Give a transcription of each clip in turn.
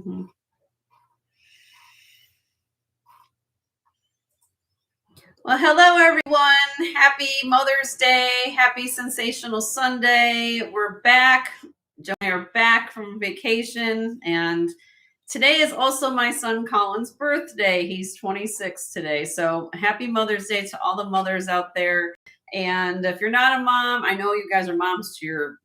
Mm-hmm. Well, hello, everyone. Happy Mother's Day. Happy Sensational Sunday. We're back. Joey and I are back from vacation. And today is also my son Colin's birthday. He's 26 today. So happy Mother's Day to all the mothers out there. And if you're not a mom, I know you guys are moms to your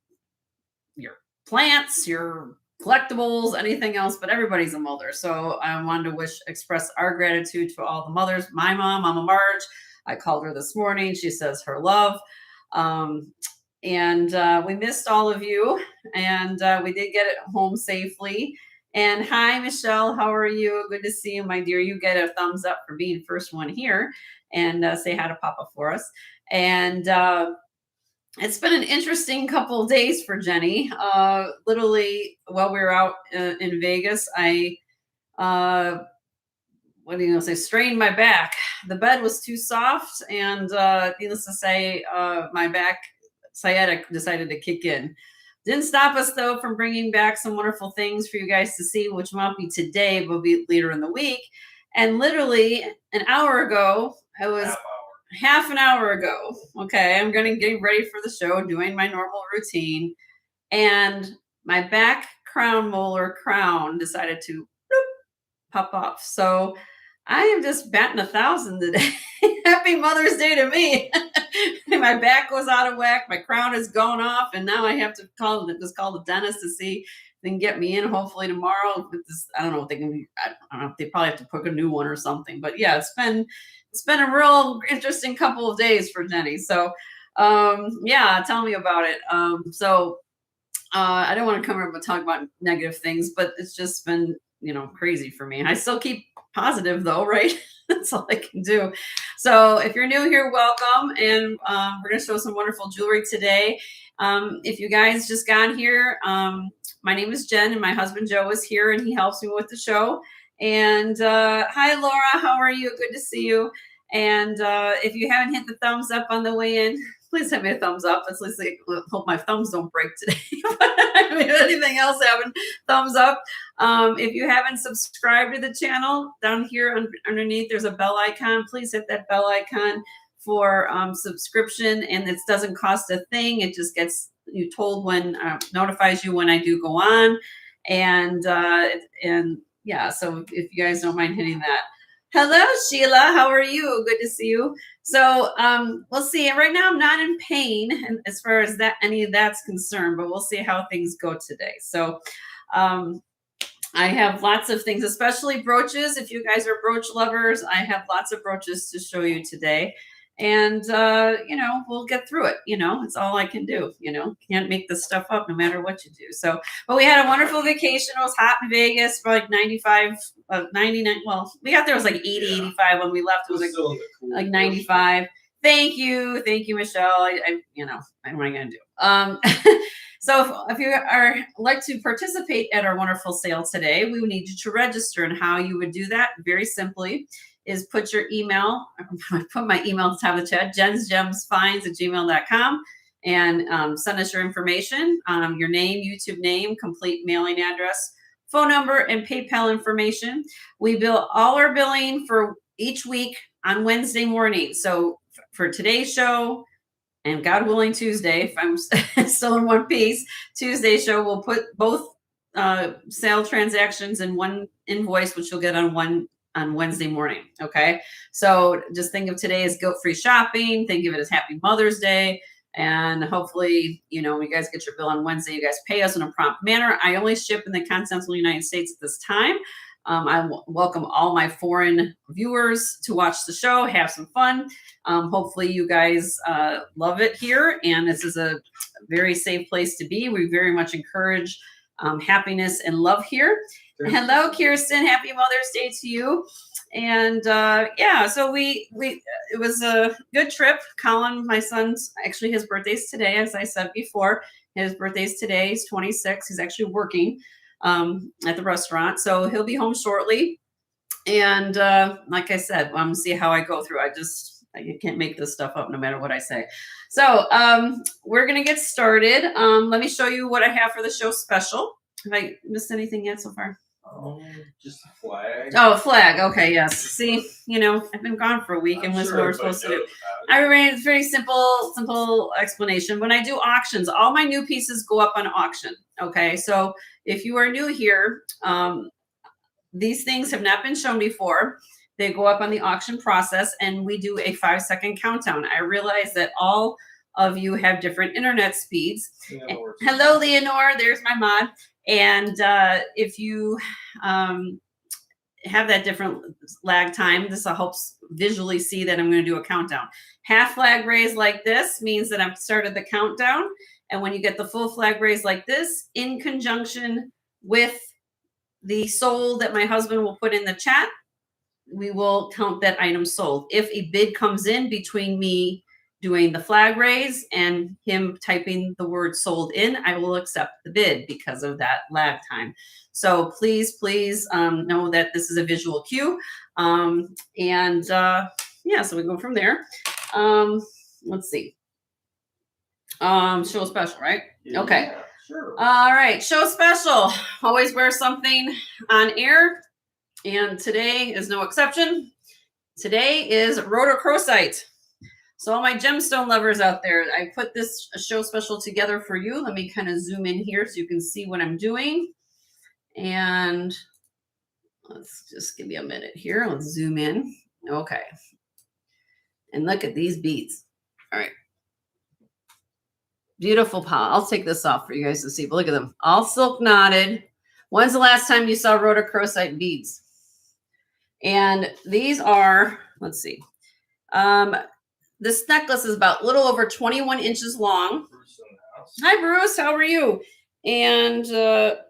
plants, your collectibles, anything else, but everybody's a mother. So I wanted to express our gratitude to all the mothers. My mom, Mama Marge, I called her this morning. She says her love. And we missed all of you, and we did get it home safely. And hi, Michelle, how are you? Good to see you, my dear. You get a thumbs up for being first one here, and say hi to Papa for us. And it's been an interesting couple of days for Jenny. Literally, while we were out in Vegas, I, strained my back. The bed was too soft, and needless to say, my back sciatic decided to kick in. Didn't stop us, though, from bringing back some wonderful things for you guys to see, which won't be today, but will be later in the week. And literally an hour ago, I was... half an hour ago. Okay, I'm going to get ready for the show, doing my normal routine, and my back crown decided to pop off. So I am just batting 1,000 today. Happy Mother's Day to me. My back was out of whack. My crown is going off, and now I have to call the dentist to see if they can get me in. Hopefully tomorrow. I don't know if they can. I don't know if they probably have to put a new one or something. But yeah, it's been a real interesting couple of days for Jenny. So yeah, tell me about it. I don't want to come up and talk about negative things, but it's just been, crazy for me. I still keep positive though, right? That's all I can do. So if you're new here, welcome. And we're going to show some wonderful jewelry today. If you guys just got here, my name is Jen and my husband Joe is here and he helps me with the show. And hi, Laura. How are you? Good to see you. And if you haven't hit the thumbs up on the way in, please hit me a thumbs up. At least I hope my thumbs don't break today. I mean, anything else, having thumbs up. If you haven't subscribed to the channel, down here underneath, there's a bell icon. Please hit that bell icon for subscription. And it doesn't cost a thing. It just gets you told when, notifies you when I do go on. And yeah, so if you guys don't mind hitting that. Hello, Sheila. How are you? Good to see you. So we'll see. Right now, I'm not in pain as far as any of that's concerned, but we'll see how things go today. So I have lots of things, especially brooches. If you guys are brooch lovers, I have lots of brooches to show you today. And, we'll get through it. It's all I can do. Can't make this stuff up no matter what you do. So, but we had a wonderful vacation. It was hot in Vegas for like 99. Well, we got there, it was like 80, 85. When we left, it was like 95. Thank you, Michelle. What am I going to do? So if you like to participate at our wonderful sale today, we would need you to register. And how you would do that, very simply, is put your email, put my email at the top of the chat, jensgemsfinds@gmail.com, and send us your information, your name, YouTube name, complete mailing address, phone number, and PayPal information. We bill all our billing for each week on Wednesday morning. So for today's show, and God willing Tuesday, if I'm still in one piece, Tuesday show, we'll put both sale transactions in one invoice, which you'll get on Wednesday morning. Okay. So just think of today as guilt-free shopping. Think of it as Happy Mother's Day. And hopefully, when you guys get your bill on Wednesday, you guys pay us in a prompt manner. I only ship in the continental United States at this time. I welcome all my foreign viewers to watch the show, have some fun. Hopefully you guys love it here. And this is a very safe place to be. We very much encourage happiness and love here. Hello, Kirsten. Happy Mother's Day to you. And yeah, so it was a good trip. Colin, my son's, actually his birthday's today, as I said before. His birthday's today. He's 26. He's actually working at the restaurant. So he'll be home shortly. And like I said, I'm going to see how I go through. I can't make this stuff up no matter what I say. So we're going to get started. Let me show you what I have for the show special. Have I missed anything yet so far? Just a flag. Oh, a flag. Okay, yes. See, I've been gone for a week and was what we're supposed to do. It's very simple explanation. When I do auctions, all my new pieces go up on auction. Okay, so if you are new here, these things have not been shown before. They go up on the auction process, and we do a 5-second countdown. I realize that all of you have different internet speeds. Hello, Leonore. There's my mod. And if you have that different lag time, this helps visually see that I'm going to do a countdown. Half flag raise like this means that I've started the countdown. And when you get the full flag raise like this, in conjunction with the sold that my husband will put in the chat, we will count that item sold. If a bid comes in between me doing the flag raise and him typing the word sold in, I will accept the bid because of that lag time. So please know that this is a visual cue. Yeah, so we go from there. Let's see. Show special, right? Yeah, okay. Sure. All right, show special. Always wear something on air, and today is no exception. Today is rhodochrosite. So all my gemstone lovers out there, I put this show special together for you. Let me kind of zoom in here so you can see what I'm doing. And let's just give you a minute here. Let's zoom in. Okay. And look at these beads. All right. Beautiful pile. I'll take this off for you guys to see, but look at them. All silk knotted. When's the last time you saw rhodochrosite beads? And these are, let's see. This necklace is about a little over 21 inches long. Hi, Bruce. How are you? And let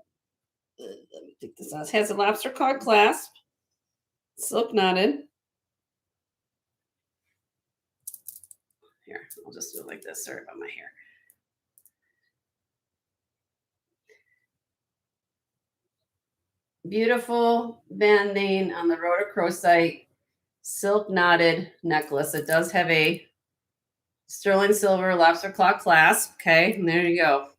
me take this out. It has a lobster claw clasp, silk knotted. Here, I'll just do it like this. Sorry about my hair. Beautiful banding on the rhodochrosite silk knotted necklace. It does have a sterling silver lobster claw clasp. Okay, and there you go.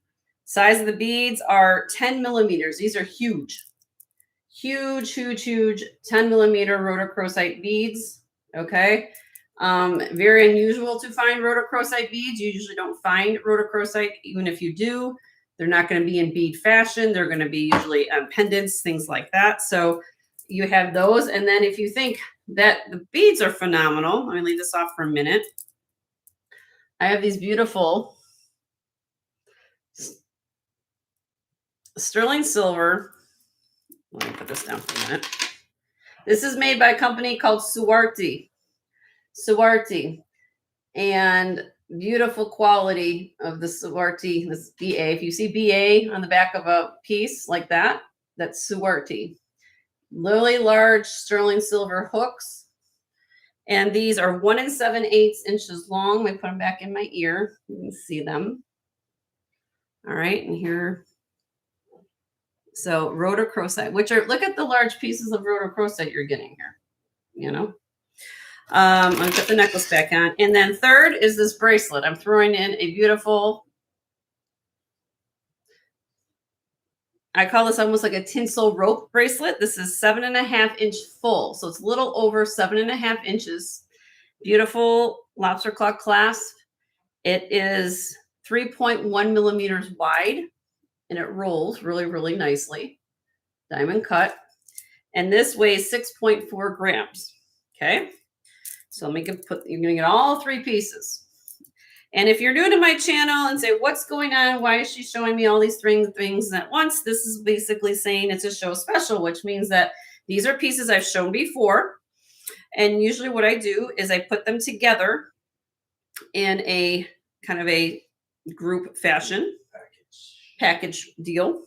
Size of the beads are 10 millimeters. These are huge. Huge 10 millimeter rhodochrosite beads. Okay. Very unusual to find rhodochrosite beads. You usually don't find rhodochrosite. Even if you do, they're not going to be in bead fashion. They're going to be usually pendants, things like that. So you have those. And then if you think that the beads are phenomenal, let me leave this off for a minute. I have these beautiful sterling silver. Let me put this down for a minute. This is made by a company called Suarti. And beautiful quality of the Suarti, this BA. If you see BA on the back of a piece like that, that's Suarti. Really large sterling silver hooks. And these are 1 7/8 inches long. Let me put them back in my ear. You can see them. All right, and here. So rhodochrosite, which are, look at the large pieces of rhodochrosite you're getting here, I'm going to put the necklace back on. And then third is this bracelet. I'm throwing in a beautiful, I call this almost like a tinsel rope bracelet. This is 7.5 inch full. So it's a little over 7.5 inches. Beautiful lobster claw clasp. It is 3.1 millimeters wide, and it rolls really, really nicely. Diamond cut. And this weighs 6.4 grams. Okay. So let me you're going to get all 3 pieces. And if you're new to my channel and say, what's going on? Why is she showing me all these things at once? This is basically saying it's a show special, which means that these are pieces I've shown before. And usually what I do is I put them together in a kind of a group fashion package deal.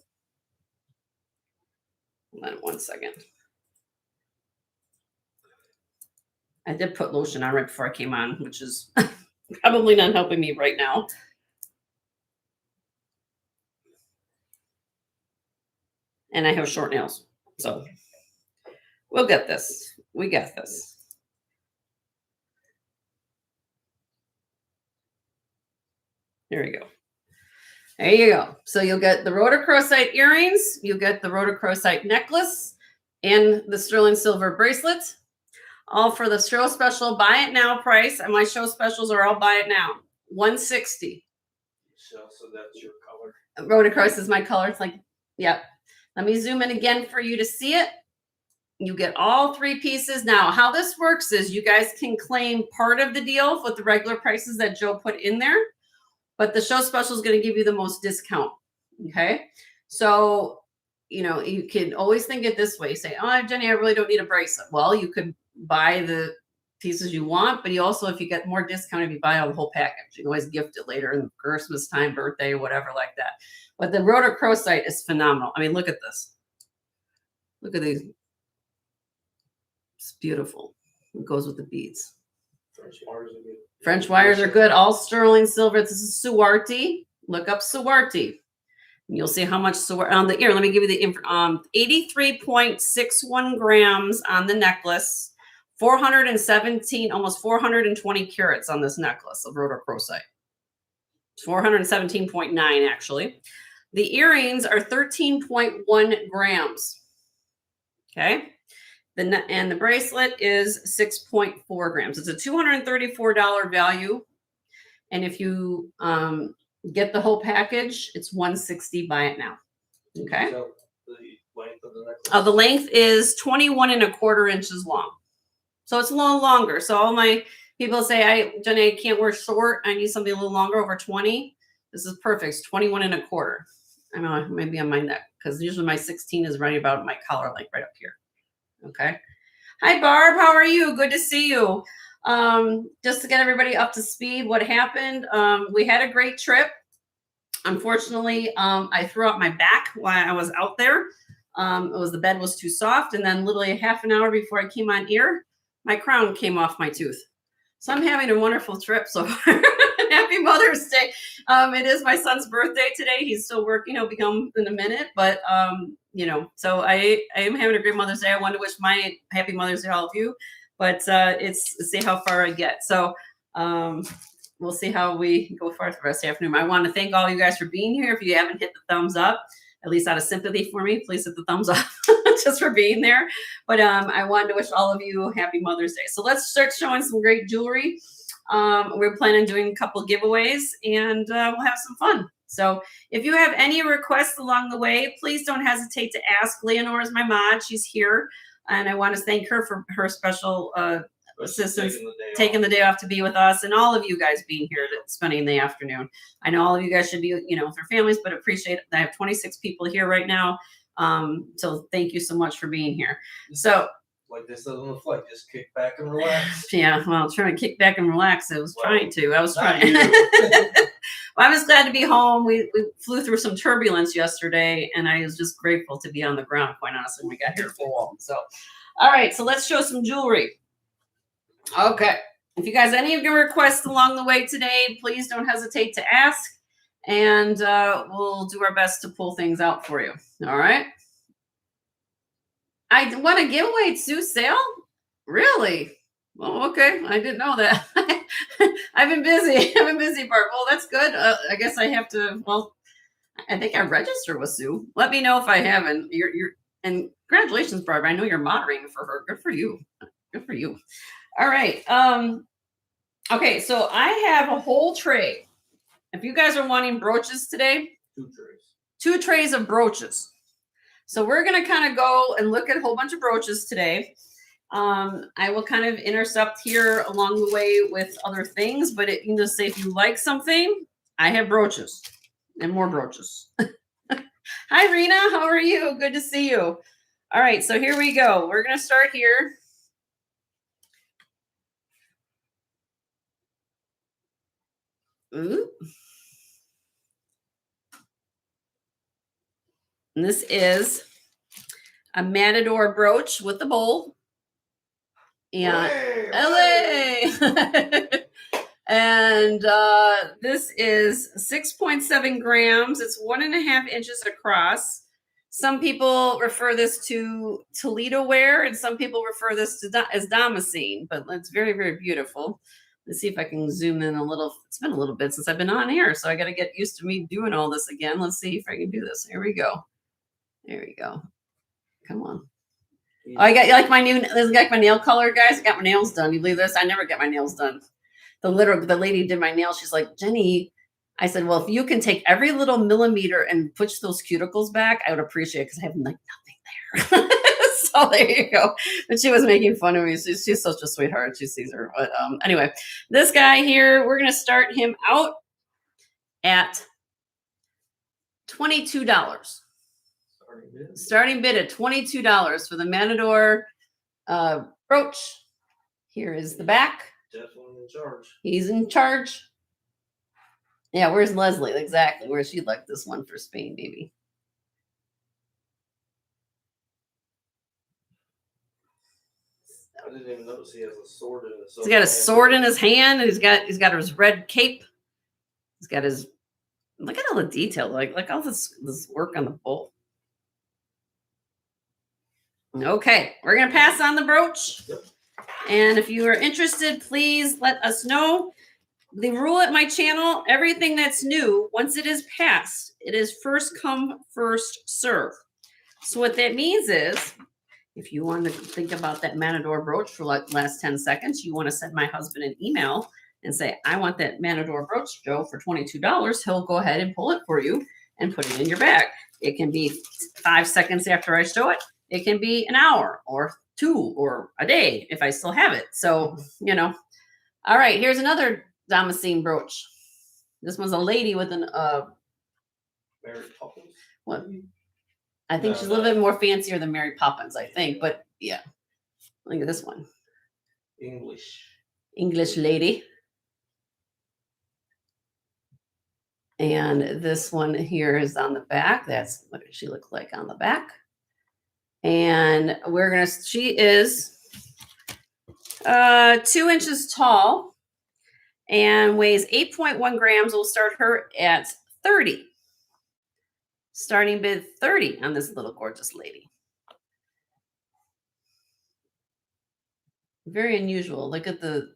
Hold on 1 second. I did put lotion on right before I came on, which is probably not helping me right now. And I have short nails, so we'll get this. We got this. There we go. There you go. So you'll get the rhodochrosite earrings. You'll get the rhodochrosite necklace. and the sterling silver bracelet, all for the show special buy it now price. And my show specials are all buy it now, $160. So that's your color. Rhodochrosite is my color. It's like, yep. Let me zoom in again for you to see it. You get all 3 pieces. Now, how this works is you guys can claim part of the deal with the regular prices that Joe put in there, but the show special is going to give you the most discount. Okay. So, you can always think it this way. Say, oh, Jenny, I really don't need a bracelet. Well, you could buy the pieces you want, but you also, if you get more discount, if you buy the whole package, you can always gift it later in Christmas time, birthday, whatever like that. But the rhodochrosite is phenomenal. I mean, look at this. Look at these. It's beautiful. It goes with the beads. French wires are good. French wires are good. All sterling silver. This is Suarti. Look up Suarti. And you'll see how much on the ear. Let me give you the 83.61 grams on the necklace. 417, almost 420 carats on this necklace of rhodochrosite. 417.9 actually. The earrings are 13.1 grams. Okay. And the bracelet is 6.4 grams. It's a $234 value. And if you get the whole package, it's $160. Buy it now. Okay. So the length of the necklace? The length is 21.25 inches long. So it's a little longer. So all my people say, Jenny, I can't wear short. I need something a little longer, over 20. This is perfect. It's 21.25. I know, maybe on my neck, because usually my 16 is right about my collar length right up here. Okay. Hi, Barb. How are you? Good to see you. Just to get everybody up to speed, what happened? We had a great trip. Unfortunately, I threw out my back while I was out there. The bed was too soft. And then literally half an hour before I came on air, my crown came off my tooth. So I'm having a wonderful trip so far. Happy Mother's Day. It is my son's birthday today. He's still working. He'll be home in a minute. But, so I am having a great Mother's Day. I want to wish my happy Mother's Day to all of you. But it's see how far I get. So we'll see how we go forth the rest of the afternoon. I want to thank all you guys for being here. If you haven't hit the thumbs up, at least out of sympathy for me, please hit the thumbs up just for being there. But I wanted to wish all of you happy Mother's Day. So let's start showing some great jewelry. We're planning on doing a couple giveaways, and we'll have some fun. So if you have any requests along the way, please don't hesitate to ask. Leonore is my mod. She's here. And I want to thank her for her special assistance, taking the day off to be with us, and all of you guys being here, spending the afternoon. I know all of you guys should be, with your families, but appreciate it. I have 26 people here right now. So thank you so much for being here. So, like they said on the flight, just kick back and relax. Yeah, well, trying to kick back and relax. I was trying. Well, I was glad to be home. We flew through some turbulence yesterday, and I was just grateful to be on the ground, quite honestly, when we got here full. So, all right, so let's show some jewelry. Okay. If you guys any of your requests along the way today, please don't hesitate to ask, and we'll do our best to pull things out for you. All right. I want a giveaway Sue sale? Really? Well, okay. I didn't know that. I've been busy. Barb. Well, that's good. I guess I have to. Well, I think I registered with Sue. Let me know if I haven't. And congratulations, Barb. I know you're moderating for her. Good for you. Good for you. All right. Okay. So I have a whole tray. If you guys are wanting brooches today, 2 trays. 2 trays of brooches. So we're going to kind of go and look at a whole bunch of brooches today. I will kind of intercept here along the way with other things, but you can just say if you like something, I have brooches and more brooches. Hi, Rena. How are you? Good to see you. All right. So here we go. We're going to start here. Ooh. And this is a matador brooch with the bowl. And LA. And this is 6.7 grams. It's 1.5 inches across. Some people refer this to Toledo ware, and some people refer this to as Damascene, but it's very, very beautiful. Let's see if I can zoom in a little. It's been a little bit since I've been on here, so I got to get used to me doing all this again. Let's see if I can do this. Here we go. There we go. Come on. Oh, I got like my nail color, guys. I got my nails done. You believe this? I never get my nails done. The lady did my nails. She's like, Jenny. I said, well, if you can take every little millimeter and push those cuticles back, I would appreciate it because I have like nothing there. So there you go. But she was making fun of me. She's such a sweetheart. She sees her. But anyway, this guy here, we're gonna start him out at $22. Starting bid at $22 for the Matador brooch. Here is the back. Definitely in charge. He's in charge. Yeah, where's Leslie? Exactly. Where she'd like this one for Spain, baby. I didn't even notice he has a sword in his. He's got a sword in his hand. And he's got his red cape. He's got his. Look at all the detail. Like all this work on the bolt. Okay, we're gonna pass on the brooch. Yep. And if you are interested, please let us know. The rule at my channel, everything that's new, once it is passed, it is first come, first serve. So what that means is, if you want to think about that Matador brooch for like last 10 seconds, you want to send my husband an email and say, I want that Matador brooch, Joe, for $22. He'll go ahead and pull it for you and put it in your bag. It can be 5 seconds after I show it. It can be an hour or 2 or a day if I still have it. So, you know. All right, here's another Damascene brooch. This one's a lady with an Mary Poppins. What? I think she's a little bit more fancier than Mary Poppins, I think. But yeah, look at this one. English lady. And this one here is on the back. That's what she looks like on the back. And she is 2 inches tall and weighs 8.1 grams. We'll start her at 30. Starting bid 30 on this little gorgeous lady. Very unusual. Look at the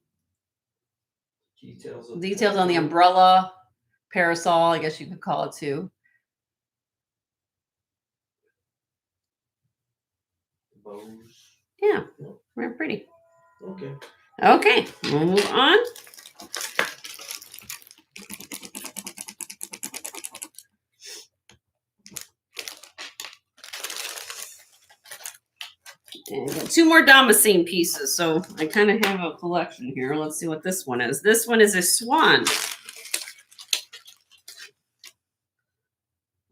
details on the umbrella, parasol, I guess you could call it too. Bows. Yeah, very pretty. Okay. Okay, we'll move on. And got 2 more Damascene pieces, so I kind of have a collection here. Let's see what this one is. This one is a swan.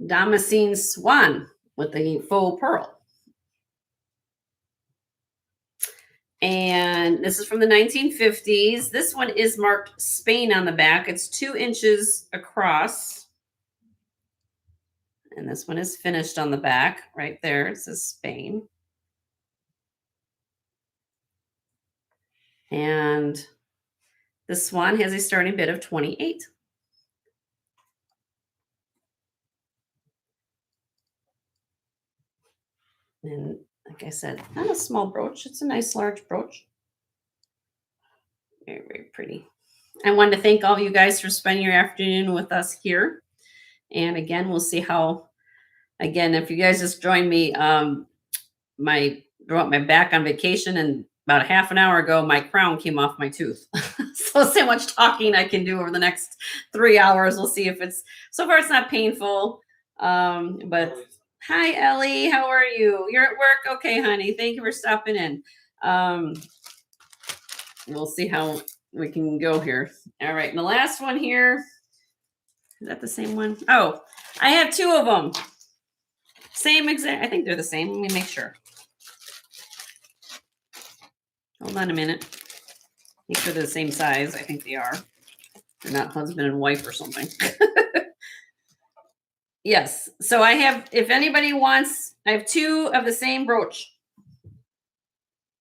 Damascene swan with the faux pearl. And this is from the 1950s. This one is marked Spain on the back. It's 2 inches across. And this one is finished on the back. Right there, it says Spain. And this swan has a starting bid of 28. And like I said, not a small brooch. It's a nice large brooch. Very, very pretty. I wanted to thank all of you guys for spending your afternoon with us here. And again, we'll see how, again, if you guys just joined me, brought my back on vacation, and about a half an hour ago, my crown came off my tooth. So much talking I can do over the next 3 hours. We'll see if so far it's not painful. But hi, Ellie. How are you? You're at work? Okay, honey. Thank you for stopping in. We'll see how we can go here. All right. And the last one here. Is that the same one? Oh, I have 2 of them. Same exact. I think they're the same. Let me make sure. Hold on a minute. Make sure they're the same size. I think they are. They're not husband and wife or something. Yes. So I have, if anybody wants, I have 2 of the same brooch.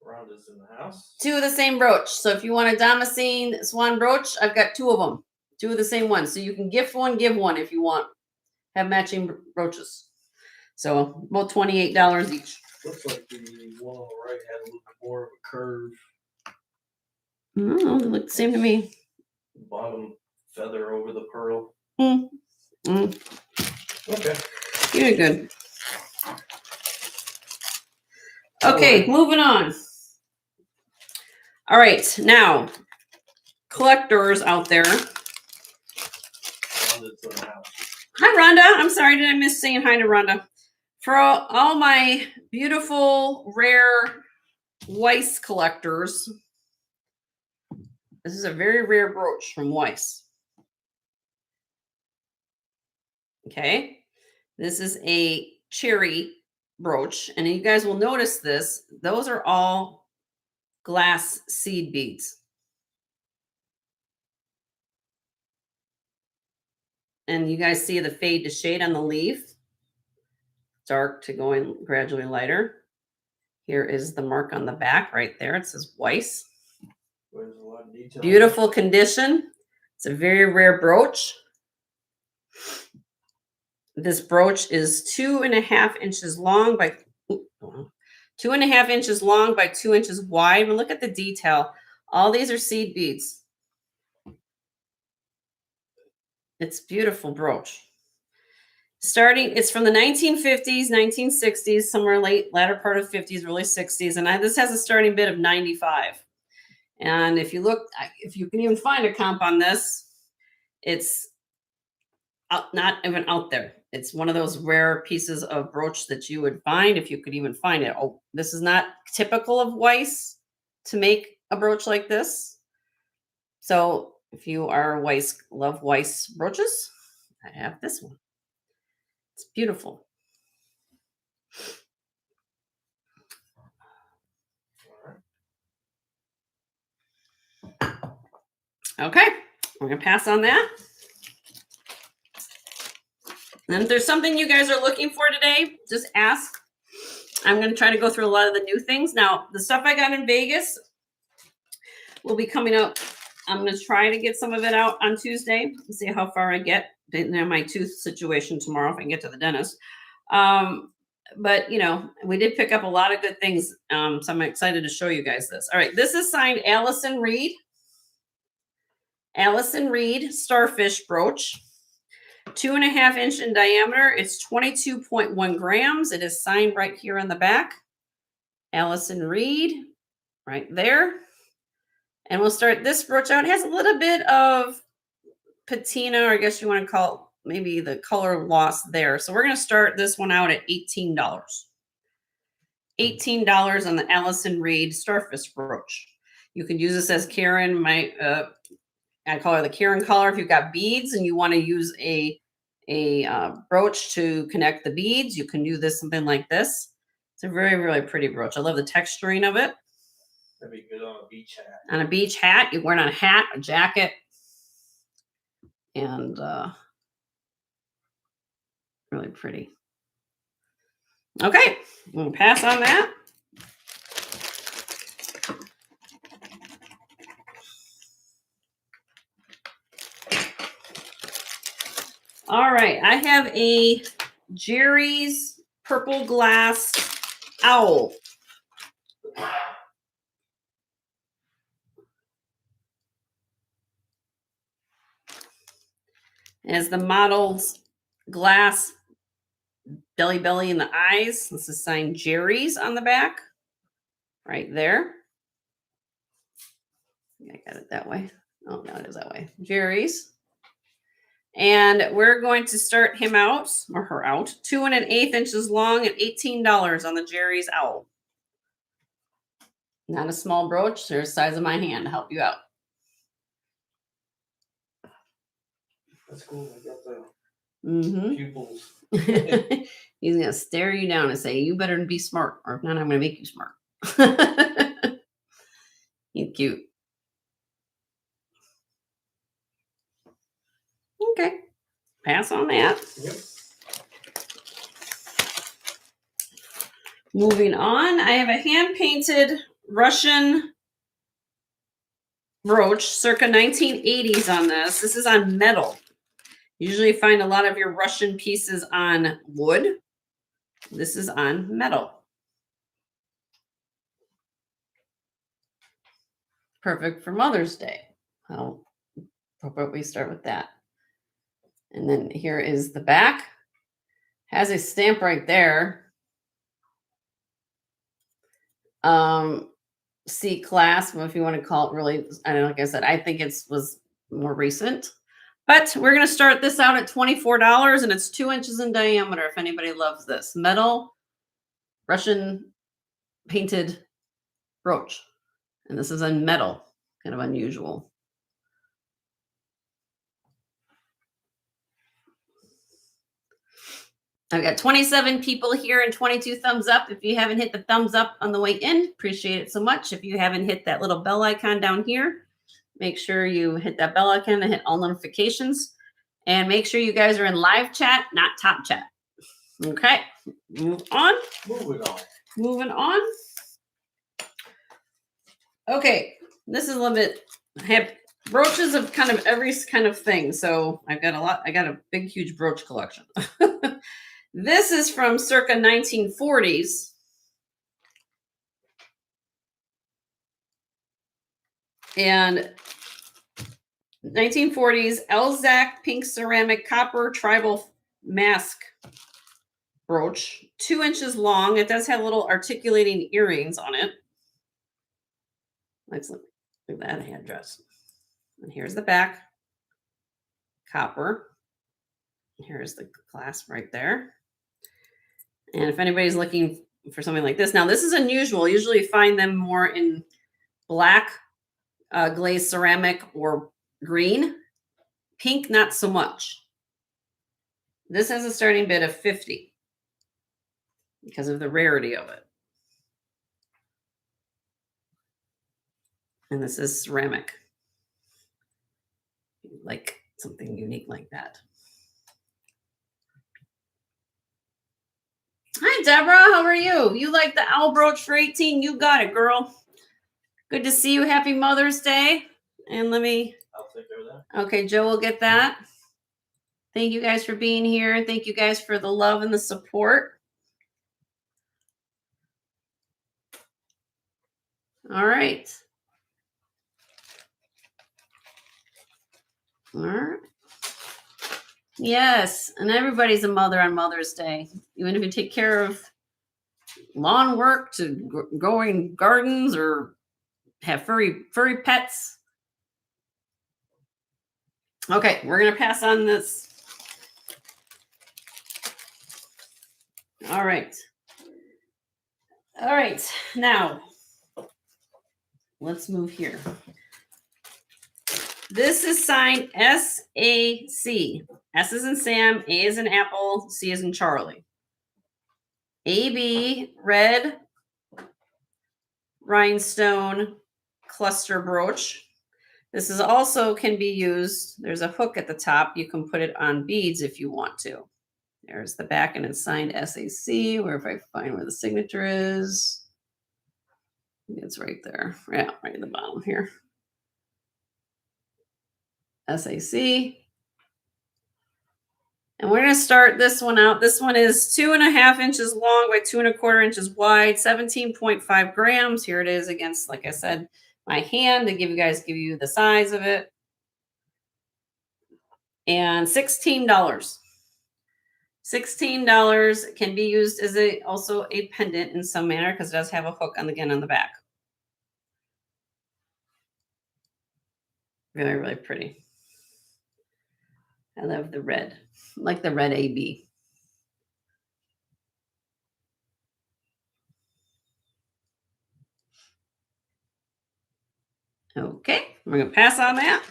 Rhonda's in the house. 2 of the same brooch. So if you want a Damascene swan brooch, I've got 2 of them. 2 of the same ones. So you can gift one, give one if you want. Have matching brooches. So about $28 each. Looks like the one on the right had a little bit more of a curve. Oh, they look the same to me. Bottom feather over the pearl. Okay. Okay. You're good. Okay, moving on. All right, now, collectors out there. Rhonda's in the house. Hi, Rhonda. I'm sorry, did I miss saying hi to Rhonda? For all my beautiful, rare Weiss collectors, this is a very rare brooch from Weiss. Okay, this is a cherry brooch, and you guys will notice this. Those are all glass seed beads. And you guys see the fade to shade on the leaf, dark to going gradually lighter. Here is the mark on the back right there. It says Weiss. There's a lot of detail. Beautiful condition. It's a very rare brooch. This brooch is 2.5 inches long by 2.5 inches long by 2 inches wide. But look at the detail. All these are seed beads. It's beautiful brooch. It's from the 1950s, 1960s, somewhere latter part of 50s, early 60s, and this has a starting bid of 95. And if you can even find a comp on this, it's not even out there. It's one of those rare pieces of brooch that you would find if you could even find it. Oh, this is not typical of Weiss to make a brooch like this. So if you are love Weiss brooches, I have this one. It's beautiful. Okay, we're gonna pass on that. And if there's something you guys are looking for today, just ask. I'm gonna try to go through a lot of the new things. Now, the stuff I got in Vegas will be coming up. I'm gonna try to get some of it out on Tuesday and see how far I get. Didn't have my tooth situation tomorrow if I can get to the dentist. But we did pick up a lot of good things. So I'm excited to show you guys this. All right, this is signed Allison Reed. Allison Reed Starfish Brooch. 2.5 inch in diameter. It's 22.1 grams. It is signed right here on the back. Allison Reed, right there. And we'll start this brooch out. It has a little bit of patina, or I guess you want to call it maybe the color loss there. So we're going to start this one out at $18. $18 on the Allison Reed Starfish brooch. You can use this as Karen. I call her the Karen color. If you've got beads and you want to use a brooch to connect the beads, you can do this something like this. It's a very, really pretty brooch. I love the texturing of it. That'd be good on a beach hat. On a beach hat, you wear it on a hat, a jacket, and really pretty. Okay, we'll pass on that. All right, I have a Jerry's purple glass owl. As the model's glass belly in the eyes. This is signed Jerry's on the back, right there. I got it that way. Oh, no, it is that way. Jerry's. And we're going to start him out, or her out, 2.125 inches long at $18 on the Jerry's owl. Not a small brooch. They're the size of my hand to help you out. That's cool. I got the pupils. He's going to stare you down and say, you better be smart, or if not, I'm going to make you smart. He's cute. Okay. Pass on that. Yep. Moving on, I have a hand-painted Russian brooch, circa 1980s on this. This is on metal. Usually you find a lot of your Russian pieces on wood. This is on metal. Perfect for Mother's Day. How about we start with that? And then here is the back. Has a stamp right there. C class, well, if you want to call it really, I don't know, like I said, I think was more recent. But we're going to start this out at $24 and it's 2 inches in diameter if anybody loves this. Metal Russian painted brooch. And this is in metal, kind of unusual. I've got 27 people here and 22 thumbs up. If you haven't hit the thumbs up on the way in, appreciate it so much. If you haven't hit that little bell icon down here, make sure you hit that bell icon and hit all notifications. And make sure you guys are in live chat, not top chat. Okay, move on. Moving on. Okay, this is a little bit, I have brooches of kind of every kind of thing. So I've got a lot, I got a big, huge brooch collection. This is from circa 1940s. And 1940s Elzac pink ceramic copper tribal mask brooch, 2 inches long. It does have little articulating earrings on it. Let's look at that headdress. And here's the back, copper. Here's the clasp right there. And if anybody's looking for something like this, now this is unusual. Usually you find them more in black glazed ceramic or green. Pink, not so much. This has a starting bid of 50 because of the rarity of it. And this is ceramic. Like something unique like that. Hi, Deborah. How are you? You like the owl brooch for 18? You got it, girl. Good to see you. Happy Mother's Day. And let me... I'll take care of that. Okay, Joe will get that. Thank you guys for being here. Thank you guys for the love and the support. All right. All right. Yes, and everybody's a mother on Mother's Day. Even if you take care of lawn work to growing gardens or have furry pets. Okay, we're going to pass on this. All right. All right, now let's move here. This is signed SAC. S is in Sam, A is in Apple, C is in Charlie. AB red rhinestone cluster brooch. This is also can be used. There's a hook at the top. You can put it on beads if you want to. There's the back and it's signed SAC, where if I find where the signature is, it's right there. Yeah, right at the bottom here. SAC. And we're going to start this one out. This one is 2.5 inches long by 2.25 inches wide, 17.5 grams. Here it is against, like I said, my hand to give you the size of it. And $16. $16 can be used as also a pendant in some manner because it does have a hook on the back. Really, really pretty. I love the red, like the red AB. Okay, we're going to pass on that.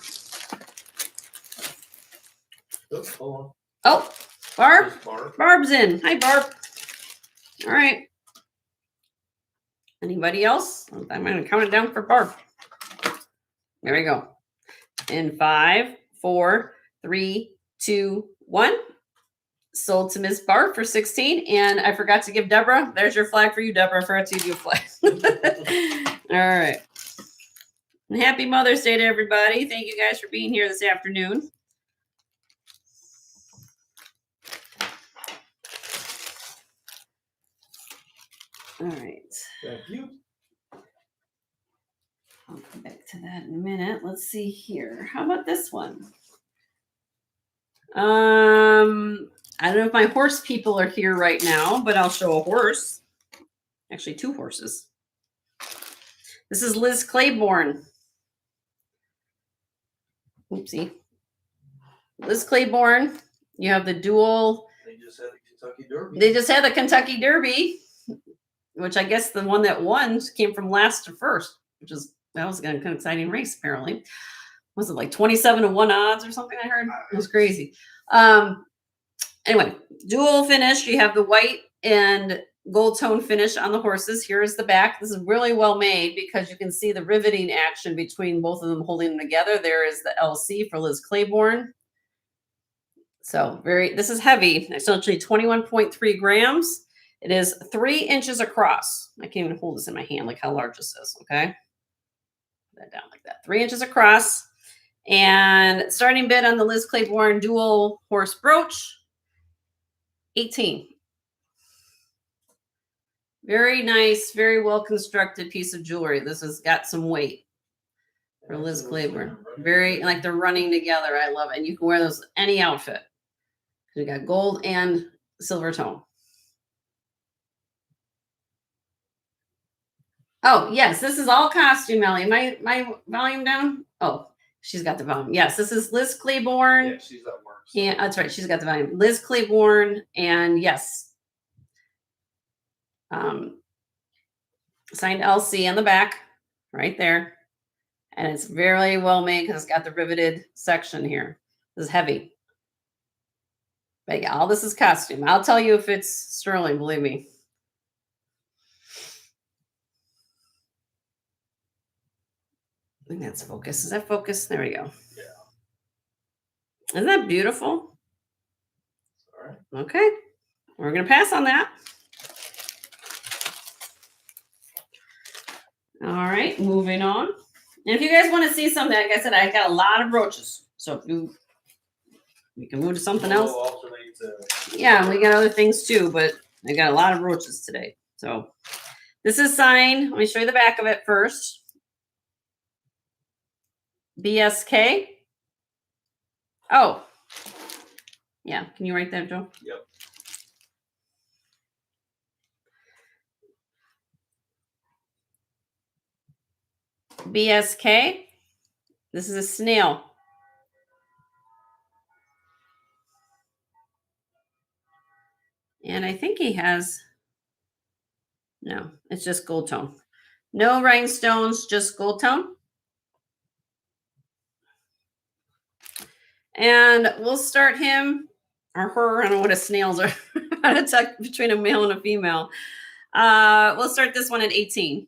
Oops, hold on. Oh, Barb? There's Barb. Barb's in. Hi, Barb. All right. Anybody else? I'm going to count it down for Barb. There we go. In 5, 4, 3, 2, 1. Sold to Miss Barb for 16. And I forgot to give Deborah. There's your flag for you, Deborah. I forgot to give you a flag. All right. And happy Mother's Day to everybody. Thank you guys for being here this afternoon. All right. Thank you. I'll come back to that in a minute. Let's see here. How about this one? I don't know if my horse people are here right now, but I'll show a horse. Actually, 2 horses. This is Liz Claiborne. Oopsie. Liz Claiborne. You have the dual. They just had the Kentucky Derby. They just had the Kentucky Derby, which I guess the one that won came from last to first, that was kind of an exciting race, apparently. Was it like 27-1 odds or something I heard? It was crazy. Anyway, dual finish. You have the white and gold tone finish on the horses. Here's the back. This is really well made because you can see the riveting action between both of them holding them together. There is the LC for Liz Claiborne. So this is heavy. It's actually 21.3 grams. It is 3 inches across. I can't even hold this in my hand, like how large this is, okay? Put that down like that. 3 inches across. And starting bid on the Liz Claiborne dual horse brooch, 18. Very nice, very well constructed piece of jewelry. This has got some weight for Liz Claiborne. Very, like they're running together. I love it. And you can wear those any outfit. You got gold and silver tone. Oh, yes, this is all costume, Ellie. My volume down? Oh, she's got the volume. Yes, this is Liz Claiborne. Yeah, she's at work. So. Yeah, that's right. She's got the volume. Liz Claiborne, and yes. Signed LC on the back, right there. And it's very well made because it's got the riveted section here. This is heavy. But yeah, all this is costume. I'll tell you if it's sterling, believe me. I think that's focus. Is that focus? There we go. Yeah. Isn't that beautiful? All right. Okay. We're going to pass on that. All right. Moving on. And if you guys want to see something, like I said, I got a lot of brooches. So if we can move to something else. Yeah, we got other things too, but I got a lot of brooches today. So this is signed. Let me show you the back of it first. BSK. Oh, yeah. Can you write that, Joe? Yep. BSK. This is a snail. And I think he has, no, it's just gold tone. No rhinestones, just gold tone. And we'll start him or her. I don't know what a snails are. How to tell between a male and a female. We'll start this one at 18.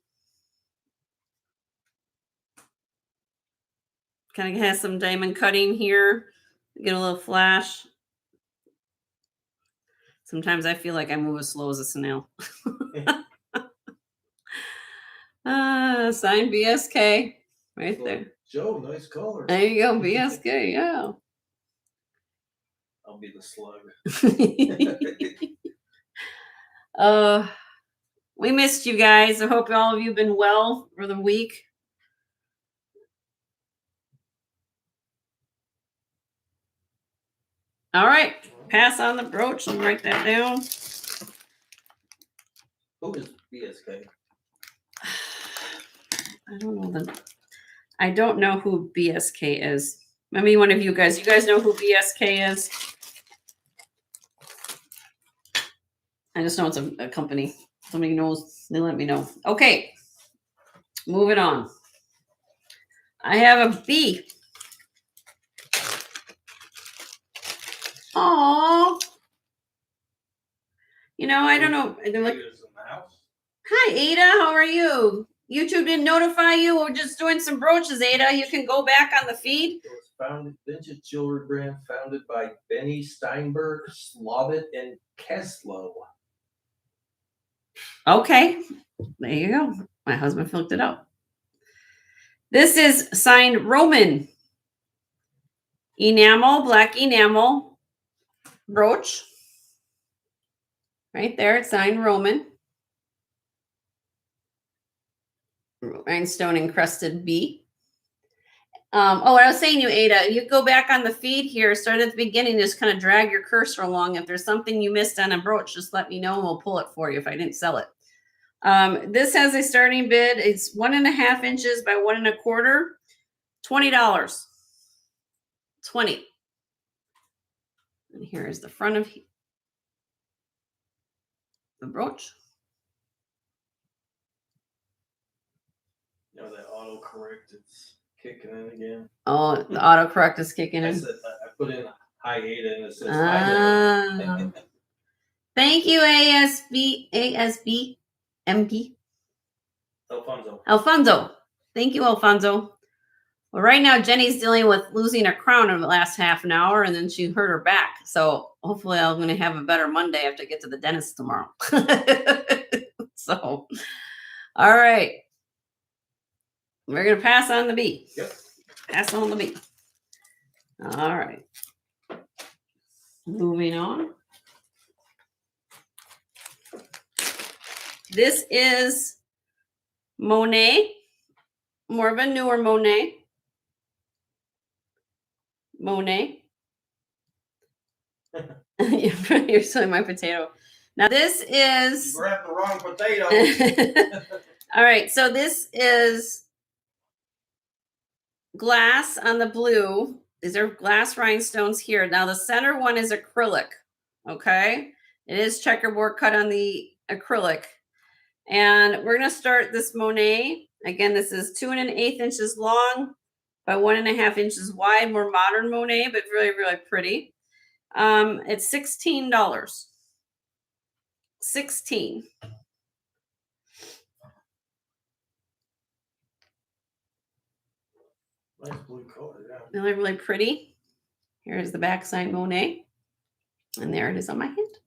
Kind of has some diamond cutting here. Get a little flash. Sometimes I feel like I move as slow as a snail. Signed BSK right there. Joe, nice color. There you go, BSK, yeah. I'll be the slug. We missed you guys. I hope all of you have been well for the week. All right, pass on the brooch and write that down. Who is BSK? I don't know who BSK is. Maybe one of you guys know who BSK is? I just know it's a company. Somebody knows, they let me know. Okay, moving on. I have a B. Oh, you know, I don't know. They're like, hi, Ada. How are you? YouTube didn't notify you. We're just doing some brooches, Ada. You can go back on the feed. It was founded, vintage jewelry brand founded by Benny Steinberg, Slavitt, and Keslow. Okay, there you go. My husband looked it up. This is signed Roman. Enamel, black enamel brooch. Right there, it's signed Roman. Rhinestone encrusted B. Oh, I was saying you, Ada, you go back on the feed here, start at the beginning, just kind of drag your cursor along. If there's something you missed on a brooch, just let me know and we'll pull it for you if I didn't sell it. This has a starting bid. It's 1.5 inches by 1.25. $20. 20. And here is the front of the brooch. You know that autocorrect is kicking in again. Oh, the autocorrect is kicking I in. said I put in hi Ada and it says hi there. Thank you, ASB MP. Alfonso. Thank you, Alfonso. Well, right now Jenny's dealing with losing her crown in the last half an hour, and then she hurt her back. So hopefully I'm going to have a better Monday after I get to the dentist tomorrow. So, all right. We're going to pass on the B. Yep. Pass on the B. All right. Moving on. This is Monet. More of a newer Monet. You're selling my potato. Now this is. You grabbed the wrong potato. All right. So this is glass on the blue. These are glass rhinestones here. Now the center one is acrylic. Okay. It is checkerboard cut on the acrylic. And we're going to start this Monet. Again, this is 2 1/8 inches long by 1.5 inches wide. More modern Monet, but really, really pretty. It's $16. 16. Nice blue color, yeah. Really, really pretty. Here is the backside Monet. And there it is on my hand.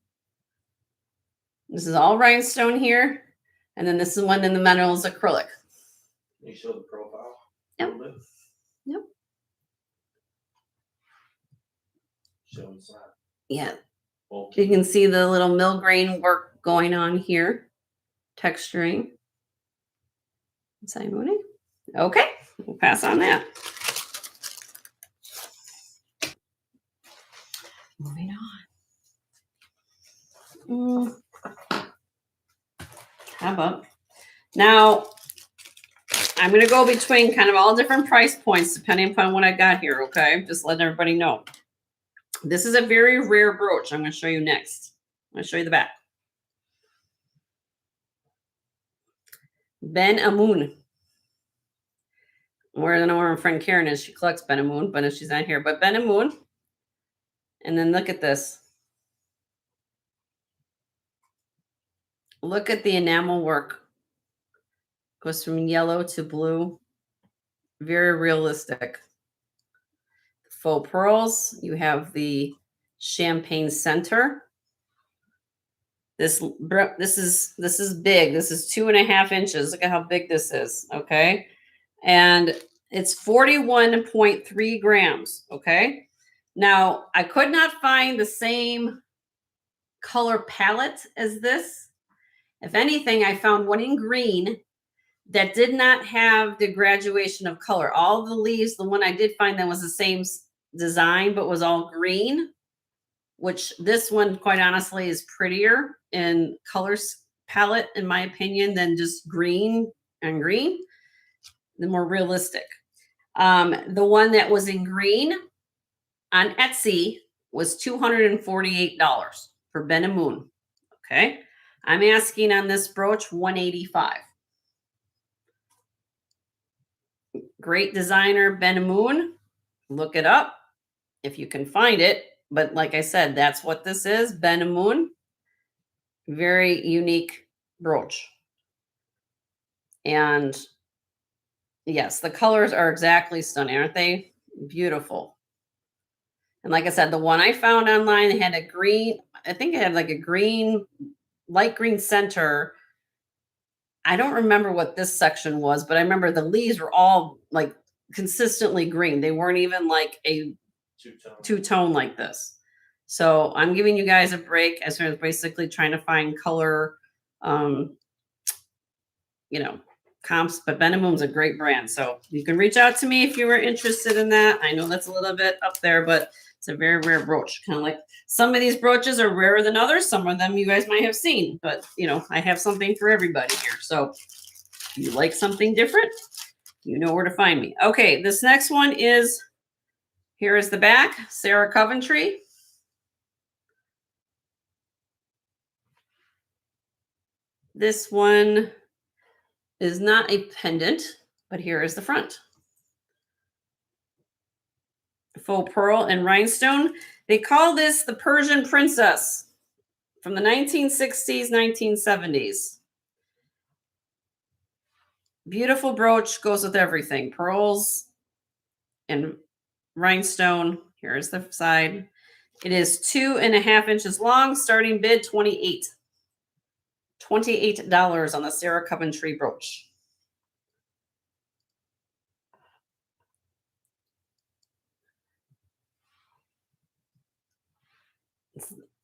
This is all rhinestone here. And then this is one in the middle is acrylic. Can you show the profile? Yep. A little bit? Yep. Show it's not. Yeah. Bulky. You can see the little mill grain work going on here. Texturing. Inside Monet. Okay. We'll pass on that. Moving on. How about now? I'm going to go between kind of all different price points depending upon what I got here. Okay, just letting everybody know. This is a very rare brooch. I'm going to show you next. I'm going to show you the back. Ben Amun. I don't know where my friend Karen is. She collects Ben Amun, but if she's not here, but Ben Amun. And then look at this. Look at the enamel work. Goes from yellow to blue. Very realistic. Faux pearls. You have the champagne center. This is big. This is 2.5 inches. Look at how big this is. Okay. And it's 41.3 grams. Okay. Now I could not find the same color palette as this. If anything, I found one in green that did not have the graduation of color. All the leaves, the one I did find that was the same design, but was all green, which this one, quite honestly, is prettier in colors palette, in my opinion, than just green and green. The more realistic. The one that was in green on Etsy was $248 for Ben and Moon. Okay. I'm asking on this brooch $185. Great designer, Ben and Moon. Look it up if you can find it. But like I said, that's what this is, Ben and Moon. Very unique brooch. And yes, the colors are exactly stunning, aren't they? Beautiful. And like I said, the one I found online had a green, I think it had like a green, light green center. I don't remember what this section was, but I remember the leaves were all like consistently green. They weren't even like a two-tone like this. So I'm giving you guys a break as far as basically trying to find color, comps, but Ben & Moon's a great brand. So you can reach out to me if you were interested in that. I know that's a little bit up there, but It's a very rare brooch. Kind of like some of these brooches are rarer than others. Some of them you guys might have seen, but you know, I have something for everybody here. So if you like something different, you know where to find me. Okay, this next one is, here is the back, Sarah Coventry. This one is not a pendant, but here is the front. Faux pearl and rhinestone. They call this the Persian Princess from the 1960s, 1970s. Beautiful brooch, goes with everything. Pearls and rhinestone. Here's the side. It is 2.5 inches long. Starting bid $28 on the Sarah Coventry brooch.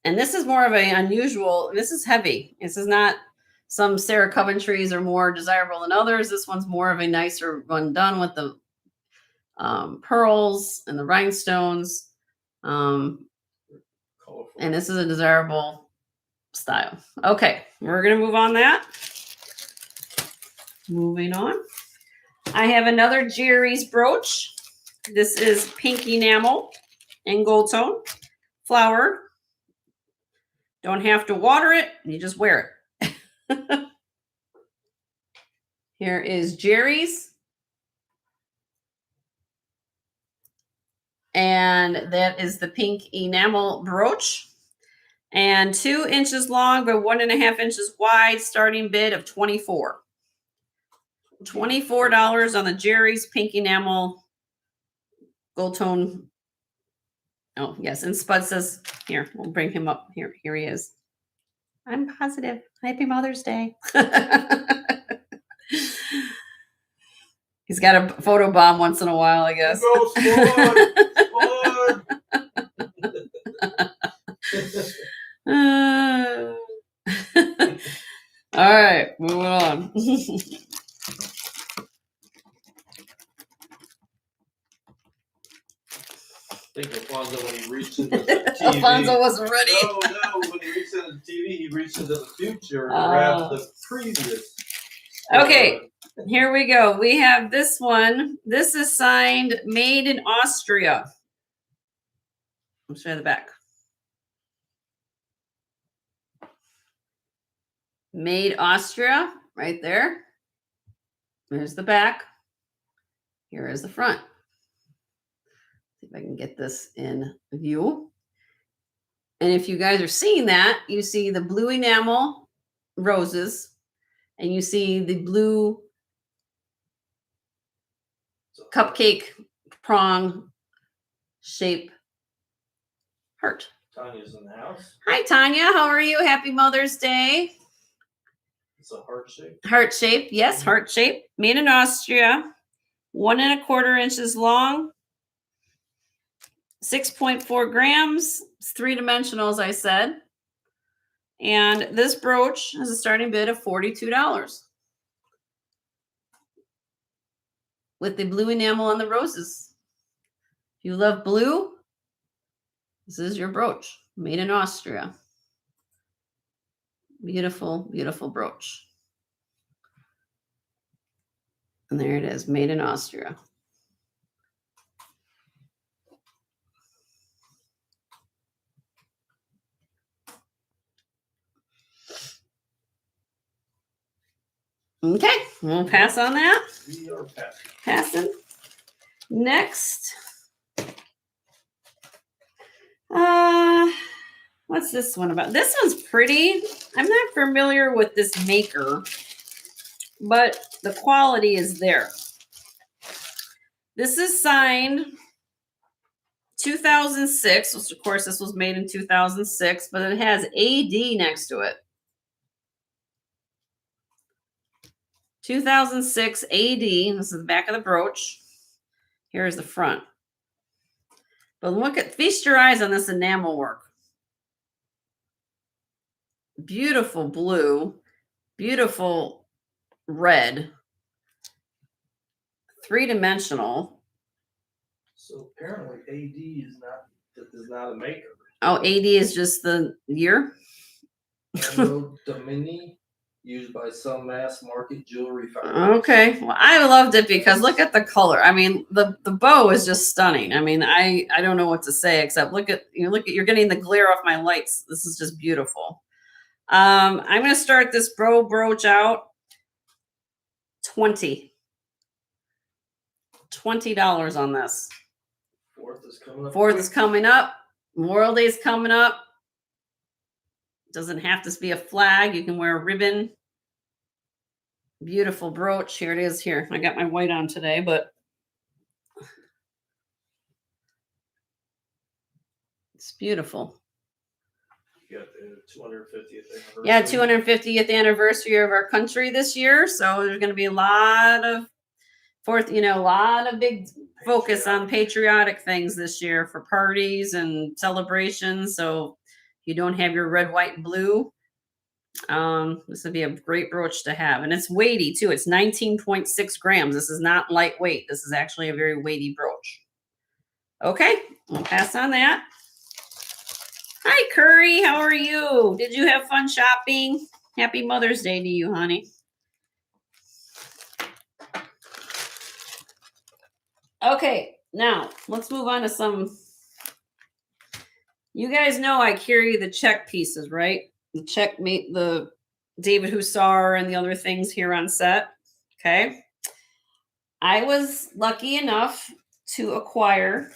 And this is more of an unusual, this is heavy. This is not, some Sarah Coventrys are more desirable than others. This one's more of a nicer one done with the pearls and the rhinestones. And this is a desirable style. Okay, we're going to move on that. Moving on. I have another Jerry's brooch. This is pink enamel and gold tone. Flower. Don't have to water it. You just wear it. Here is Jerry's. And that is the pink enamel brooch. And 2 inches long by 1.5 inches wide. Starting bid of $24. $24 on the Jerry's pink enamel gold tone. Oh, yes. And Spud says, here, we'll bring him up. Here he is. I'm positive. Happy Mother's Day. He's got a photo bomb once in a while, I guess. Go, All right, moving on. I think Alfonso, when he reached into the TV, Alfonso wasn't ready. No, when he reached into the TV, he reached into the future and grabbed the previous. Okay, here we go. We have this one. This is signed, made in Austria. I'll show you the back. Made Austria, right there. There's the back. Here is the front. See if I can get this in view. And if you guys are seeing that, you see the blue enamel roses, and you see the blue cupcake prong shape heart. Tanya's in the house. Hi, Tanya. How are you? Happy Mother's Day. It's a heart shape. Heart shape. Yes, heart shape. Made in Austria. 1.25 inches long. 6.4 grams. It's 3-dimensional, as I said. And this brooch has a starting bid of $42. With the blue enamel on the roses. If you love blue, this is your brooch. Made in Austria. Beautiful, beautiful brooch. And there it is, made in Austria. Okay, we'll pass on that. We are Passing. Next. What's this one about? This one's pretty. I'm not familiar with this maker, but the quality is there. This is signed 2006, which of course this was made in 2006, but it has AD next to it. 2006 AD. This is the back of the brooch. Here's the front. But look at, feast your eyes on this enamel work. Beautiful blue, beautiful red, 3-dimensional. So apparently AD is not That is not a maker. Oh, 80 is just the year. Anno Domini, used by some mass market jewelry foundries. Okay, well, I loved it because look at the color. I mean, the bow is just stunning. I mean, I don't know what to say except look at you're getting the glare off my lights. This is just beautiful. I'm gonna start this brooch out. $20 on this. Fourth is coming up. Fourth is coming up. Memorial Day is coming up. Doesn't have to be a flag. You can wear a ribbon. Beautiful brooch. Here it is. Here, I got my white on today, but it's beautiful. You got the 250th anniversary. Yeah, 250th anniversary of our country this year. So there's going to be a lot of a lot of big focus on patriotic things this year for parties and celebrations. So if you don't have your red, white, and blue, this would be a great brooch to have. And it's weighty too. It's 19.6 grams. This is not lightweight. This is actually a very weighty brooch. Okay, we'll pass on that. Hi, Curry. How are you? Did you have fun shopping? Happy Mother's Day to you, honey. Okay, now let's move on to some. You guys know I carry the check pieces, right? The checkmate, the David Hussar, and the other things here on set. Okay. I was lucky enough to acquire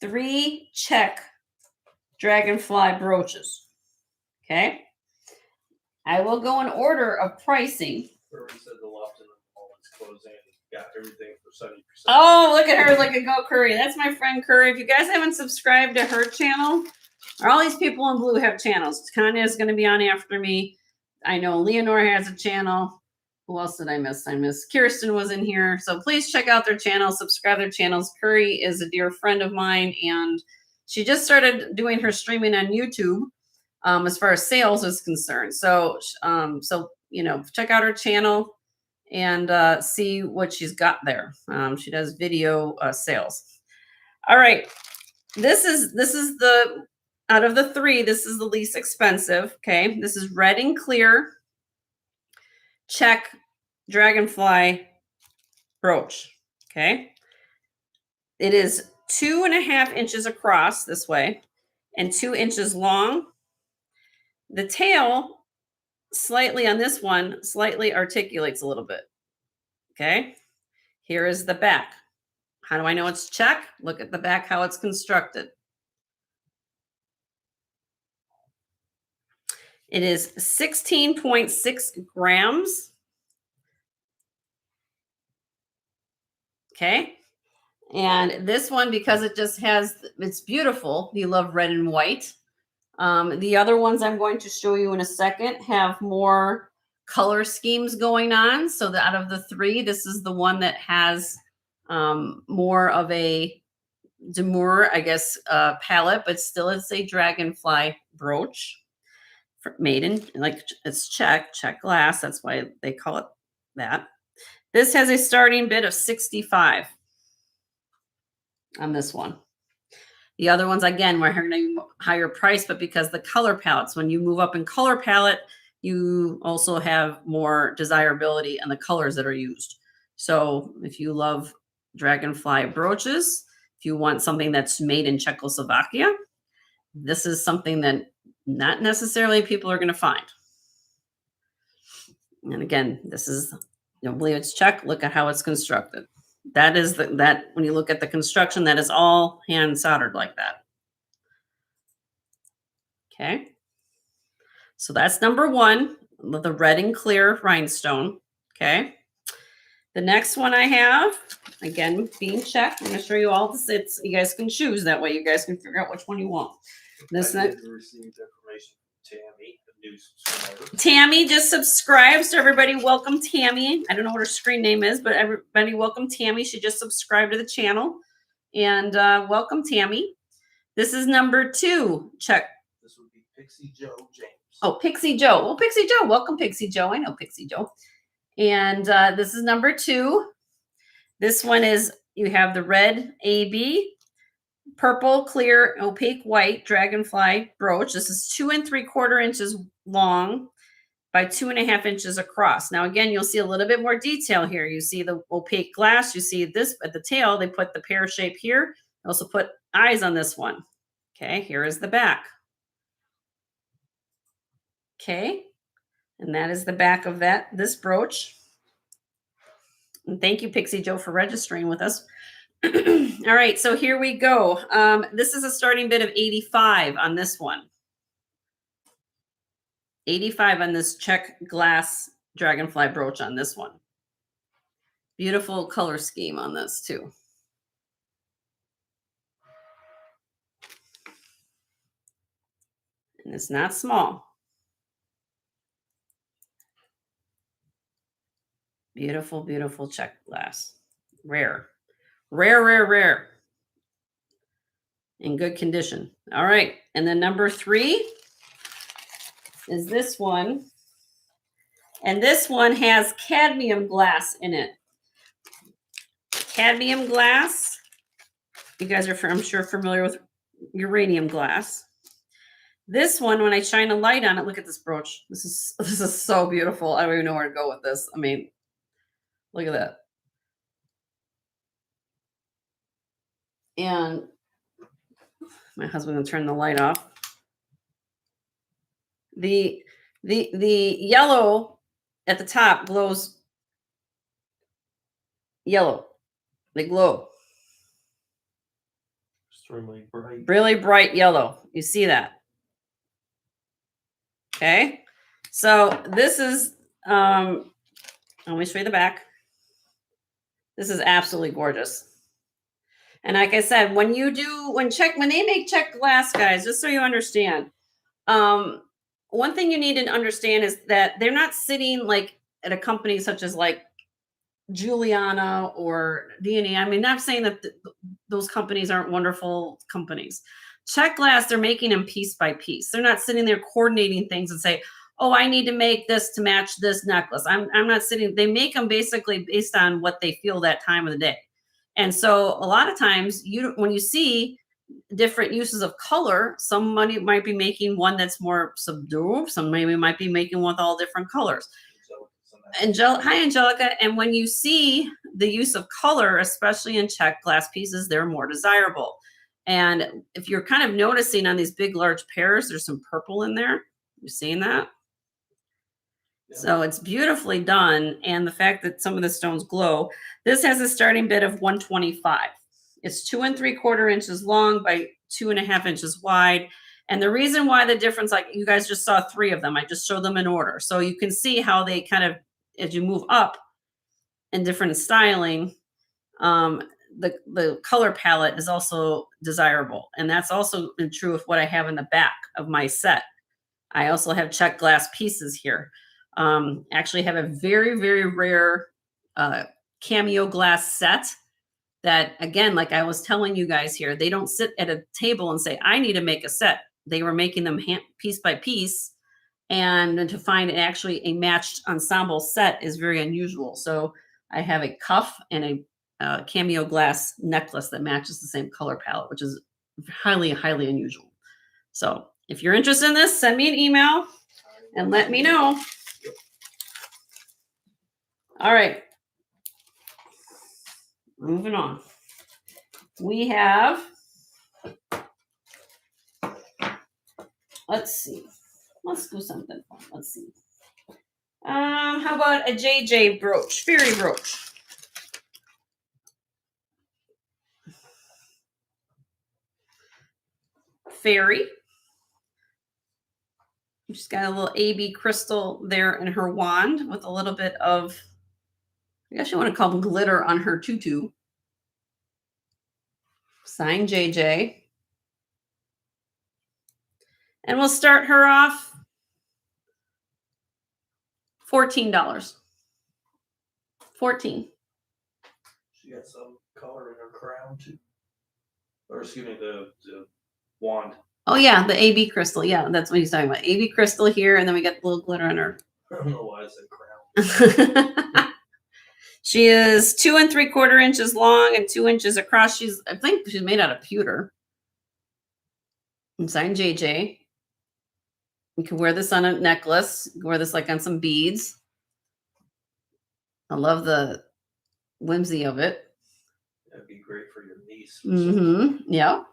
3 check dragonfly brooches. Okay. I will go in order of pricing. Curry said the loft in the mall is closing. Got everything for 70%. Oh, look at her. Look at Go Curry. That's my friend Curry. If you guys haven't subscribed to her channel, or all these people in blue have channels. Tanya is going to be on after me. I know Leonore has a channel. Who else did I miss? I missed Kirsten was in here. So please check out their channels, subscribe their channels. Curry is a dear friend of mine, and she just started doing her streaming on YouTube as far as sales is concerned. So, check out her channel and see what she's got there. She does video sales. All right. This is the, out of the 3, this is the least expensive. Okay. This is red and clear check dragonfly brooch. Okay. It is 2.5 inches across this way and 2 inches long. The tail slightly on this one slightly articulates a little bit. Okay. Here is the back. How do I know it's check? Look at the back, how it's constructed. It is 16.6 grams. Okay. And this one, because it just has, it's beautiful. You love red and white. The other ones I'm going to show you in a second have more color schemes going on. So that out of the 3, this is the one that has more of a demure, I guess, palette, but still it's a dragonfly brooch made in, like, it's check glass. That's why they call it that. This has a starting bid of 65 on this one. The other ones, again, we're going to higher price, but because the color palettes, when you move up in color palette, you also have more desirability in the colors that are used. So if you love dragonfly brooches, if you want something that's made in Czechoslovakia, this is something that not necessarily people are going to find. And again, this is, you don't believe it's Czech, look at how it's constructed. That is that when you look at the construction, that is all hand soldered like that. Okay. So that's number 1, the red and clear rhinestone. Okay. The next one I have, again, being checked. I'm going to show you all the sits. You guys can choose. That way you guys can figure out which one you want. This I next. did receive information from Tammy, the new subscriber. Tammy just subscribed. So everybody welcome Tammy. I don't know what her screen name is, but everybody welcome Tammy. She just subscribed to the channel. And welcome, Tammy. This is number 2. Check. This would be Pixie Joe James. Oh, Pixie Joe. Well, Pixie Joe. Welcome, Pixie Joe. I know Pixie Joe. And this is number 2. This one is, you have the red AB, purple, clear, opaque white dragonfly brooch. This is 2 3/4 inches long by 2.5 inches across. Now, again, you'll see a little bit more detail here. You see the opaque glass. You see this at the tail. They put the pear shape here. They also put eyes on this one. Okay, here is the back. Okay, and that is the back of this brooch. And thank you, Pixie Joe, for registering with us. All right, so here we go. This is a starting bid of 85 on this one. 85 on this check glass dragonfly brooch on this one. Beautiful color scheme on this too. And it's not small. Beautiful, beautiful check glass. Rare. Rare, rare, rare. In good condition. All right. And then number 3 is this one. And this one has cadmium glass in it. Cadmium glass. You guys are, I'm sure, familiar with uranium glass. This one, when I shine a light on it, look at this brooch. This is so beautiful. I don't even know where to go with this. I mean, look at that. And my husband will turn the light off. The yellow at the top glows yellow. They glow. Extremely bright. Really bright yellow. You see that? Okay. So this is let me show you the back. This is absolutely gorgeous. And like I said, when they make check glass, guys, just so you understand, one thing you need to understand is that they're not sitting like at a company such as like Juliana or D&E. I mean, not saying that those companies aren't wonderful companies. Check glass, they're making them piece by piece. They're not sitting there coordinating things and say, oh, I need to make this to match this necklace. I'm not sitting. They make them basically based on what they feel that time of the day. And so a lot of times when you see different uses of color, somebody might be making one that's more subdued. Some maybe might be making one with all different colors. Hi, Angelica. And when you see the use of color, especially in check glass pieces, they're more desirable. And if you're kind of noticing on these big, large pairs, there's some purple in there. You're seeing that? Yeah. So it's beautifully done. And the fact that some of the stones glow, this has a starting bid of 125. It's 2 3/4 inches long by 2.5 inches wide. And the reason why the difference, like you guys just saw 3 of them, I just showed them in order. So you can see how they kind of, as you move up in different styling, the color palette is also desirable. And that's also true with what I have in the back of my set. I also have check glass pieces here. Actually have a very, very rare cameo glass set that, again, like I was telling you guys here, they don't sit at a table and say, I need to make a set. They were making them piece by piece. And to find actually a matched ensemble set is very unusual. So I have a cuff and a cameo glass necklace that matches the same color palette, which is highly, highly unusual. So if you're interested in this, send me an email and let me know. All right. Moving on. We have, let's see. Let's do something fun. Let's see. How about a JJ brooch, fairy brooch? Fairy. She's got a little AB crystal there in her wand with a little bit of, I guess you want to call them glitter on her tutu. Signed JJ. And we'll start her off $14. 14. She got some color in her crown too. Or excuse me, the wand. Oh yeah, the AB crystal. Yeah, that's what he's talking about. AB crystal here, and then we got the little glitter on her. I don't know why I said crown. She is 2 3/4 inches long and 2 inches across. I think she's made out of pewter. And signed JJ. You can wear this on a necklace. You can wear this like on some beads. I love the whimsy of it. That'd be great for your niece. Mm-hmm. Yeah.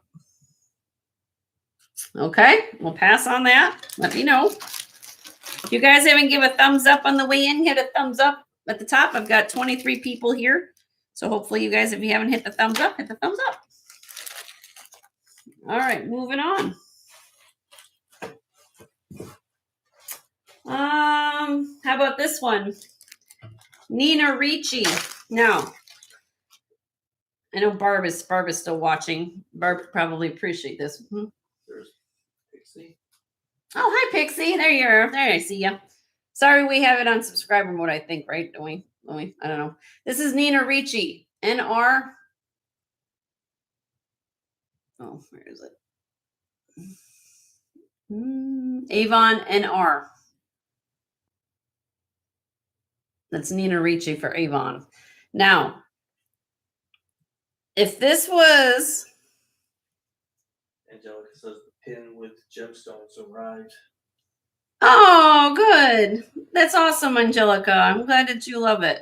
Okay, we'll pass on that. Let me know. If you guys haven't give a thumbs up on the way in, hit a thumbs up at the top. I've got 23 people here. So hopefully you guys, if you haven't hit the thumbs up, hit the thumbs up. All right, moving on. How about this one? Nina Ricci. Now, I know Barb is still watching. Barb probably appreciate this. There's Pixie. Oh, hi, Pixie. There you are. There, I see you. Sorry, we have it on subscriber mode, I think, right? Don't we? I don't know. This is Nina Ricci. NR. Oh, where is it? Avon NR. That's Nina Ricci for Avon. Now, if this was... Angelica says the pin with gemstones arrived. Oh, good. That's awesome, Angelica. I'm glad that you love it.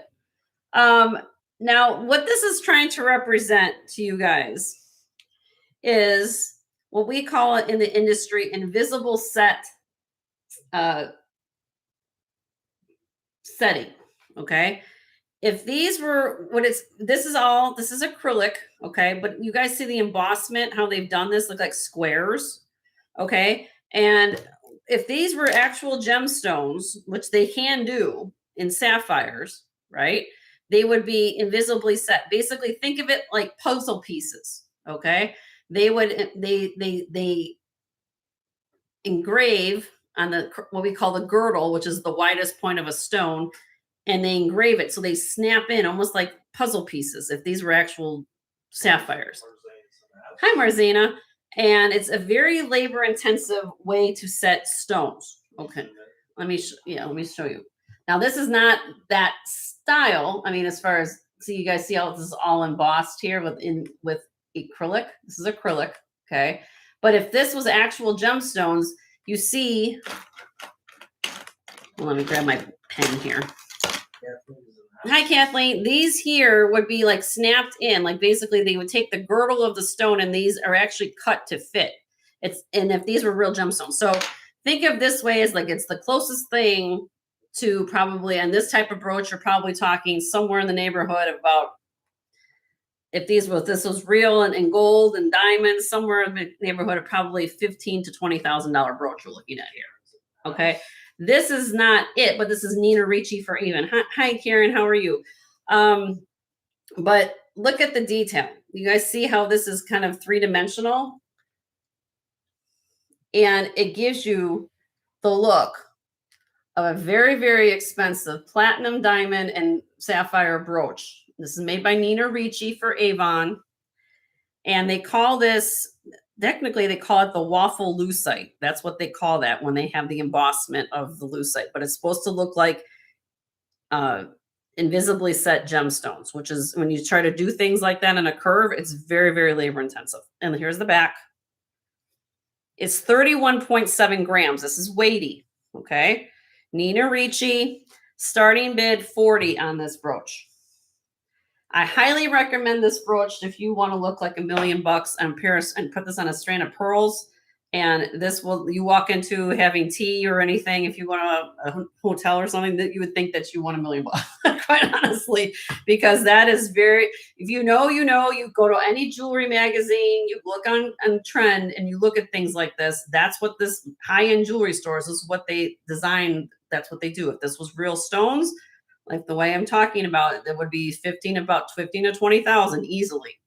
Now, what this is trying to represent to you guys is what we call it in the industry invisible set setting. Okay. If these were this is acrylic. Okay. But you guys see the embossment, how they've done this look like squares. Okay. And if these were actual gemstones, which they can do in sapphires, right? They would be invisibly set. Basically, think of it like puzzle pieces. Okay. They engrave on the what we call the girdle, which is the widest point of a stone, and they engrave it so they snap in almost like puzzle pieces if these were actual sapphires. Hi, Marzina. And it's a very labor intensive way to set stones. Okay, let me show you. Now this is not that style. I mean, as far as you guys see how this is all embossed here with acrylic. This is acrylic. Okay, but if this was actual gemstones, you see. Well, let me grab my pen here. Hi, Kathleen. These here would be like snapped in. Like basically they would take the girdle of the stone and these are actually cut to fit. And if these were real gemstones. So think of this way as like it's the closest thing to probably on this type of brooch, you're probably talking somewhere in the neighborhood of about if this was real and in gold and diamonds, somewhere in the neighborhood of probably $15,000 to $20,000 brooch you're looking at here. Okay. This is not it, but this is Nina Ricci for Avon. Hi, Karen. How are you? But look at the detail. You guys see how this is kind of three-dimensional? And it gives you the look of a very, very expensive platinum, diamond, and sapphire brooch. This is made by Nina Ricci for Avon. And they call this... Technically, they call it the waffle lucite. That's what they call that when they have the embossment of the lucite. But it's supposed to look like invisibly set gemstones, which is when you try to do things like that in a curve, it's very, very labor intensive. And here's the back. It's 31.7 grams. This is weighty. Okay. Nina Ricci, starting bid 40 on this brooch. I highly recommend this brooch if you want to look like $1 million on Paris and put this on a strand of pearls. And this will, you walk into having tea or anything, if you want a hotel or something, that you would think that you want $1 million, quite honestly, because that is very, if you know, you go to any jewelry magazine, you look on trend and you look at things like this. That's what this high-end jewelry stores, this is what they design. That's what they do. If this was real stones, like the way I'm talking about it, that would be about 15 to 20,000 easily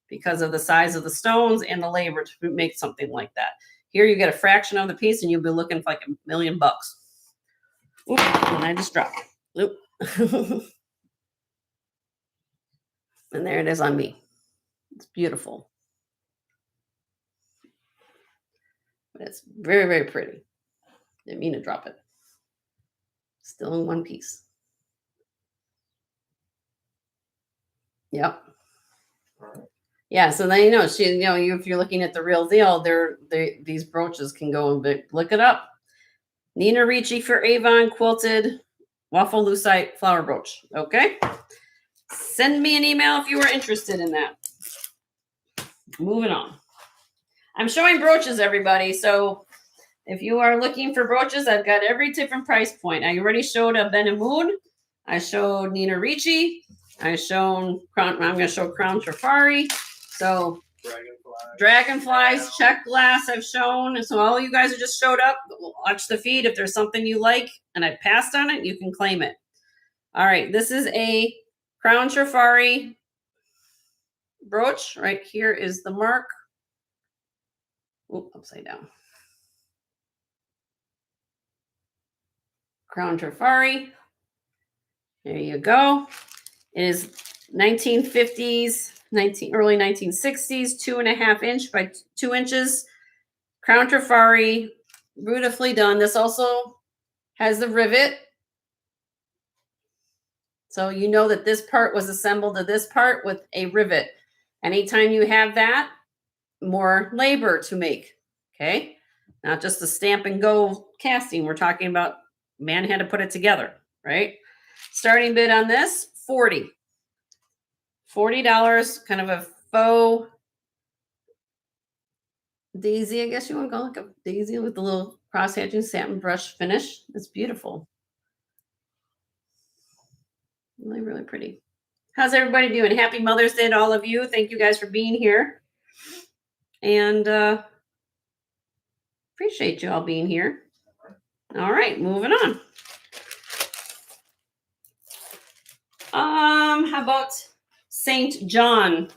because of the size of the stones and the labor to make something like that. Here you get a fraction of the piece and you'll be looking for like $1 million. Oop, and I just dropped it. Oop. And there it is on me. It's beautiful. But it's very, very pretty. Didn't mean to drop it. Still in one piece. Yep. Yeah, so then if you're looking at the real deal, these brooches can go, but look it up. Nina Ricci for Avon quilted waffle lucite flower brooch. Okay. Send me an email if you are interested in that. Moving on. I'm showing brooches, everybody. So if you are looking for brooches, I've got every different price point. I already showed a Ben and Moon. I showed Nina Ricci. I'm going to show Crown Trifari. So Dragonflies, check glass I've shown. And so all you guys who just showed up, watch the feed. If there's something you like and I passed on it, you can claim it. All right, this is a Crown Trifari brooch. Right here is the mark. Oop, upside down. Crown Trifari. There you go. It is 1950s, early 1960s, 2.5 inch by 2 inches. Crown Trifari, beautifully done. This also has the rivet. So you know that this part was assembled to this part with a rivet. Anytime you have that, more labor to make. Okay. Not just a stamp and go casting. We're talking about man had to put it together, right? Starting bid on this, $40. Kind of a faux daisy, I guess you want to call it, like a daisy with the little cross hatching satin brush finish. It's beautiful. Really, really pretty. How's everybody doing? Happy Mother's Day to all of you. Thank you guys for being here. And appreciate you all being here. All right, moving on. How about St. John?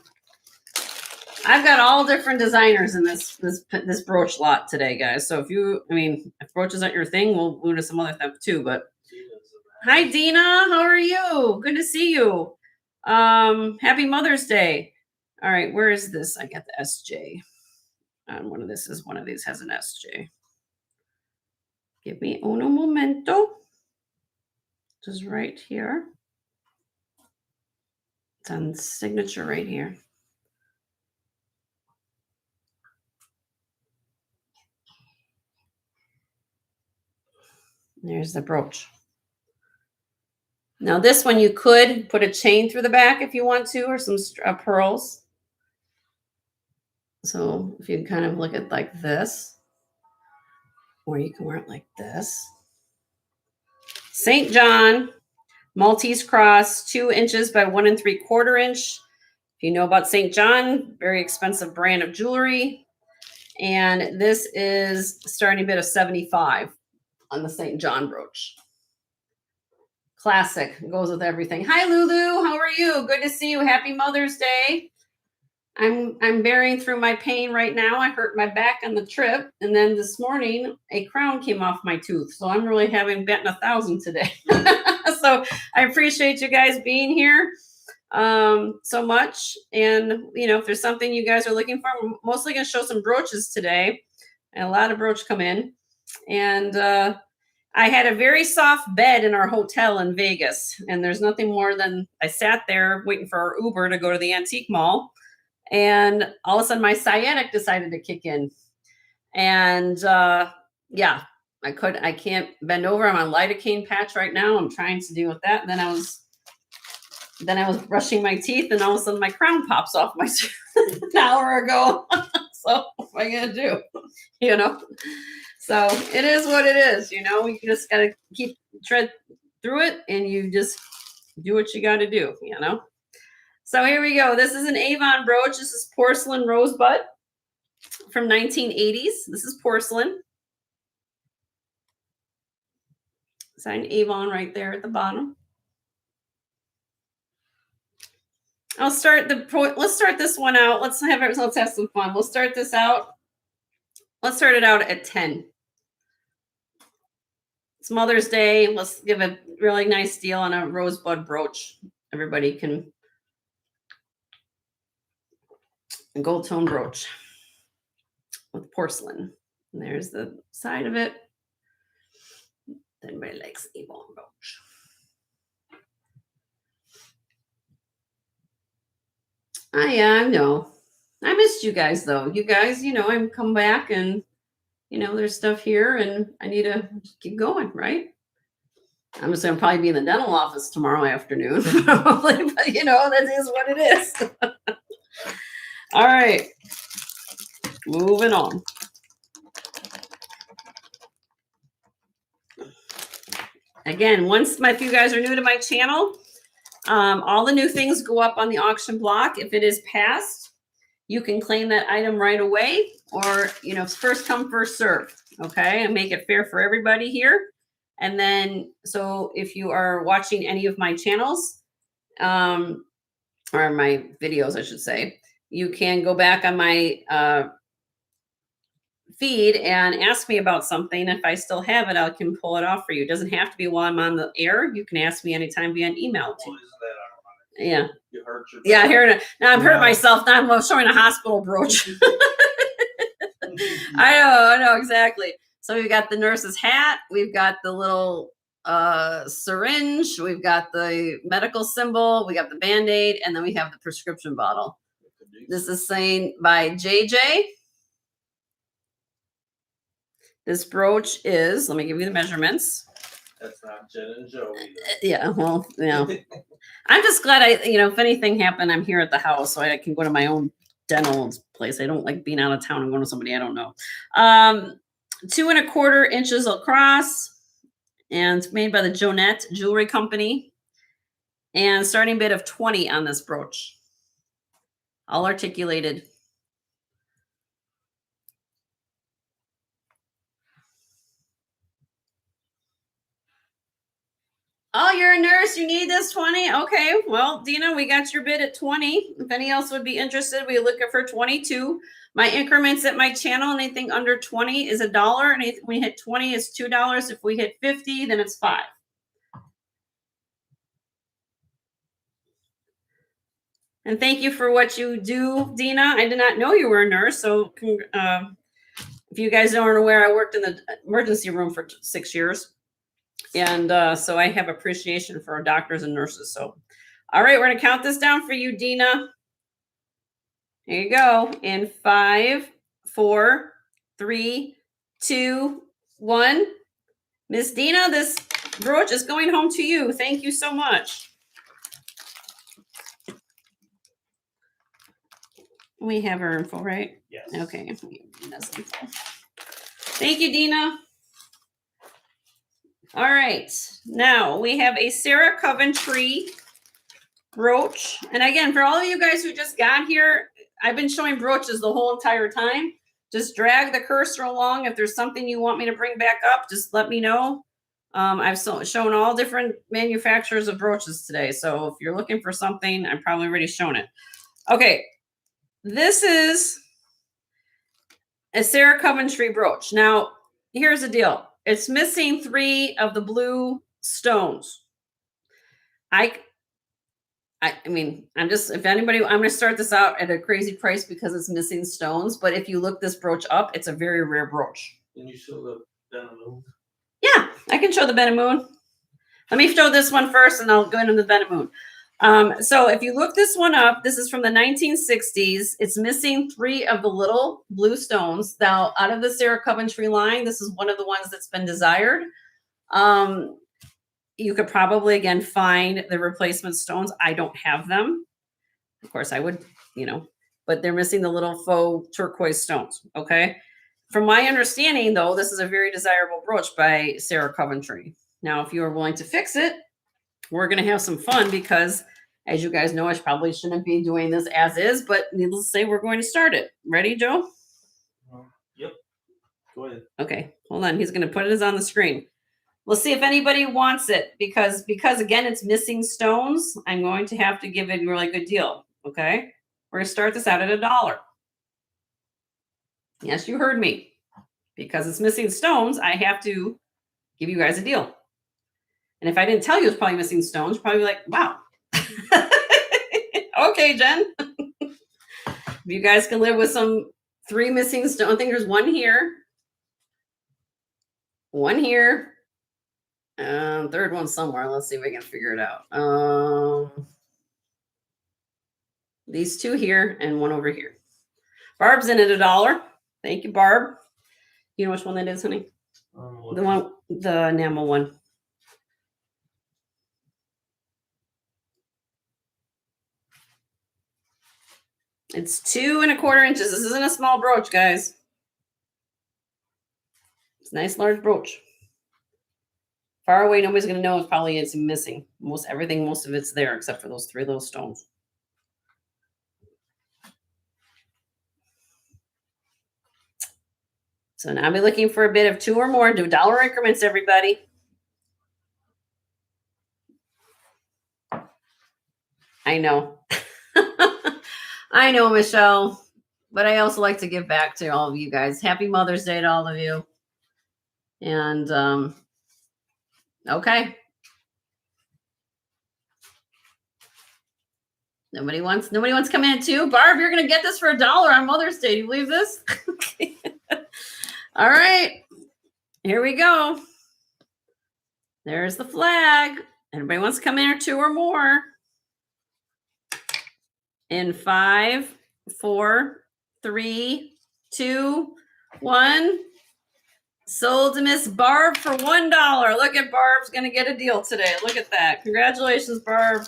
I've got all different designers in this brooch lot today, guys. So if brooches aren't your thing, we'll move to some other stuff too. But hi, Dina. How are you? Good to see you. Happy Mother's Day. All right, where is this? I got the SJ. One of these has an SJ. Give me uno momento. Just right here. It's on signature right here. There's the brooch. Now this one you could put a chain through the back if you want to, or some pearls. So if you kind of look at like this, or you can wear it like this. St. John, Maltese cross, 2 inches by 1 3/4 inch. If you know about St. John, very expensive brand of jewelry. And this is starting bid of $75 on the St. John brooch. Classic. Goes with everything. Hi, Lulu. How are you? Good to see you. Happy Mother's Day. I'm bearing through my pain right now. I hurt my back on the trip. And then this morning, a crown came off my tooth. So I'm really having betting 1,000 today. So I appreciate you guys being here so much. And, if there's something you guys are looking for, we're mostly going to show some brooches today. And a lot of brooch come in. And I had a very soft bed in our hotel in Vegas. And there's nothing more than I sat there waiting for our Uber to go to the antique mall. And all of a sudden my sciatic decided to kick in. And yeah, I can't bend over. I'm on lidocaine patch right now. I'm trying to deal with that. And then I was brushing my teeth and all of a sudden my crown pops off my tooth an hour ago. So what am I gonna do? So it is what it is, you just gotta tread through it and you just do what you gotta do, So here we go. This is an Avon brooch. This is porcelain rosebud from 1980s. This is porcelain. Sign Avon right there at the bottom. Let's start this one out. Let's have some fun. We'll start this out. Let's start it out at 10. It's Mother's Day. Let's give a really nice deal on a rosebud brooch. Everybody can. A gold tone brooch with porcelain. And there's the side of it. Everybody likes Avon brooch. Yeah, I know. missed you guys though. You guys, I'm come back and there's stuff here and I need to keep going, right? I'm just gonna probably be in the dental office tomorrow afternoon, probably, but that is what it is. All right. Moving on. Again, if you guys are new to my channel, all the new things go up on the auction block. If it is passed, you can claim that item right away, or it's first come, first serve. Okay, and make it fair for everybody here. And then, so if you are watching any of my channels, or my videos, I should say, you can go back on my feed and ask me about something. If I still have it, I can pull it off for you. It doesn't have to be while I'm on the air. You can ask me anytime via an email too. Yeah. You hurt your Yeah, here now I'm hurt myself. Now I'm showing a hospital brooch. I know exactly. So we've got the nurse's hat, we've got the little syringe, we've got the medical symbol, we got the Band-Aid, and then we have the prescription bottle. This is saying by JJ. This brooch is, let me give you the measurements. That's not Jen and Joe either. Yeah, well, I'm just glad if anything happened, I'm here at the house, so I can go to my own dental place. I don't like being out of town and going to somebody I don't know. 2 1/4 inches across, and it's made by the Jonette Jewelry Company. And starting bid of 20 on this brooch. All articulated. Oh, you're a nurse. You need this 20? Okay. Well, Dina, we got your bid at 20. If any else would be interested, we look for 22. My increments at my channel, anything under 20 is $1. And if we hit 20 is $2. If we hit 50, then it's $5. And thank you for what you do, Dina. I did not know you were a nurse. So if you guys aren't aware, I worked in the emergency room for 6 years. And so I have appreciation for our doctors and nurses. So, all right, we're going to count this down for you, Dina. There you go. In 5, 4, 3, 2, 1. Miss Dina, this brooch is going home to you. Thank you so much. We have her info, right? Yes. Okay. That's info. Thank you, Dina. All right. Now we have a Sarah Coventry brooch. And again, for all of you guys who just got here, I've been showing brooches the whole entire time. Just drag the cursor along. If there's something you want me to bring back up, just let me know. I've shown all different manufacturers of brooches today. So if you're looking for something, I've probably already shown it. Okay. This is a Sarah Coventry brooch. Now, here's the deal. It's missing 3 of the blue stones. I mean, I'm going to start this out at a crazy price because it's missing stones. But if you look this brooch up, it's a very rare brooch. Can you show the Benamoon? Yeah, I can show the Benamoon. Let me show this one first and I'll go into the Benamoon. So if you look this one up, this is from the 1960s. It's missing 3 of the little blue stones. Now, out of the Sarah Coventry line, this is one of the ones that's been desired. You could probably, again, find the replacement stones. I don't have them. Of course, I would, but they're missing the little faux turquoise stones, okay? From my understanding, though, this is a very desirable brooch by Sarah Coventry. Now, if you are willing to fix it, we're going to have some fun because, as you guys know, I probably shouldn't be doing this as is, but needless to say, we're going to start it. Ready, Joe? Yep. Go ahead. Okay, hold on. He's going to put it on the screen. We'll see if anybody wants it because again, it's missing stones. I'm going to have to give it a really good deal. Okay. We're going to start this out at $1. Yes, you heard me. Because it's missing stones, I have to give you guys a deal. And if I didn't tell you it's probably missing stones, you're probably like, wow. Okay, Jen. If you guys can live with some 3 missing stones, I think there's 1 here. 1 here. Third one somewhere. Let's see if we can figure it out. These 2 here and 1 over here. Barb's in at $1. Thank you, Barb. You know which one that is, honey? The enamel one. It's 2 1/4 inches. This isn't a small brooch, guys. It's a nice large brooch. Far away, nobody's gonna know. It's probably it's missing. Most of it's there except for those 3 little stones. So now I'll be looking for a bid of 2 or more. Do dollar increments, everybody. I know. I know, Michelle. But I also like to give back to all of you guys. Happy Mother's Day to all of you. And okay. Nobody wants to come in too. Barb, you're gonna get this for $1 on Mother's Day. Do you believe this? All right. Here we go. There's the flag. Everybody wants to come in or 2 or more. In 5, 4, 3, 2, 1. Sold to Miss Barb for $1. Look at Barb's gonna get a deal today. Look at that. Congratulations, Barb.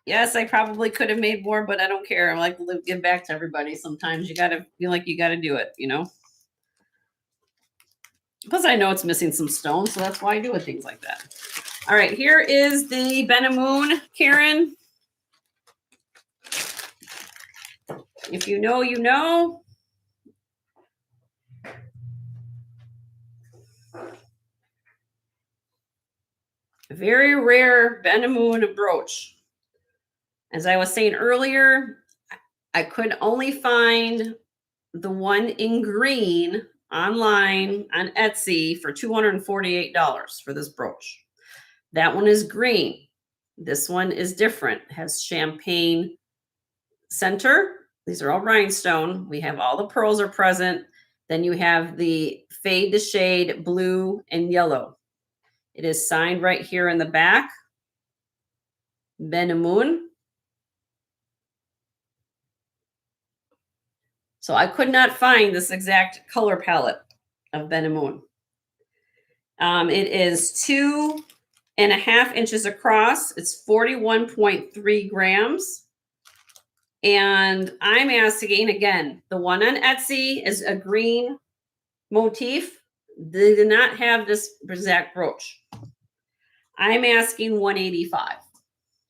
Yes, I probably could have made more, but I don't care. I like to give back to everybody. Sometimes you gotta feel like you gotta do it, you know. Plus, I know it's missing some stones, so that's why I do it, things like that. All right, here is the Benamoon, Karen. If you know, you know. A very rare Benamoon brooch. As I was saying earlier, I could only find the one in green online on Etsy for $248 for this brooch. That one is green. This one is different. It has champagne center. These are all rhinestone. We have all the pearls are present. Then you have the fade to shade blue and yellow. It is signed right here in the back. Benamoon. So I could not find this exact color palette of Benamoon. It is 2.5 inches across. It's 41.3 grams. And I'm asking, again, the one on Etsy is a green motif. They did not have this exact brooch. I'm asking $185.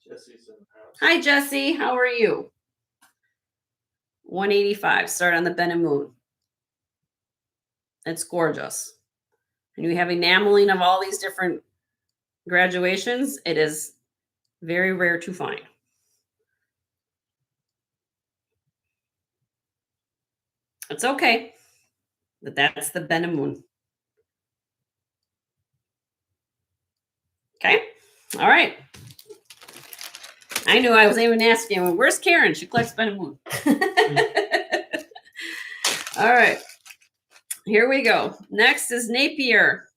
Jesse's in the house. Hi, Jesse. How are you? $185. Start on the Benamoon. It's gorgeous. And you have enameling of all these different graduations. It is very rare to find. It's okay, but that's the Benamoon. Okay. All right. I knew I was even asking, where's Karen? She collects Benamoon. All right. Here we go. Next is Napier.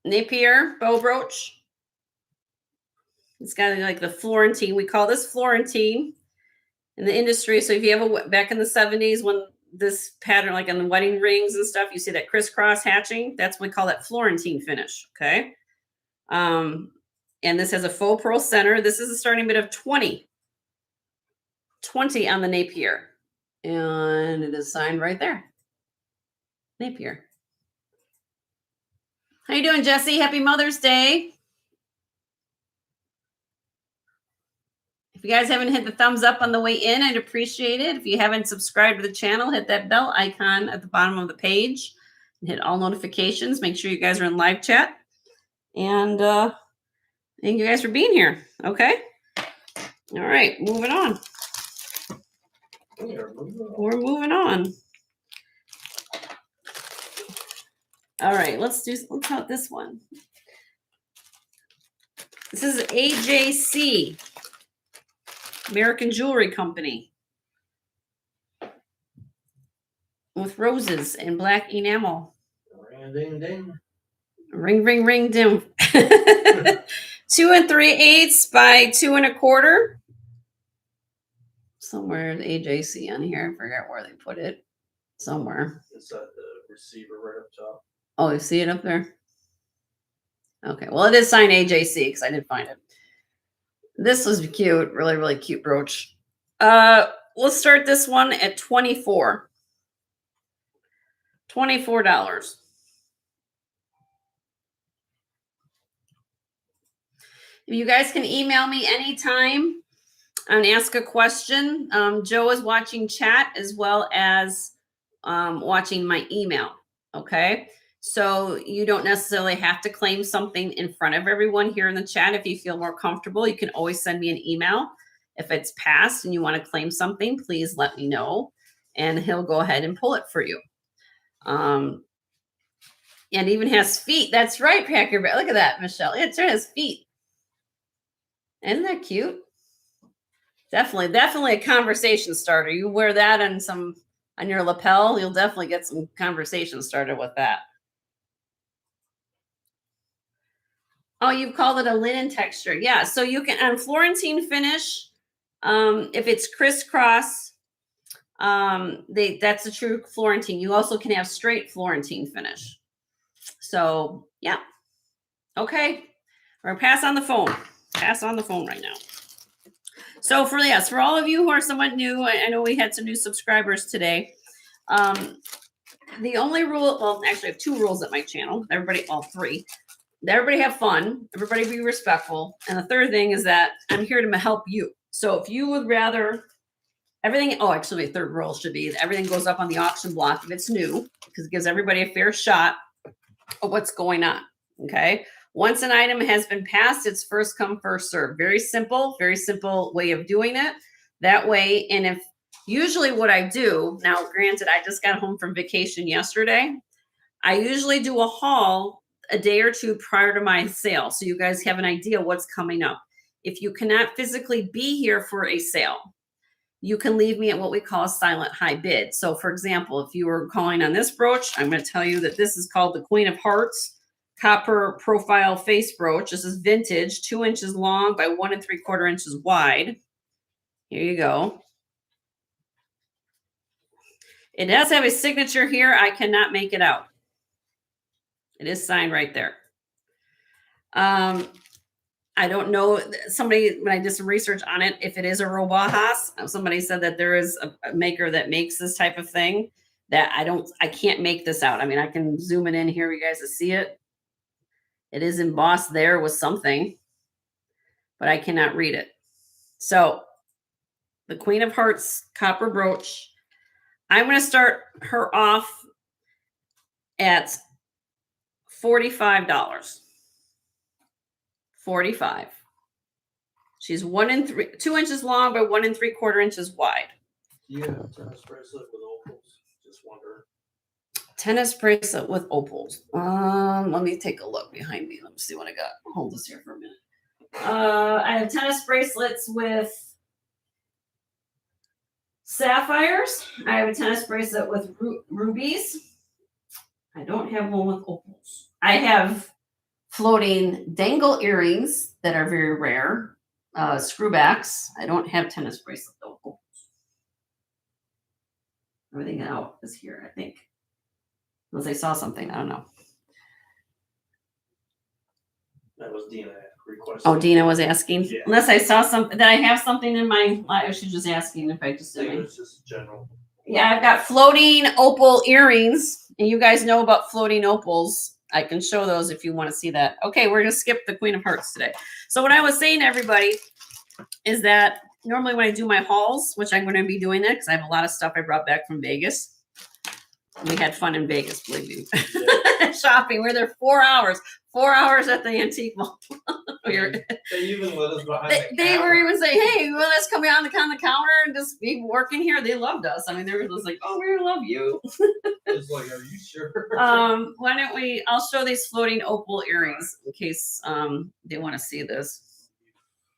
Napier bow brooch. It's got like the Florentine. We call this Florentine in the industry. So if you have back in the 70s when this pattern, like on the wedding rings and stuff, you see that crisscross hatching. That's what we call that Florentine finish. Okay. And this has a faux pearl center. This is a starting bid of 20. 20 on the Napier. And it is signed right there. Napier. How you doing, Jesse? Happy Mother's Day. If you guys haven't hit the thumbs up on the way in, I'd appreciate it. If you haven't subscribed to the channel, hit that bell icon at the bottom of the page and hit all notifications. Make sure you guys are in live chat. And thank you guys for being here. Okay. All right. Moving on. We're moving on. All right. Let's count this one. This is AJC. American Jewelry Company with roses and black enamel. Ring ding ding. Ring ring ring dim. 2 3/8 by 2 1/4. somewhere, the AJC on here. I forgot where they put it. Somewhere. It's at the receiver right up top. Oh, you see it up there? Okay, well, it is signed AJC because I didn't find it. This was cute, really, really cute brooch. Let's start this one at $24. $24. You guys can email me anytime and ask a question. Joe is watching chat as well as watching my email. Okay. So you don't necessarily have to claim something in front of everyone here in the chat. If you feel more comfortable, you can always send me an email. If it's passed and you want to claim something, please let me know and he'll go ahead and pull it for you. And even has feet. That's right, Packer. Look at that, Michelle. It has feet. Isn't that cute? Definitely a conversation starter. You wear that on your lapel, you'll definitely get some conversation started with that. Oh, you've called it a linen texture. Yeah, so you can on Florentine finish, if it's crisscross, that's a true Florentine. You also can have straight Florentine finish. So yeah. Okay. We're gonna pass on the phone. Pass on the phone right now. So for all of you who are somewhat new, I know we had some new subscribers today. The only rule, well, actually I have 2 rules at my channel. Three. Everybody have fun. Everybody be respectful. And the third thing is that I'm here to help you. So if you would rather everything, actually, the third rule should be that everything goes up on the auction block if it's new, because it gives everybody a fair shot of what's going on. Okay. Once an item has been passed, it's first come, first serve. Very simple way of doing it. That way, and if usually what I do, now granted, I just got home from vacation yesterday. I usually do a haul a day or 2 prior to my sale. So you guys have an idea what's coming up. If you cannot physically be here for a sale, you can leave me at what we call a silent high bid. So for example, if you were calling on this brooch, I'm going to tell you that this is called the Queen of Hearts copper profile face brooch. This is vintage, 2 inches long by 1 3/4 inches wide. Here you go. It does have a signature here. I cannot make it out. It is signed right there. I don't know. Somebody, when I did some research on it, if it is a Robajas, somebody said that there is a maker that makes this type of thing that I can't make this out. I mean, I can zoom it in here, you guys to see it. It is embossed there with something, but I cannot read it. So the Queen of Hearts copper brooch, I'm going to start her off at $45. 45. She's 2 inches long by 1 3/4 inches wide. Yeah, tennis bracelet with opals. Just wondering. Tennis bracelet with opals. Let me take a look behind me. Let me see what I got. Hold this here for a minute. I have tennis bracelets with sapphires. I have a tennis bracelet with rubies. I don't have one with opals. I have floating dangle earrings that are very rare. Screwbacks. I don't have tennis bracelet though. Opals. Everything out is here, I think. Unless I saw something, I don't know. That was Dina requesting. Oh, Dina was asking. Yeah. Unless I saw something, that I have something in my. I was just asking if I just. I think it was just general. Yeah, I've got floating opal earrings, and you guys know about floating opals. I can show those if you want to see that. Okay, we're gonna skip the Queen of Hearts today. So what I was saying to everybody is that normally when I do my hauls, which I'm going to be doing that because I have a lot of stuff I brought back from Vegas. We had fun in Vegas, believe me. Yeah. Shopping. We're there 4 hours. 4 hours at the antique mall. They even let us behind they were even saying, hey, you want us coming on the counter and just be working here? They loved us. I mean, they were just like, oh, we love you. It's like, are you sure? Why don't I'll show these floating opal earrings in case they want to see this.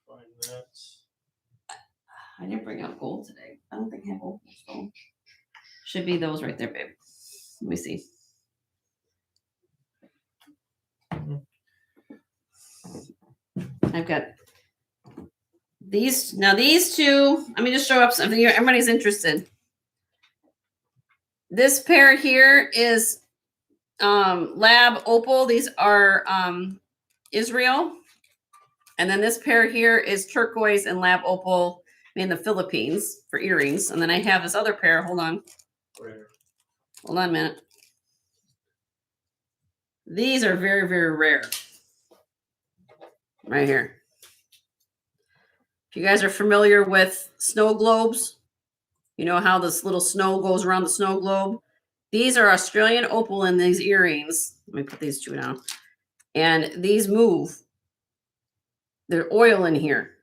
Find that. I didn't bring out gold today. I don't think I have opals though. Should be those right there, babe. Let me see. I've got These two, let me just show up something. Everybody's interested. This pair here is Lab Opal. These are Israel. And then this pair here is turquoise and Lab Opal in the Philippines for earrings. And then I have this other pair. Hold on. Hold on a minute. These are very, very rare. Right here. If you guys are familiar with snow globes, you know how this little snow goes around the snow globe. These are Australian opal in these earrings. Let me put these two down. And these move. They're oil in here.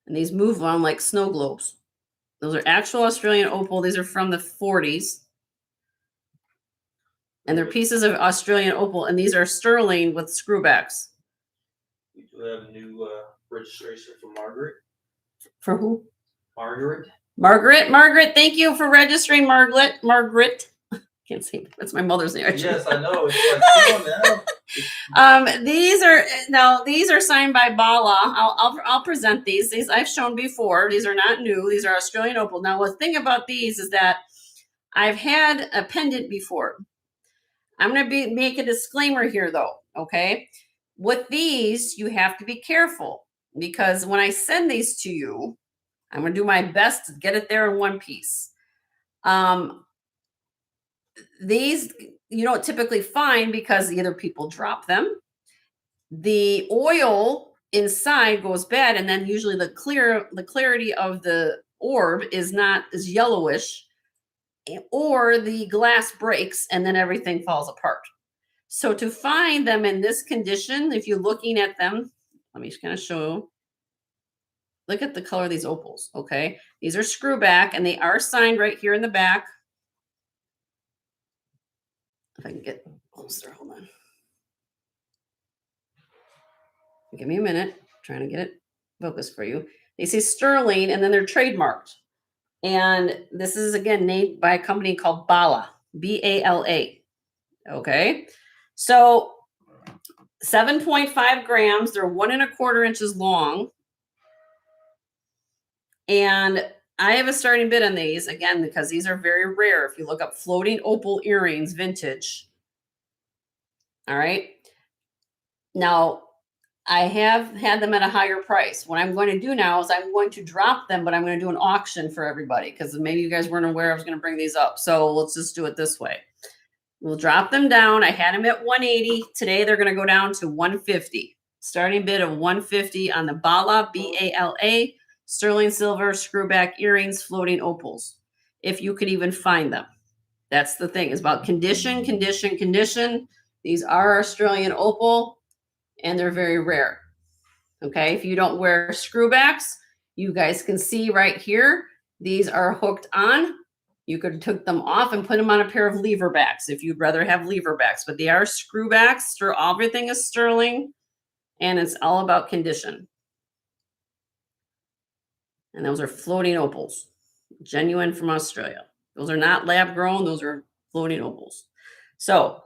And these move on like snow globes. Those are actual Australian opal. These are from the 40s. And they're pieces of Australian opal. And these are sterling with screwbacks. We do have a new registration for Margaret. For who? Margaret. Margaret, thank you for registering, Margaret. Can't say that's my mother's name. Yes, I know. It's like, come on now. These are signed by Bala. I'll present these. These I've shown before. These are not new. These are Australian opal. Now, the thing about these is that I've had a pendant before. I'm going to make a disclaimer here, though. Okay, with these you have to be careful because when I send these to you, I'm going to do my best to get it there in one piece. These you don't typically find because either people drop them, the oil inside goes bad, and then usually the clarity of the orb is not as yellowish, or the glass breaks and then everything falls apart. So to find them in this condition, if you're looking at them, let me just kind of show. Look at the color of these opals, okay? These are screw back, and they are signed right here in the back. If I can get closer, hold on. Give me a minute. I'm trying to get it focused for you. They say sterling, and then they're trademarked. And this is, again, named by a company called Bala, B-A-L-A, okay? So 7.5 grams. They're 1¼ inches long. And I have a starting bid on these, again, because these are very rare. If you look up floating opal earrings, vintage. All right. Now, I have had them at a higher price. What I'm going to do now is I'm going to drop them, but I'm going to do an auction for everybody because maybe you guys weren't aware I was going to bring these up. So let's just do it this way. We'll drop them down. I had them at 180. Today, they're going to go down to 150. Starting bid of 150 on the Bala, B-A-L-A. Sterling silver, screwback earrings, floating opals. If you could even find them. That's the thing. It's about condition. These are Australian opal, and they're very rare. Okay, if you don't wear screwbacks, you guys can see right here. These are hooked on. You could take them off and put them on a pair of lever backs if you'd rather have lever backs. But they are screwbacks. Everything is sterling, and it's all about condition. And those are floating opals, genuine from Australia. Those are not lab grown. Those are floating opals. So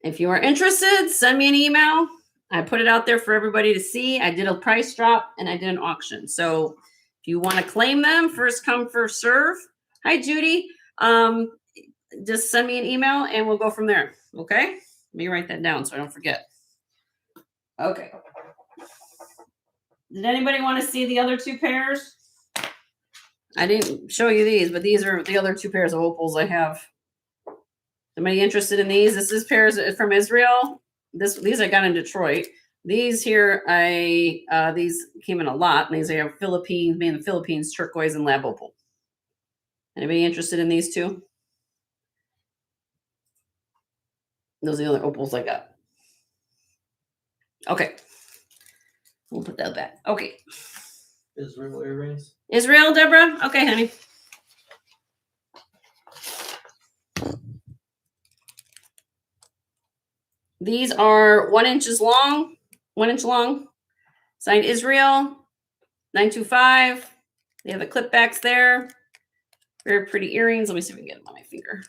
if you are interested, send me an email. I put it out there for everybody to see. I did a price drop and I did an auction. So if you want to claim them, first come, first serve. Hi, Judy. Just send me an email and we'll go from there. Okay. Let me write that down so I don't forget. Okay. Did anybody want to see the other two pairs? I didn't show you these, but these are the other two pairs of opals I have. Somebody interested in these? This is pairs from Israel. These I got in Detroit. These here, these came in a lot. These are Philippines, made in the Philippines, turquoise and lab opal. Anybody interested in these two? Those are the other opals I got. Okay. We'll put that back. Okay. Israel earrings. Israel, Deborah? Okay, honey. These are 1 inch long. Signed Israel, 925. They have the clip backs there. Very pretty earrings. Let me see if we can get them on my finger.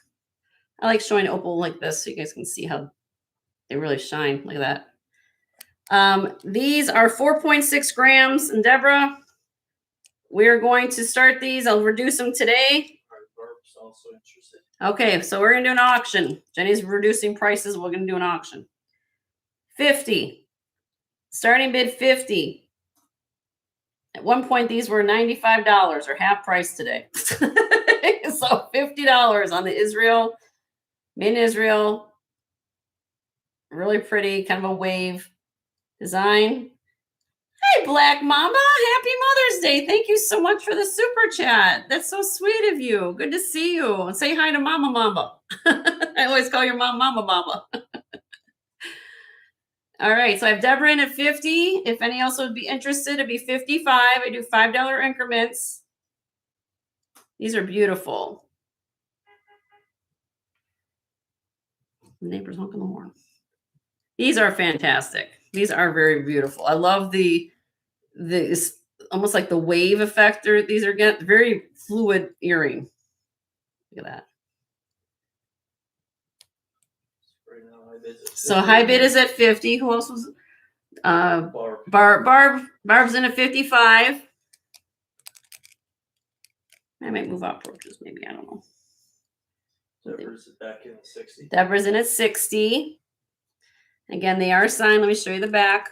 I like showing opal like this so you guys can see how they really shine. Look at that. These are 4.6 grams. And Deborah, we're going to start these. I'll reduce them today. Barb's also interested. Okay, so we're going to do an auction. Jenny's reducing prices. We're going to do an auction. 50. Starting bid 50. At one point, these were $95 or half price today. So $50 on the Israel, made in Israel. Really pretty, kind of a wave design. Hi, Black Mama. Happy Mother's Day. Thank you so much for the super chat. That's so sweet of you. Good to see you. And say hi to Mama Mama. I always call your mom Mama Mama. All right, so I have Deborah in at 50. If any else would be interested, it'd be 55. I do $5 increments. These are beautiful. The neighbor's honking the horn. These are fantastic. These are very beautiful. I love this almost like the wave effect. These are getting very fluid earring. Look at that. So high bid is at 50. Who else was? Barb's in at 55. I might move out approaches, maybe. I don't know. Deborah's back in 60. Deborah's in at 60. Again, they are signed. Let me show you the back.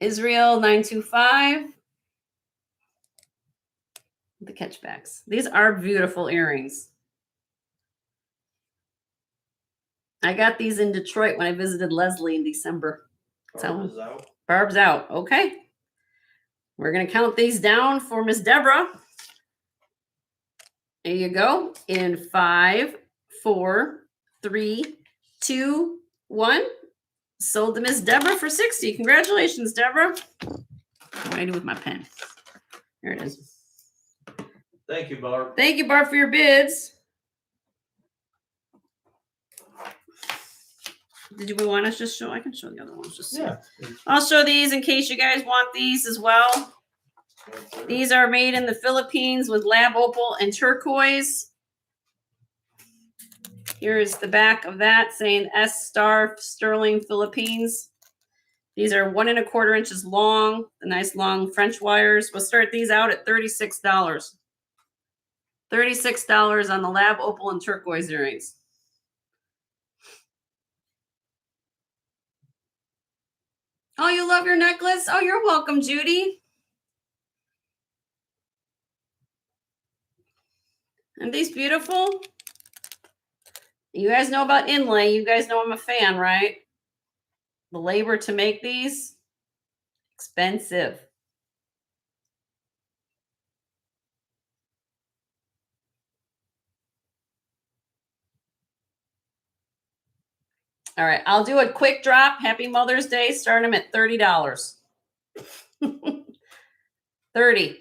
Israel 925. The catchbacks. These are beautiful earrings. I got these in Detroit when I visited Leslie in December. Barb's out. Barb's out. Okay. We're going to count these down for Miss Deborah. There you go. In 5, 4, 3, 2, 1. Sold to Miss Deborah for 60. Congratulations, Deborah. What do I do with my pen? There it is. Thank you, Barb. Thank you, Barb, for your bids. Did you want us to just show? I can show the other ones. Just yeah. I'll show these in case you guys want these as well. These are made in the Philippines with lab opal and turquoise. Here is the back of that saying S Star Sterling Philippines. These are 1 1/4 inches long, the nice long French wires. We'll start these out at $36. $36 on the lab opal and turquoise earrings. Oh, you love your necklace? Oh, you're welcome, Judy. Aren't these beautiful? You guys know about inlay. You guys know I'm a fan, right? The labor to make these, expensive. All right, I'll do a quick drop. Happy Mother's Day. Start them at $30. 30.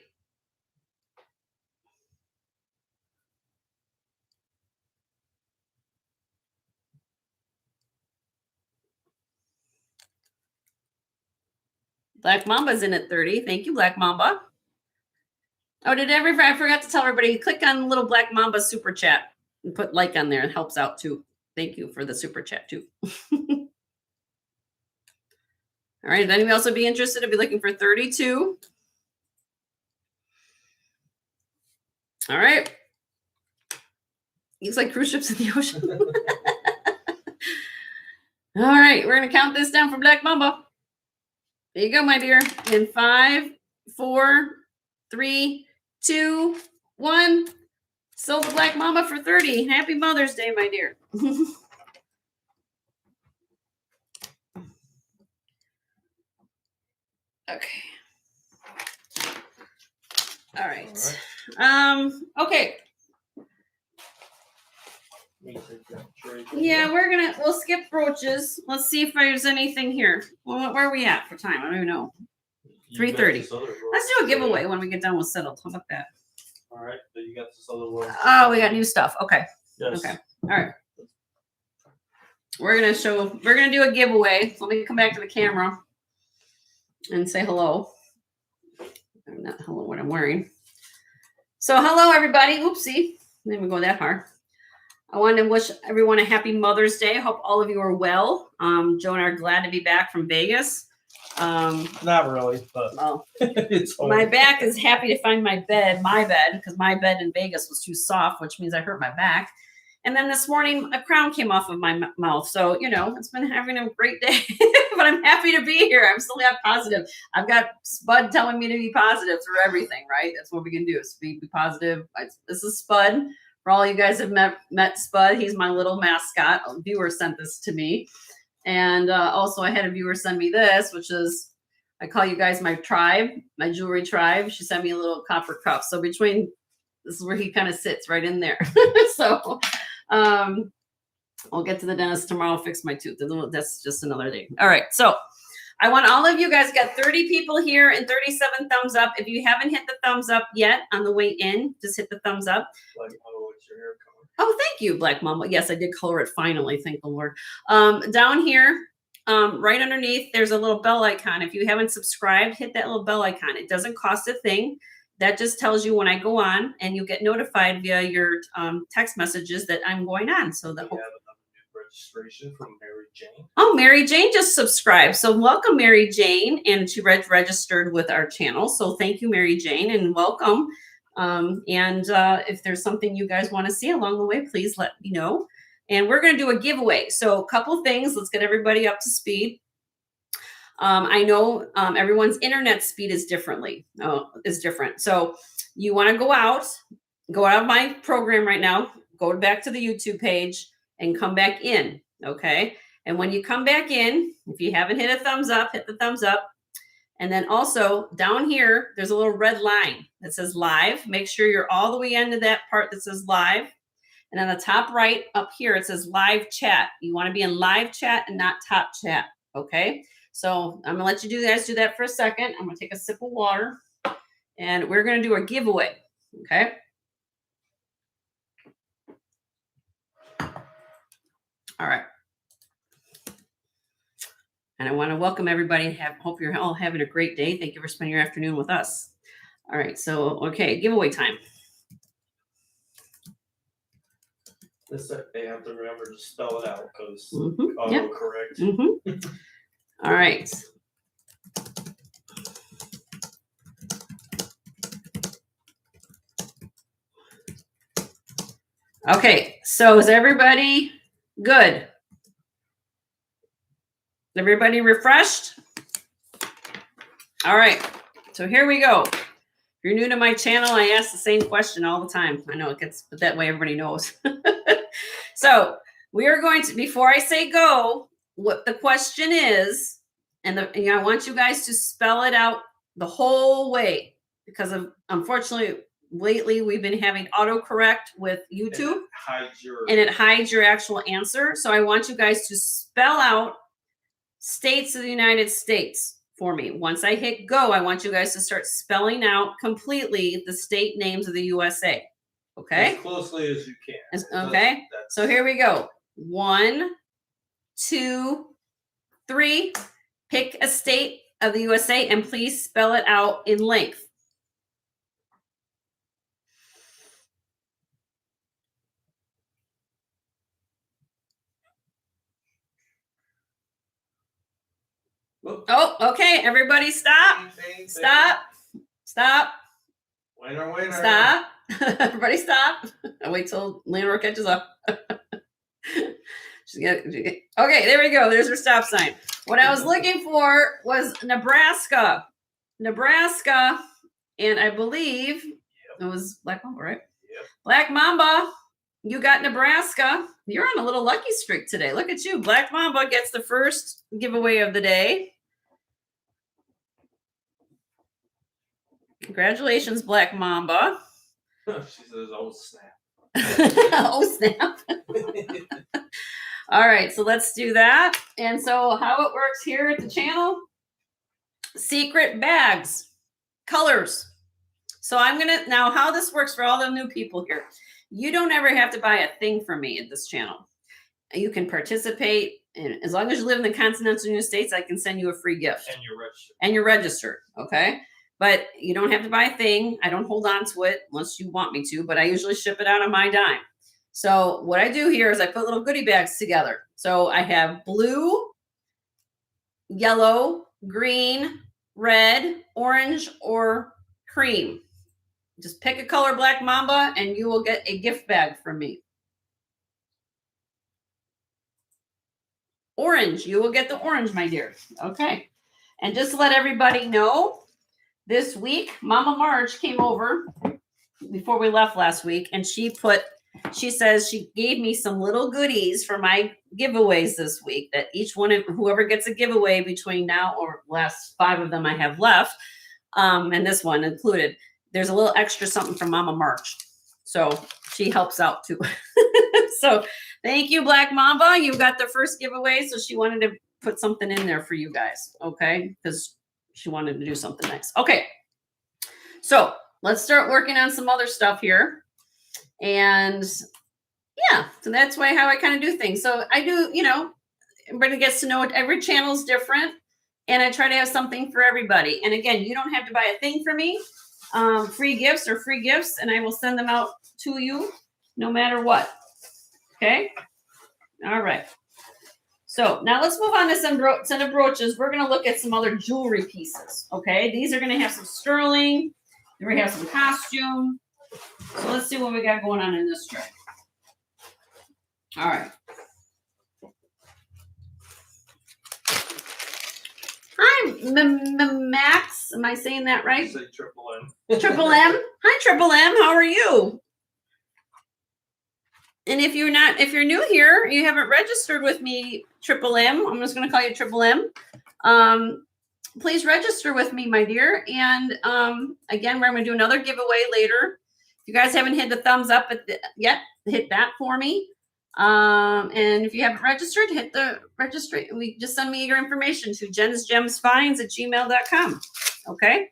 Black Mamba's in at 30. Thank you, Black Mamba. Oh, I forgot to tell everybody, click on the little Black Mamba super chat and put like on there. It helps out too. Thank you for the super chat too. All right, if anybody else would be interested, I'd be looking for 32. All right. Looks like cruise ships in the ocean. All right, we're going to count this down for Black Mamba. There you go, my dear. In 5, 4, 3, 2, 1. Sold the Black Mamba for 30. Happy Mother's Day, my dear. Okay. All right. Okay. Yeah, we'll skip brooches. Let's see if there's anything here. Well, where are we at for time? I don't even know. 3:30. Let's do a giveaway when we get done with settled. How about that? All right. So you got this other one. Oh, we got new stuff. Okay. Yes. Okay. All right. We're gonna do a giveaway. So let me come back to the camera and say hello. Not hello what I'm wearing. So hello everybody. Oopsie. Didn't even go that far. I want to wish everyone a happy Mother's Day. Hope all of you are well. Joe and I are glad to be back from Vegas. Not really, but Well, it's my back is happy to find my bed, because my bed in Vegas was too soft, which means I hurt my back. And then this morning, a crown came off of my mouth. So, it's been having a great day, but I'm happy to be here. I'm still positive. I've got Spud telling me to be positive through everything, right? That's what we can do is be positive. This is Spud. For all you guys have met Spud, he's my little mascot. A viewer sent this to me. And also I had a viewer send me this, which is, I call you guys my tribe, my jewelry tribe. She sent me a little copper cuff. So this is where he kind of sits right in there. So I'll get to the dentist tomorrow, fix my tooth. That's just another day. All right. So I want all of you guys, got 30 people here and 37 thumbs up. If you haven't hit the thumbs up yet on the way in, just hit the thumbs up. Like, what's your hair color? Oh, thank you, Black Mama. Yes, I did color it finally. Thank the Lord. Down here, right underneath, there's a little bell icon. If you haven't subscribed, hit that little bell icon. It doesn't cost a thing. That just tells you when I go on, and you get notified via your text messages that I'm going on. So that. Registration from Mary Jane. Oh, Mary Jane just subscribed. So welcome, Mary Jane. And she registered with our channel. So thank you, Mary Jane, and welcome. If there's something you guys want to see along the way, please let me know. And we're going to do a giveaway. So a couple things. Let's get everybody up to speed. I know everyone's internet speed is different. So you want to go out of my program right now, go back to the YouTube page, and come back in, okay? And when you come back in, if you haven't hit a thumbs up, hit the thumbs up. And then also down here, there's a little red line that says live. Make sure you're all the way into that part that says live. And on the top right up here, it says live chat. You want to be in live chat and not top chat, okay? So I'm gonna let you guys do that for a second. I'm gonna take a sip of water and we're gonna do a giveaway, okay? All right. And I want to welcome everybody. Hope you're all having a great day. Thank you for spending your afternoon with us. All right. So, okay, giveaway time. They have to remember to spell it out because autocorrect. Correct. All right. Okay. So is everybody good? Everybody refreshed? All right. So here we go. If you're new to my channel, I ask the same question all the time. I know it gets, but that way everybody knows. So we are going to, before I say go, what the question is, and I want you guys to spell it out the whole way because of, unfortunately, lately we've been having autocorrect with YouTube and it hides your actual answer. So I want you guys to spell out states of the United States for me. Once I hit go, I want you guys to start spelling out completely the state names of the USA. Okay? As closely as you can. Okay. So here we go. 1, 2, 3. Pick a state of the USA and please spell it out in length. Oh, okay. Everybody stop. Stop. Stop. Winner. Stop. Everybody stop. I'll wait till Leonora catches up. Okay, there we go. There's her stop sign. What I was looking for was Nebraska. Nebraska, and I believe it was Black Mamba, right? Yep. Black Mamba, you got Nebraska. You're on a little lucky streak today. Look at you. Black Mamba gets the first giveaway of the day. Congratulations, Black Mamba. She says, oh, snap. Oh, snap. All right, so let's do that. And so how it works here at the channel, secret bags, colors. So I'm going to, now how this works for all the new people here, you don't ever have to buy a thing from me at this channel. You can participate, and as long as you live in the continental United States, I can send you a free gift. And you're registered. And you're registered, okay? But you don't have to buy a thing. I don't hold on to it unless you want me to, but I usually ship it out on my dime. So what I do here is I put little goodie bags together. So I have blue, yellow, green, red, orange, or cream. Just pick a color, Black Mamba, and you will get a gift bag from me. Orange, you will get the orange, my dear. Okay. And just to let everybody know, this week, Mama Marge came over before we left last week, and she says she gave me some little goodies for my giveaways this week, that each one of whoever gets a giveaway between now or last 5 of them I have left, and this one included, there's a little extra something from Mama March. So she helps out too. So thank you, Black Mamba. You got the first giveaway. So she wanted to put something in there for you guys. Okay. Because she wanted to do something nice. Okay. So let's start working on some other stuff here. And yeah, so that's how I kind of do things. So I do, everybody gets to know it. Every channel is different. And I try to have something for everybody. And again, you don't have to buy a thing for me. Free gifts, and I will send them out to you no matter what. Okay. All right. So now let's move on to some set of brooches. We're going to look at some other jewelry pieces. Okay. These are going to have some sterling. We're going to have some costume. So let's see what we got going on in this tray. All right. Hi, Max. Am I saying that right? Say Triple M. Triple M. Hi, Triple M. How are you? And if you're new here, you haven't registered with me, Triple M. I'm just going to call you Triple M. Please register with me, my dear. And again, we're going to do another giveaway later. If you guys haven't hit the thumbs up yet, hit that for me. And if you haven't registered, hit the register. Just send me your information to jensgemsfinds@gmail.com. Okay.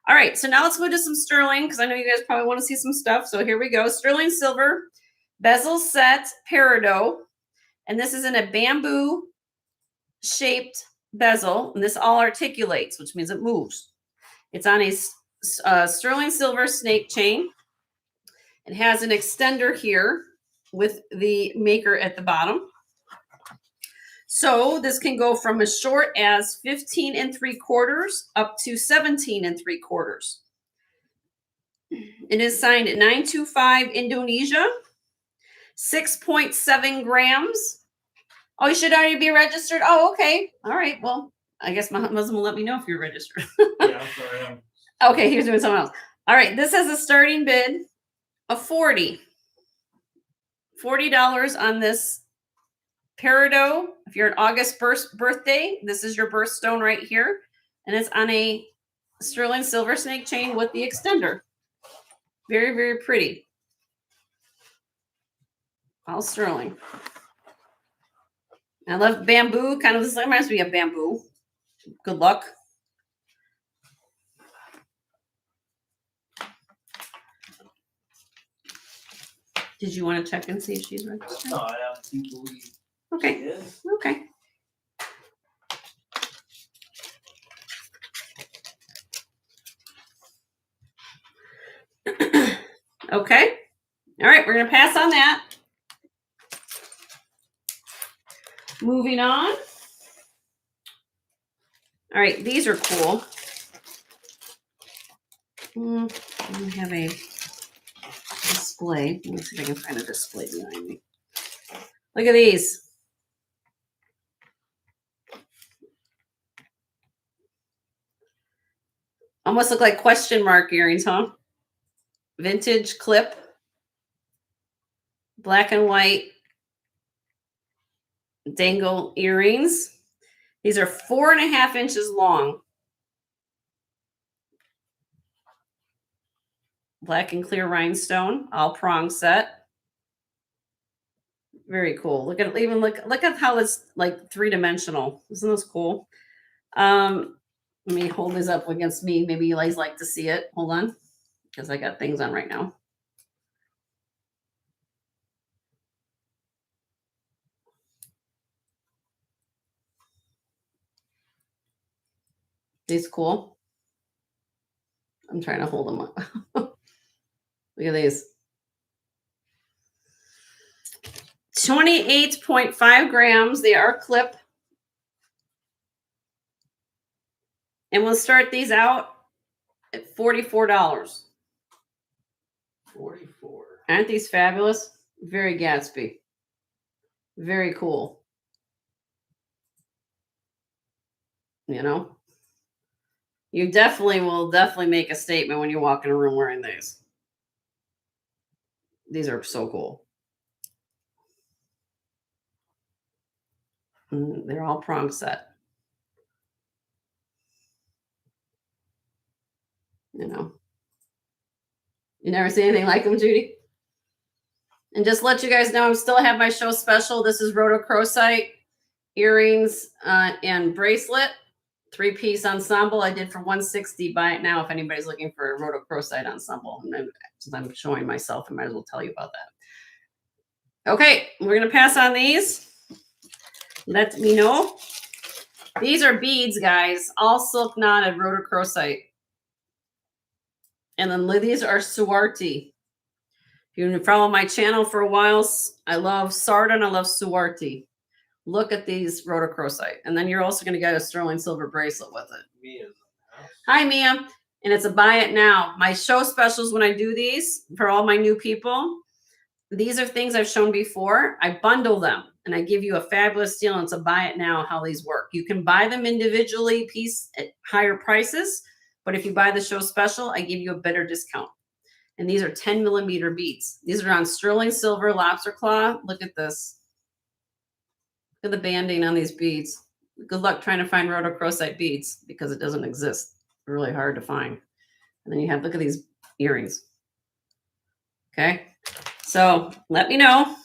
All right. So now let's move to some sterling, because I know you guys probably want to see some stuff. So here we go. Sterling silver bezel set peridot. And this is in a bamboo shaped bezel. And this all articulates, which means it moves. It's on a sterling silver snake chain. It has an extender here with the maker at the bottom. So this can go from as short as 15 3/4 up to 17 3/4. It is signed at 925 Indonesia, 6.7 grams. Oh, you should already be registered. Oh, okay. All right. Well, I guess my husband will let me know if you're registered. Yeah, I'm sorry. Okay, he was doing something else. All right. This has a starting bid of $40 on this peridot. If you're an August birthday, this is your birthstone right here. And it's on a sterling silver snake chain with the extender. Very, very pretty. All sterling. I love bamboo. Kind of, this reminds me of bamboo. Good luck. Did you want to check and see if she's registered? No, I do believe Okay. she is. Okay. Okay. All right. We're going to pass on that. Moving on. All right. These are cool. I have a display. Let me see if I can find a display behind me. Look at these. Almost look like question mark earrings, huh? Vintage clip. Black and white dangle earrings. These are 4.5 inches long. Black and clear rhinestone, all prong set. Very cool. Look at how it's like 3-dimensional. Isn't this cool? Let me hold this up against me. Maybe you guys like to see it. Hold on, because I got things on right now. These cool. I'm trying to hold them up. Look at these. 28.5 grams. They are clip. And we'll start these out at $44. 44. Aren't these fabulous? Very Gatsby. Very cool. You know? You will definitely make a statement when you walk in a room wearing these. These are so cool. They're all prong set. You know. You never see anything like them, Judy? And just let you guys know, I still have my show special. This is rhodochrosite earrings and bracelet. 3-piece ensemble I did for $160. Buy it now if anybody's looking for a rhodochrosite ensemble. And since I'm showing myself, I might as well tell you about that. Okay, we're going to pass on these. Let me know. These are beads, guys. All silk knotted rhodochrosite. And then these are Suarti. If you follow my channel for a while, I love Sarda and I love Suarti. Look at these rhodochrosite. And then you're also going to get a sterling silver bracelet with it. Mia's in the house. Hi, Mia. And it's a buy it now. My show specials when I do these for all my new people, these are things I've shown before. I bundle them and I give you a fabulous deal. And it's a buy it now how these work. You can buy them individually, piece at higher prices. But if you buy the show special, I give you a better discount. And these are 10mm beads. These are on sterling silver lobster claw. Look at this. Look at the banding on these beads. Good luck trying to find rhodochrosite beads because it doesn't exist. Really hard to find. And then you have, look at these earrings. Okay. So let me know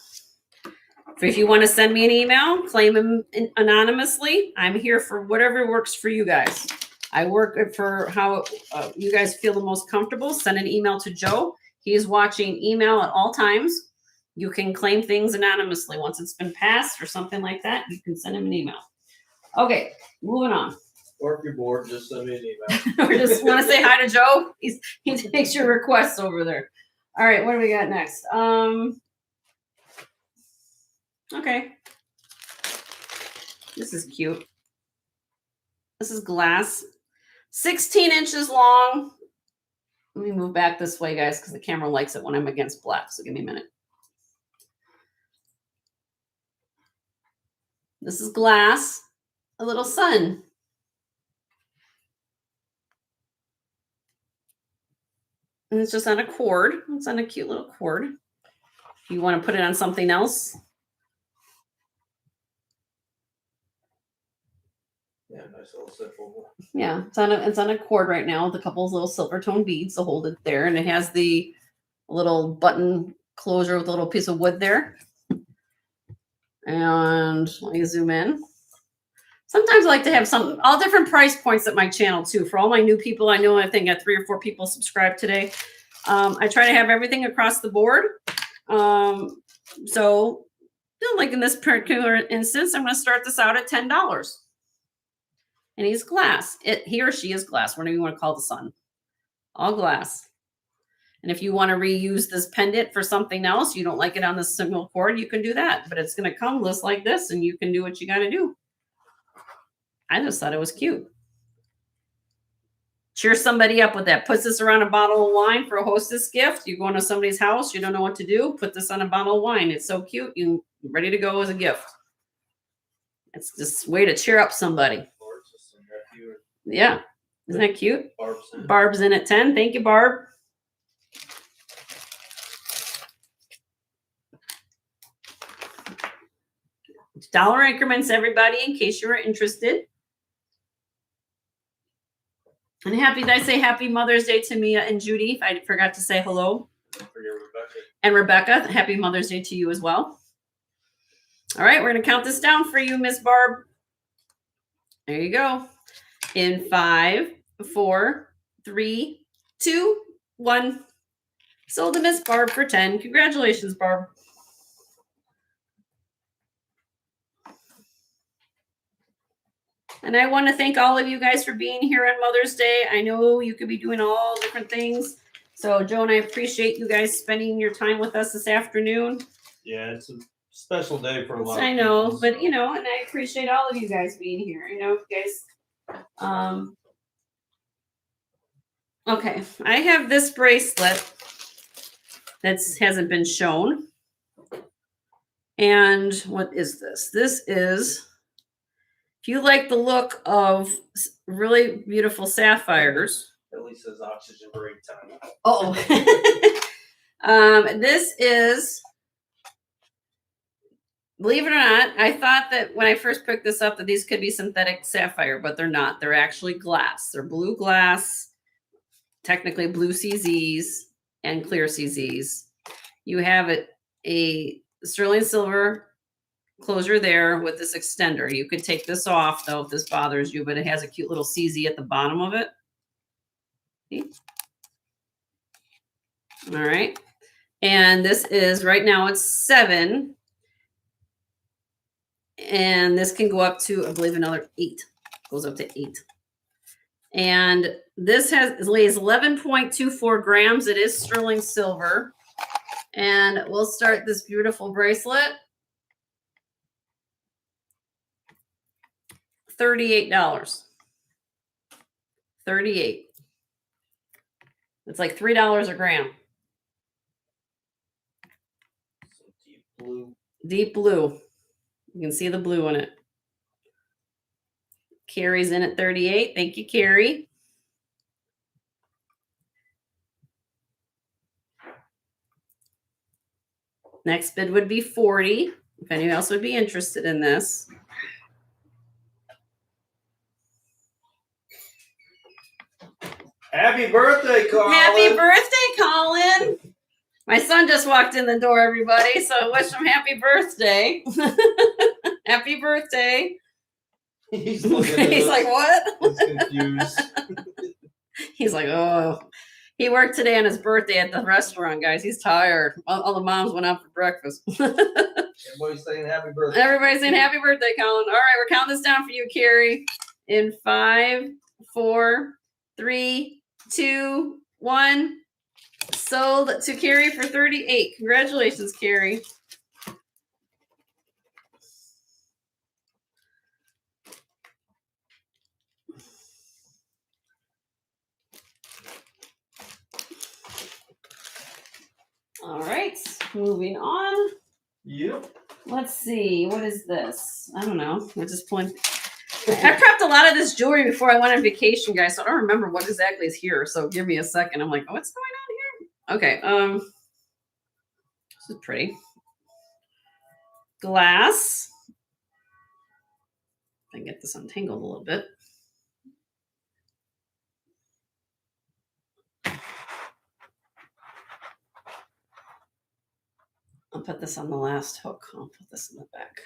if you want to send me an email, claim them anonymously. I'm here for whatever works for you guys. I work for how you guys feel the most comfortable. Send an email to Joe. He is watching email at all times. You can claim things anonymously. Once it's been passed or something like that, you can send him an email. Okay, moving on. Or if you're bored, just send me an email. Or just want to say hi to Joe. He takes your requests over there. All right, what do we got next? Okay. This is cute. This is glass. 16 inches long. Let me move back this way, guys, because the camera likes it when I'm against black. So give me a minute. This is glass, a little sun. And it's just on a cord. It's on a cute little cord. If you want to put it on something else. Yeah, nice little simple. Yeah, it's on a cord right now with a couple of little silver tone beads to hold it there. And it has the little button closure with a little piece of wood there. And let me zoom in. Sometimes I like to have all different price points at my channel too. For all my new people, I know I think I got 3 or 4 people subscribed today. I try to have everything across the board. So like in this particular instance, I'm going to start this out at $10. And he's glass. He or she is glass, whatever you want to call the sun. All glass. And if you want to reuse this pendant for something else, you don't like it on the single cord, you can do that. But it's going to come just like this, and you can do what you got to do. I just thought it was cute. Cheer somebody up with that. Puts this around a bottle of wine for a hostess gift. You're going to somebody's house, you don't know what to do. Put this on a bottle of wine. It's so cute. You're ready to go as a gift. It's just a way to cheer up somebody. Yeah. Isn't that cute? Barb's in at 10. Thank you, Barb. Dollar increments, everybody, in case you were interested. And did I say happy Mother's Day to Mia and Judy? I forgot to say hello. And Rebecca, happy Mother's Day to you as well. All right, we're going to count this down for you, Miss Barb. There you go. In 5, 4, 3, 2, 1. Sold to Miss Barb for 10. Congratulations, Barb. And I want to thank all of you guys for being here on Mother's Day. I know you could be doing all different things. So, Joe and I appreciate you guys spending your time with us this afternoon. Yeah, it's Special day for a lot. I of know, people, but so. you know, and I appreciate all of you guys being here. You know, you guys. Okay, I have this bracelet that hasn't been shown. And what is this? This is, if you like the look of really beautiful sapphires. At least says oxygen break time. Oh, this is, believe it or not, I thought that when I first picked this up that these could be synthetic sapphire, but they're not. They're actually glass. They're blue glass, technically blue CZs and clear CZs. You have a sterling silver closure there with this extender. You could take this off though if this bothers you, but it has a cute little CZ at the bottom of it. See? All right. And this is, right now it's 7. And this can go up to, I believe, another 8. Goes up to 8. And this weighs 11.24 grams. It is sterling silver. And we'll start this beautiful bracelet. $38. 38. It's like $3 a gram. So deep blue. Deep blue. You can see the blue in it. Carrie's in at 38. Thank you, Carrie. Next bid would be 40. If anyone else would be interested in this. Happy birthday, Colin! Happy birthday, Colin! My son just walked in the door, everybody. So wish him happy birthday. Happy birthday. He's looking at He's us. like, what? He's confused. He's like, oh. He worked today on his birthday at the restaurant, guys. He's tired. All the moms went out for breakfast. Everybody's saying happy birthday. Everybody's saying happy birthday, Colin. All right, we're counting this down for you, Carrie. In 5, 4, 3, 2, 1. Sold to Carrie for 38. Congratulations, Carrie. All right, moving on. Yep. Let's see, what is this? I don't know. We're just pulling. I prepped a lot of this jewelry before I went on vacation, guys, so I don't remember what exactly is here. So give me a second. I'm like, oh, what's going on here? Okay, this is pretty. Glass. I can get this untangled a little bit. I'll put this on the last hook. I'll put this in the back.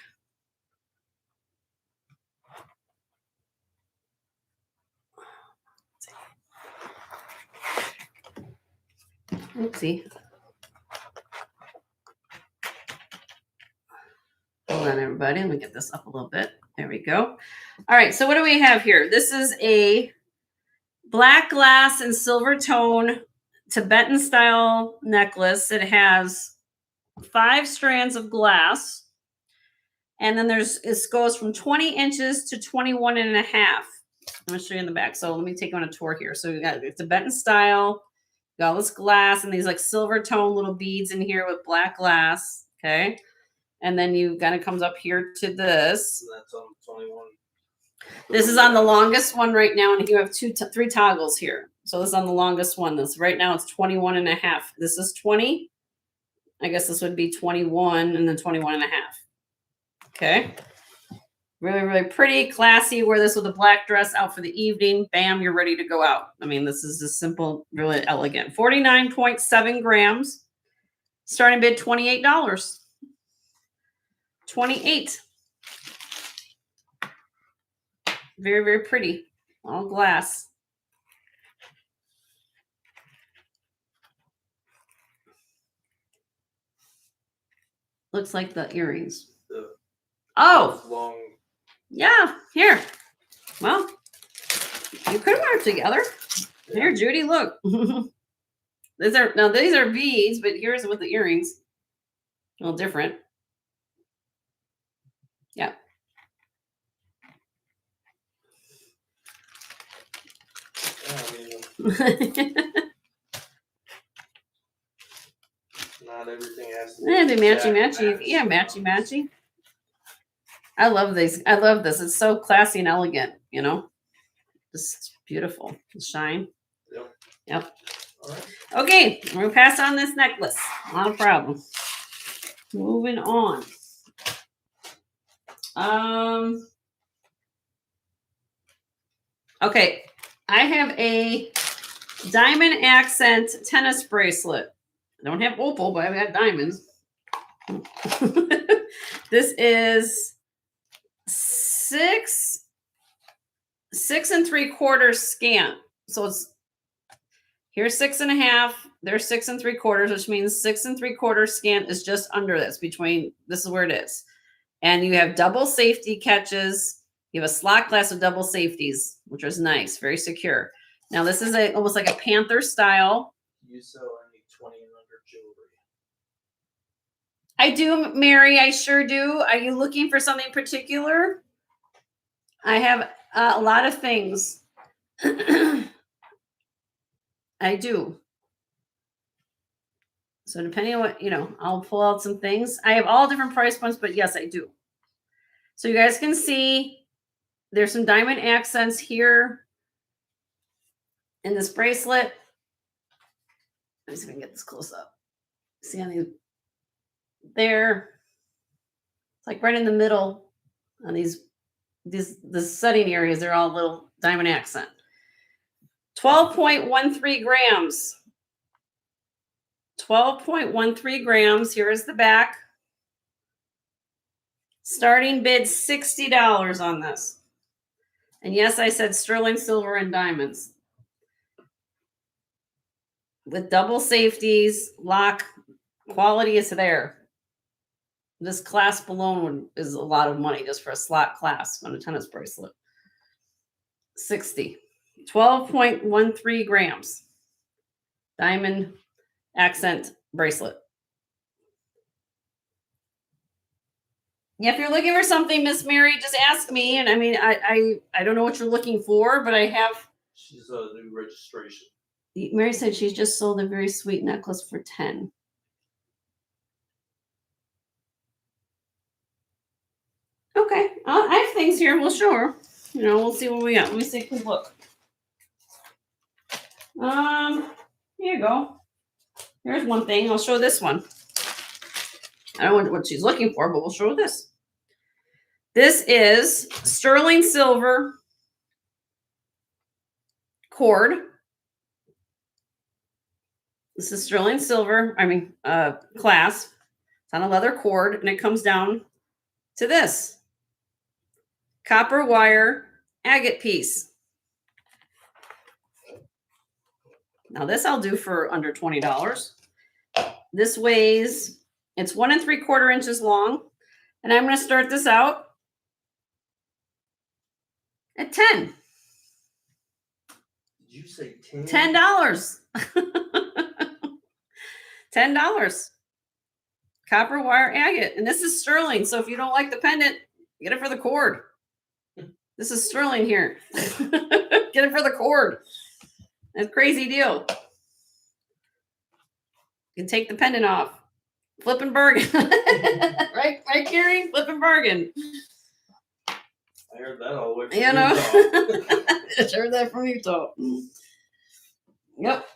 Oopsie. Hold on, everybody. Let me get this up a little bit. There we go. All right, so what do we have here? This is a black glass and silver tone Tibetan style necklace. It has 5 strands of glass. And then it goes from 20 inches to 21 and a half. I'm going to show you in the back. So let me take you on a tour here. So we got Tibetan style, got all this glass and these like silver tone little beads in here with black glass. Okay. And then you kind of comes up here to this. And that's on 21. This is on the longest one right now. And you have 3 toggles here. So this is on the longest one. This right now it's 21 and a half. This is 20. I guess this would be 21 and then 21 and a half. Okay. Really, really pretty, classy. Wear this with a black dress out for the evening. Bam, you're ready to go out. I mean, this is just simple, really elegant. 49.7 grams. Starting bid $28. 28. Very, very pretty. All glass. Looks like the earrings. Oh, Long. yeah. Here. Well, you could wear it together. Here, Judy, look. These are beads, but here's with the earrings. A little different. Not everything has to Yeah, be they matchy exact matchy. match, Yeah, you matchy know. matchy. I love these. I love this. It's so classy and elegant, you know. Just beautiful. The shine. Yep. Yep. All right. Okay, we're gonna pass on this necklace. Not a problem. Moving on. Okay, I have a diamond accent tennis bracelet. I don't have opal, but I've got diamonds. This is 6 3/4 scant. So it's here's 6.5, there's 6 3/4, which means 6 3/4 scant is just under this, between this is where it is. And you have double safety catches. You have a slot glass with double safeties, which is nice, very secure. Now this is almost like a panther style. You sell any 20 and under jewelry? I do, Mary. I sure do. Are you looking for something particular? I have a lot of things. I do. So depending on what, I'll pull out some things. I have all different price points, but yes, I do. So you guys can see there's some diamond accents here in this bracelet. Let me see if I can get this close up. See on these there. It's like right in the middle on the setting areas, they're all little diamond accent. 12.13 grams. 12.13 grams. Here is the back. Starting bid $60 on this. And yes, I said sterling silver and diamonds. With double safeties, lock, quality is there. This clasp alone is a lot of money just for a slot clasp on a tennis bracelet. 60. 12.13 grams. Diamond accent bracelet. Yeah, if you're looking for something, Miss Mary, just ask me. And I mean, I don't know what you're looking for, but I have. She's a new registration. Mary said she's just sold a very sweet necklace for 10. Okay, I have things here. We'll show her. We'll see what we got. Let me see. Quick look. Here you go. Here's one thing. I'll show this one. I don't know what she's looking for, but we'll show this. This is sterling silver cord. This is sterling silver. Clasp. It's on a leather cord, and it comes down to this copper wire agate piece. Now this I'll do for under $20. This weighs, it's 1 3/4 inches long. And I'm going to start this out at 10. Did you say 10? $10. $10. Copper wire agate. And this is sterling. So if you don't like the pendant, get it for the cord. This is sterling here. Get it for the cord. That's a crazy deal. You can take the pendant off. Flipping bargain. right, Carrie? Flipping bargain. I heard that all the way from I heard that from Utah. Yep.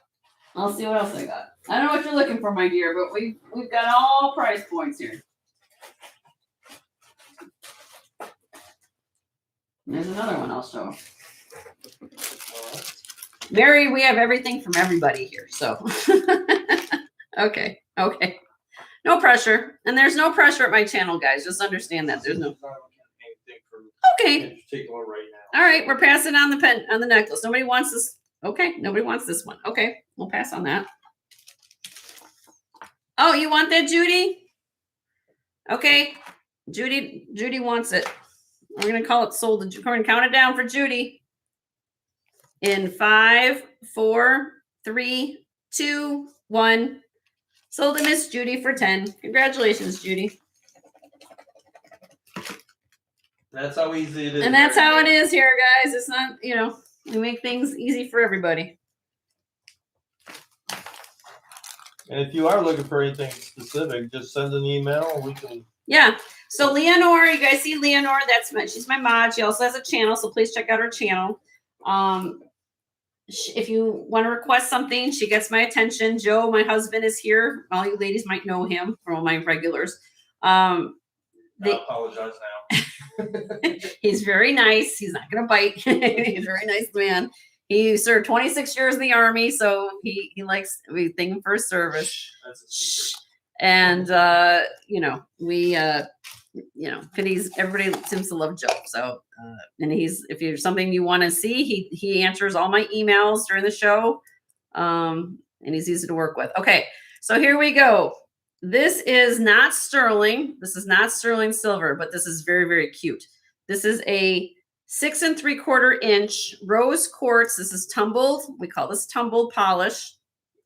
I'll see what else I got. I don't know what you're looking for, my dear, but we've got all price points here. There's another one I'll show. Mary, we have everything from everybody here, so. Okay. No pressure. And there's no pressure at my channel, guys. Just understand that. There's no. Okay. Particular right now. All right. We're passing on the necklace. Nobody wants this. Okay. Nobody wants this one. Okay. We'll pass on that. Oh, you want that, Judy? Okay. Judy wants it. We're going to call it sold. We're going to count it down for Judy. In 5, 4, 3, 2, 1. Sold to Miss Judy for 10. Congratulations, Judy. That's how easy it is. And that's how it is here, guys. It's not, we make things easy for everybody. And if you are looking for anything specific, just send an email. We can. Yeah. So Leonore, you guys see Leonore? She's my mod. She also has a channel, so please check out her channel. If you want to request something, she gets my attention. Joe, my husband, is here. All you ladies might know him from all my regulars. I apologize now. He's very nice. He's not going to bite. He's a very nice man. He served 26 years in the Army, so he likes, we thank him for his service. That's a secret. And everybody seems to love Joe. So and if there's something you want to see, he answers all my emails during the show. And he's easy to work with. Okay, so here we go. This is not sterling. This is not sterling silver, but this is very, very cute. This is a 6 3/4 inch rose quartz. This is tumbled. We call this tumbled polish.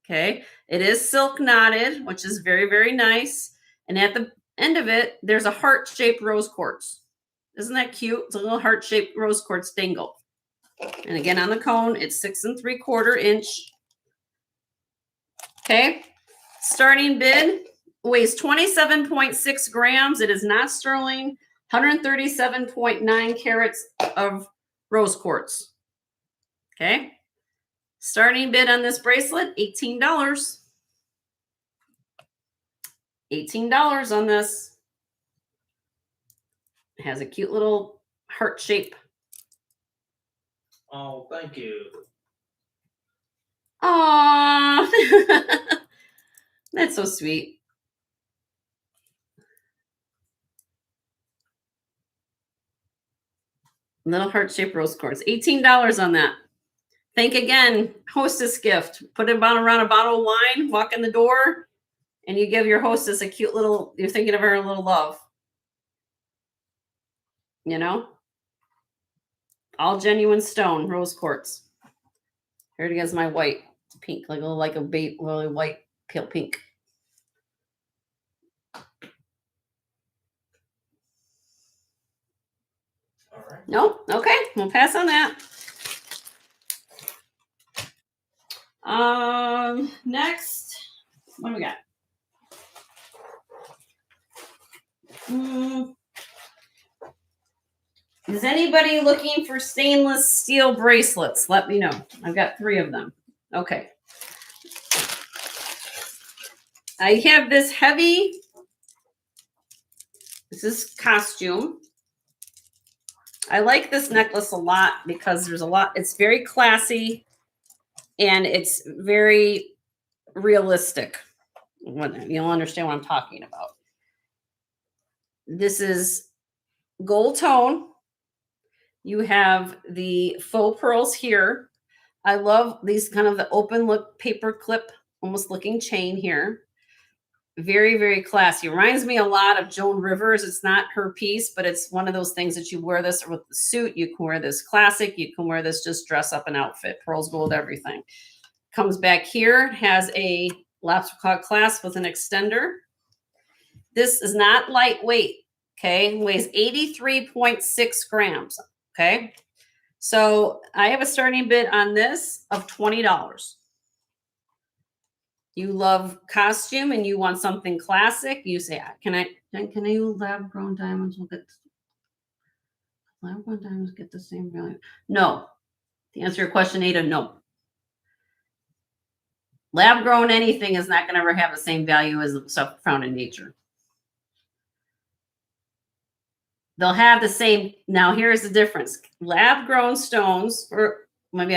Okay. It is silk knotted, which is very, very nice. And at the end of it, there's a heart-shaped rose quartz. Isn't that cute? It's a little heart-shaped rose quartz dangle. And again, on the cone, it's 6 3/4 inch. Okay. Starting bid weighs 27.6 grams. It is not sterling. 137.9 carats of rose quartz. Okay. Starting bid on this bracelet, $18. $18 on this. It has a cute little heart shape. Oh, thank you. Aww. That's so sweet. Little heart-shaped rose quartz. $18 on that. Think again, hostess gift. Put it around a bottle of wine, walk in the door, and you give your hostess a cute little, you're thinking of her a little love. You know? All genuine stone, rose quartz. Here it is, my white. It's pink, like a really white, pale pink. All right. No? Okay, we'll pass on that. Next, what do we got? Is anybody looking for stainless steel bracelets? Let me know. I've got 3 of them. Okay. I have this heavy, this is costume. I like this necklace a lot because there's a lot, it's very classy and it's very realistic. You'll understand what I'm talking about. This is gold tone. You have the faux pearls here. I love these kind of the open look paper clip, almost looking chain here. Very, very classy. Reminds me a lot of Joan Rivers. It's not her piece, but it's one of those things that you wear this with the suit. You can wear this classic. You can wear this just dress up an outfit. Pearls, gold, everything. Comes back here, has a lobster claw clasp with an extender. This is not lightweight, okay? Weighs 83.6 grams, okay? So I have a starting bid on this of $20. You love costume and you want something classic, you say, can I use lab grown diamonds? We'll get lab grown diamonds get the same value. No. To answer your question, Ada, no. Lab grown anything is not going to ever have the same value as the stuff found in nature. They'll have the same. Now, here's the difference. Lab grown stones, or maybe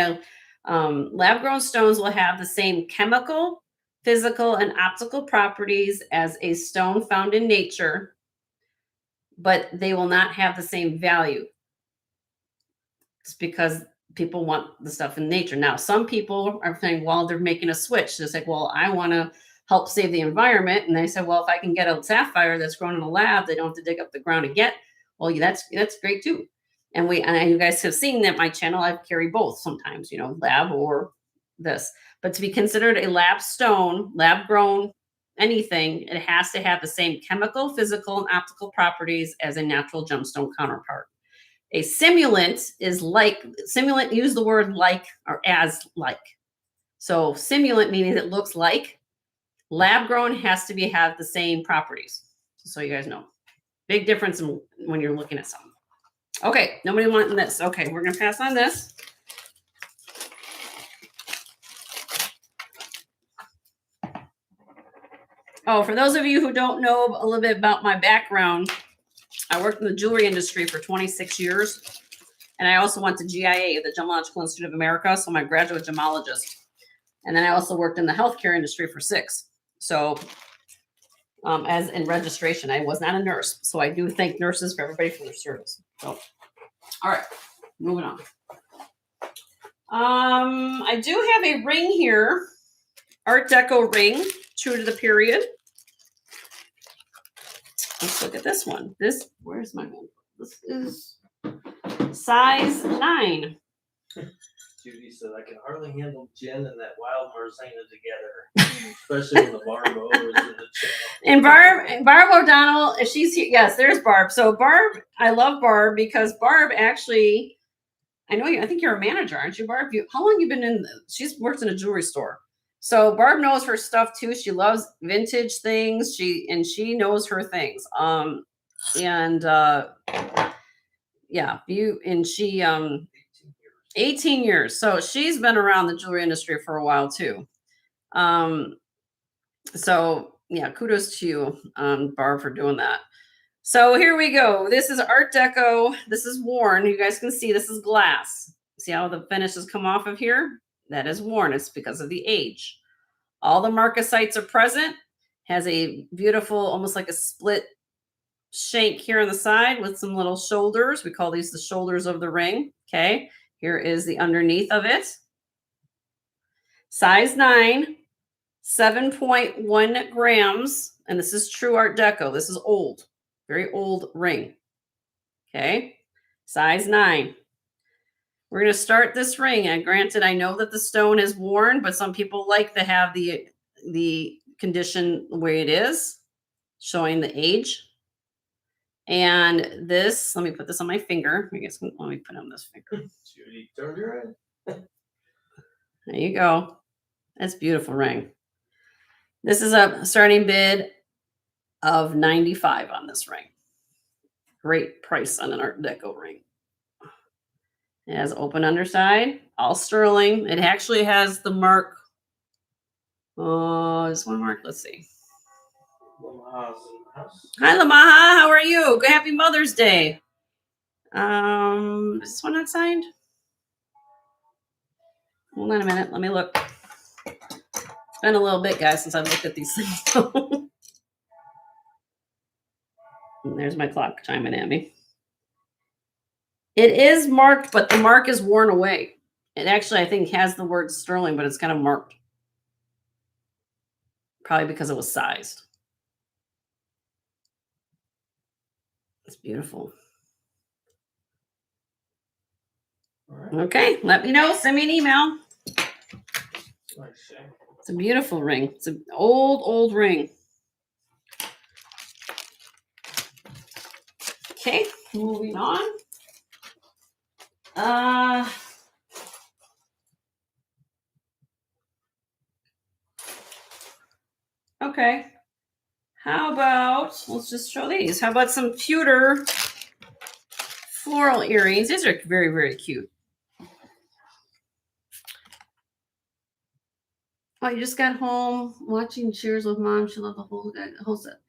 lab grown stones will have the same chemical, physical, and optical properties as a stone found in nature, but they will not have the same value. It's because people want the stuff in nature. Now, some people are saying, well, they're making a switch. They're like, well, I want to help save the environment. And they said, well, if I can get a sapphire that's grown in a lab, they don't have to dig up the ground to get. Well, that's great too. And you guys have seen that my channel, I carry both sometimes, lab or this. But to be considered a lab stone, lab grown, anything, it has to have the same chemical, physical, and optical properties as a natural gemstone counterpart. A simulant is like, simulant, use the word like or as like. So simulant meaning it looks like. Lab grown has to have the same properties. So you guys know. Big difference when you're looking at something. Okay, nobody wanting this. Okay, we're gonna pass on this. Oh, for those of you who don't know a little bit about my background, I worked in the jewelry industry for 26 years. And I also went to GIA, the Gemological Institute of America. So I'm a graduate gemologist. And then I also worked in the healthcare industry for 6. So as in registration, I was not a nurse. So I do thank nurses for everybody for their service. So, all right, moving on. I do have a ring here, Art Deco ring, true to the period. Let's look at this one. Where's my one? This is size 9. Judy said, I can hardly handle Jen and that wild Marzana together, especially when the Barb O is in the channel. And Barb O'Donnell, if she's here, yes, there's Barb. So Barb, I love Barb because Barb actually, I think you're a manager, aren't you, Barb? How long you been she's worked in a jewelry store. So Barb knows her stuff too. She loves vintage things. She knows her things. Yeah, 18 years. So she's been around the jewelry industry for a while too. So yeah, kudos to you, Barb, for doing that. So here we go. This is Art Deco. This is worn. You guys can see this is glass. See how the finishes come off of here? That is worn. It's because of the age. All the marcasites are present. Has a beautiful, almost like a split shank here on the side with some little shoulders. We call these the shoulders of the ring. Okay. Here is the underneath of it. Size 9, 7.1 grams. And this is true Art Deco. This is old, very old ring. Okay. Size 9. We're going to start this ring. And granted, I know that the stone is worn, but some people like to have the condition the way it is, showing the age. And this, let me put this on my finger. I guess let me put it on this finger. Judy, turn your head. There you go. That's a beautiful ring. This is a starting bid of $95 on this ring. Great price on an Art Deco ring. It has open underside, all sterling. It actually has the mark. Oh, this one mark. Let's see. Lamaha's in the house. Hi, Lamaha. How are you? Happy Mother's Day. Is this one not signed? Hold on a minute. Let me look. It's been a little bit, guys, since I've looked at these things. And there's my clock chiming at me. It is marked, but the mark is worn away. It actually, I think, has the word sterling, but it's kind of marked. Probably because it was sized. It's beautiful. All right. Okay, let me know. Send me an email. Nice. It's a beautiful ring. It's an old ring. Okay, moving on. Okay. How about, let's just show these. How about some pewter floral earrings? These are very, very cute. Oh, you just got home watching Cheers with Mom. She loved the whole set.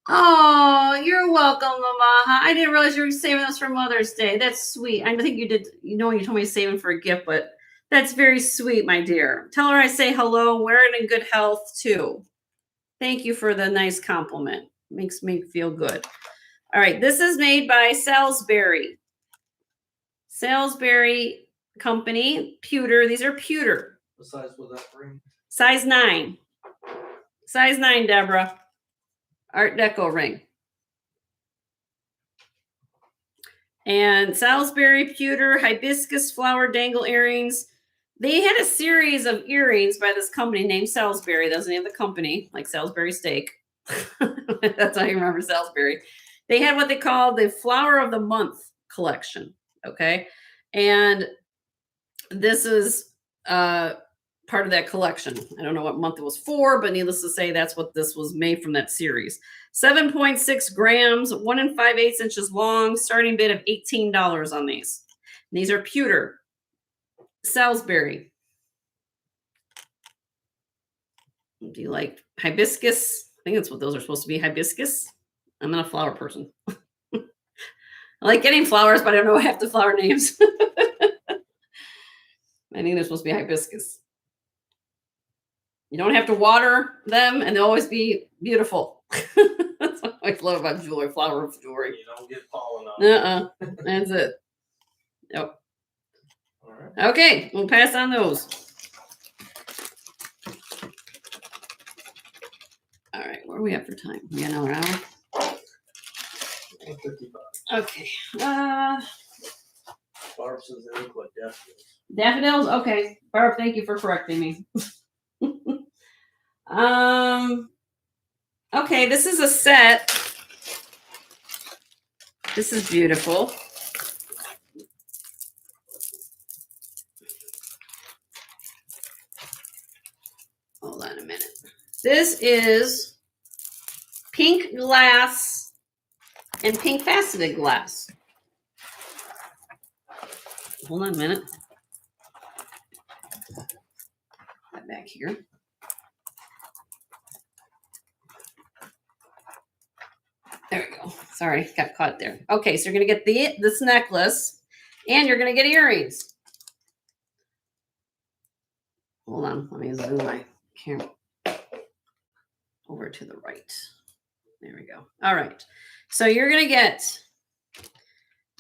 Oh, you're welcome, Lamaha. I didn't realize you were saving us for Mother's Day. That's sweet. I think you did. You told me saving for a gift, but that's very sweet, my dear. Tell her I say hello. Wear it in good health, too. Thank you for the nice compliment. Makes me feel good. All right. This is made by Salisbury. Salisbury Company. Pewter. These are pewter. What size was that ring? Size 9. Size 9, Deborah. Art Deco ring. And Salisbury pewter hibiscus flower dangle earrings. They had a series of earrings by this company named Salisbury. That's the name of the company, like Salisbury steak. That's how you remember Salisbury. They had what they called the Flower of the Month collection. Okay. And this is part of that collection. I don't know what month it was for, but needless to say, that's what this was made from, that series. 7.6 grams, 1 5/8 inches long, starting bid of $18 on these. And these are pewter. Salisbury. Do you like hibiscus? I think that's what those are supposed to be, hibiscus. I'm not a flower person. I like getting flowers, but I don't know half the flower names. I think they're supposed to be hibiscus. You don't have to water them, and they'll always be beautiful. That's what I love about jewelry, flower jewelry. You don't get pollen on. That's it. Yep. All right. Okay, we'll pass on those. All right, where are we at for time? We got another hour. $50. Okay. Barb says they look like daffodils. Daffodils. Okay, Barb, thank you for correcting me. Okay, this is a set. This is beautiful. Hold on a minute. This is pink glass and pink faceted glass. Hold on a minute. That back here. There we go. Sorry, got caught there. Okay, so you're gonna get this necklace, and you're gonna get earrings. Hold on, let me zoom my camera over to the right. There we go. All right, so you're gonna get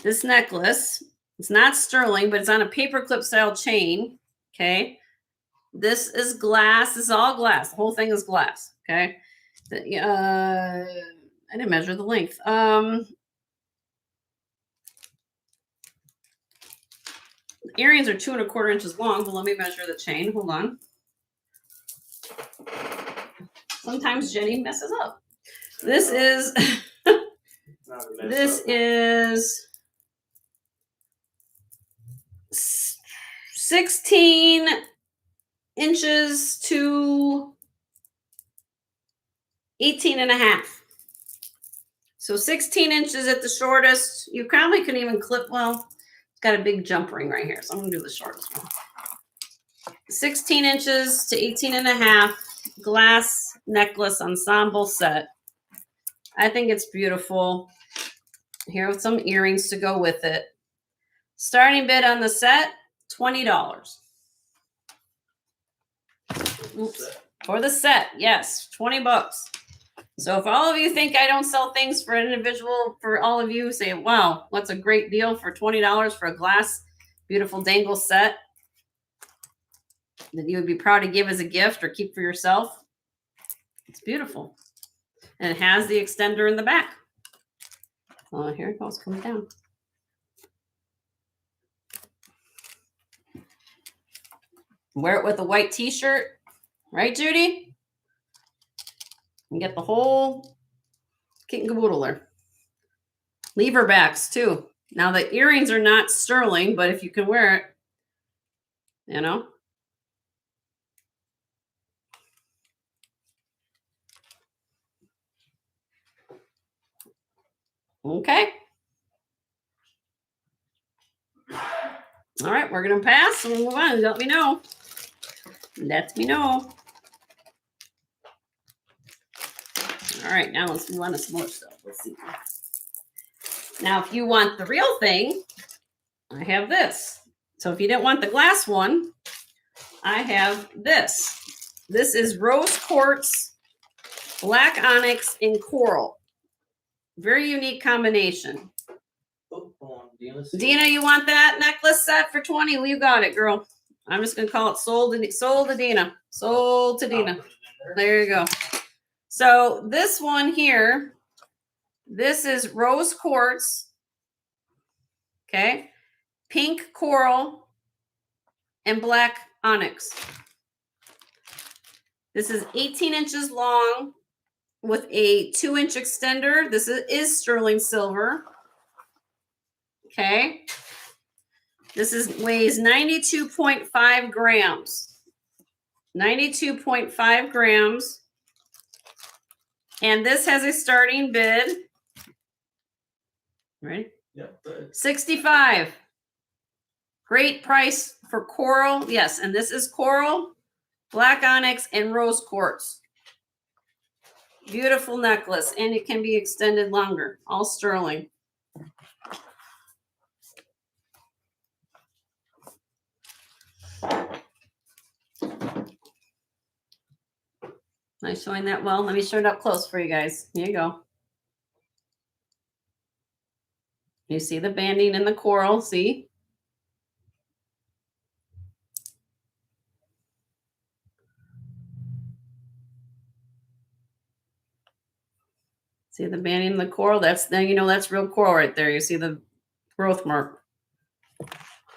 this necklace. It's not sterling, but it's on a paperclip style chain. Okay, this is glass. This is all glass. The whole thing is glass. Okay, I didn't measure the length. Earrings are 2 1/4 inches long, but let me measure the chain. Hold on. Sometimes Jenny messes up. This is this is 16 inches to 18 and a half. So 16 inches at the shortest. You probably can even clip, well, it's got a big jump ring right here. So I'm going to do the shortest one. 16 inches to 18 and a half glass necklace ensemble set. I think it's beautiful. Here with some earrings to go with it. Starting bid on the set, $20. Oops. For the set, yes, $20. So if all of you think I don't sell things for an individual, for all of you say, wow, what's a great deal for $20 for a glass, beautiful dangle set that you would be proud to give as a gift or keep for yourself. It's beautiful. And it has the extender in the back. Oh, here it goes, comes down. Wear it with a white t-shirt. Right, Judy? And get the whole kit and caboodle there. Lever backs too. Now the earrings are not sterling, but if you can wear it, you know. Okay. All right, we're gonna pass and move on. Let me know. Let me know. All right, now let's move on to some more stuff. Let's see. Now, if you want the real thing, I have this. So if you didn't want the glass one, I have this. This is rose quartz, black onyx, and coral. Very unique combination. Oh, Dina, you want that necklace set for 20? Well, you got it, girl. I'm just gonna call it sold to Dina. Sold to Dina. There you go. So this one here, this is rose quartz, okay, pink coral, and black onyx. This is 18 inches long with a 2-inch extender. This is sterling silver. Okay. This weighs 92.5 grams. 92.5 grams. And this has a starting bid. Ready? Yep. Good. 65. Great price for coral. Yes, and this is coral, black onyx, and rose quartz. Beautiful necklace, and it can be extended longer. All sterling. Am I showing that well? Let me show it up close for you guys. Here you go. You see the banding in the coral, see? See the banding in the coral? That's then you know that's real coral right there. You see the growth mark.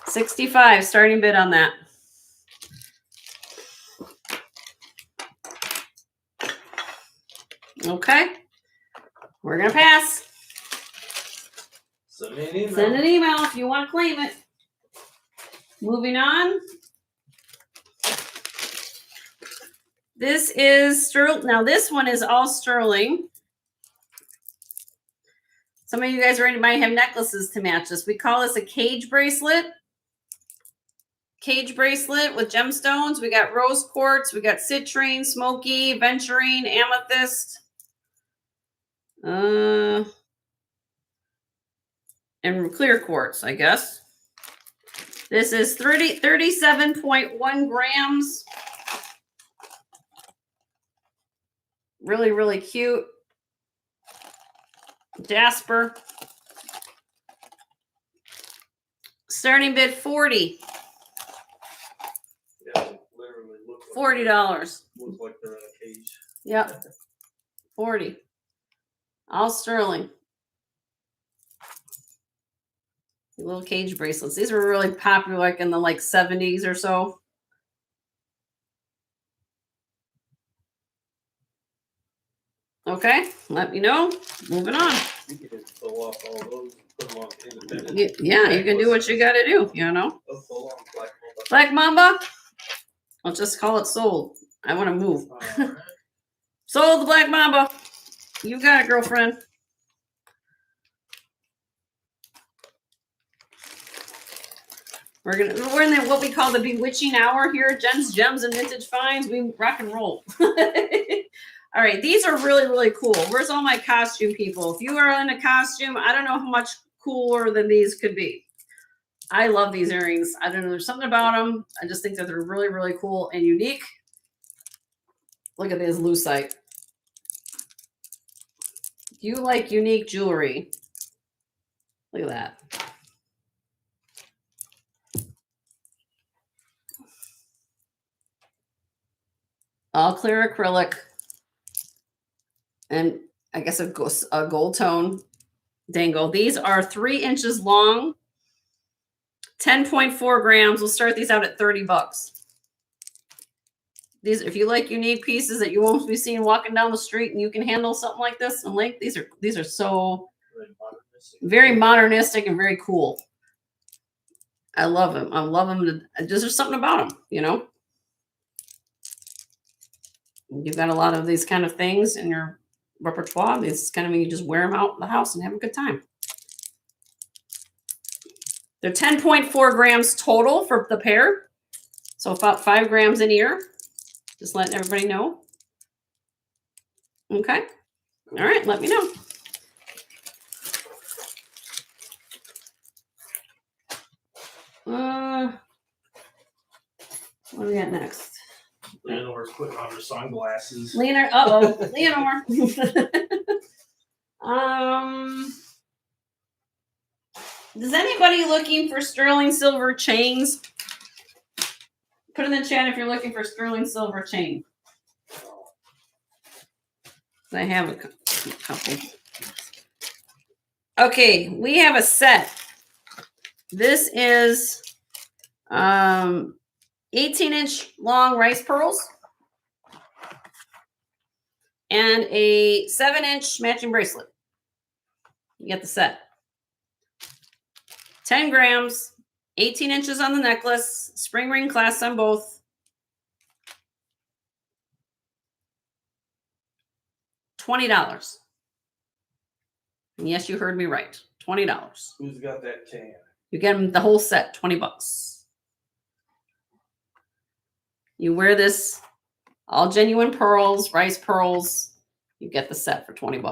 65 starting bid on that. Okay. We're gonna pass. Send me an email. Send an email if you want to claim it. Moving on. This is sterling. Now this one is all sterling. Some of you guys already might have necklaces to match this. We call this a cage bracelet. Cage bracelet with gemstones. We got rose quartz. We got citrine, smoky, venturine, amethyst. And clear quartz, I guess. This is 37.1 grams. Really, really cute. Jasper. Starting bid 40. Yeah, literally look $40. Looks like they're in a cage. Yep. 40. All sterling. Little cage bracelets. These were really popular like in the 70s or so. Okay, let me know. Moving on. You can just pull off all those and put them on independent. Yeah, you can do what you got to do, you know. Oh, full on black mamba. Black Mamba. I'll just call it sold. I want to move. Alright. Sold the Black Mamba. You got it, girlfriend. We're in what we call the bewitching hour here. Jen's Gems and Vintage Finds. We rock and roll. All right, these are really, really cool. Where's all my costume people? If you are in a costume, I don't know how much cooler than these could be. I love these earrings. I don't know. There's something about them. I just think that they're really, really cool and unique. Look at this lucite. If you like unique jewelry, look at that. All clear acrylic. And I guess a gold tone dangle. These are 3 inches long, 10.4 grams. We'll start these out at $30. These, if you like unique pieces that you won't be seen walking down the street and you can handle something like this, and like these are so very modernistic and very cool. I love them. I love them. There's something about them, you know. You've got a lot of these kind of things in your repertoire. This kind of you just wear them out in the house and have a good time. They're 10.4 grams total for the pair. So about 5 grams in ear. Just letting everybody know. Okay. All right. Let me know. What do we got next? Leonor's putting on her sunglasses. Leonor. Uh-oh. Leonor. Is anybody looking for sterling silver chains? Put in the chat if you're looking for sterling silver chain. I have a couple. Okay, we have a set. This is 18-inch long rice pearls and a 7-inch matching bracelet. You get the set. 10 grams, 18 inches on the necklace, spring ring clasp on both. $20. And yes, you heard me right. $20. Who's got that tan? You get them the whole set, $20. You wear this, all genuine pearls, rice pearls. You get the set for $20.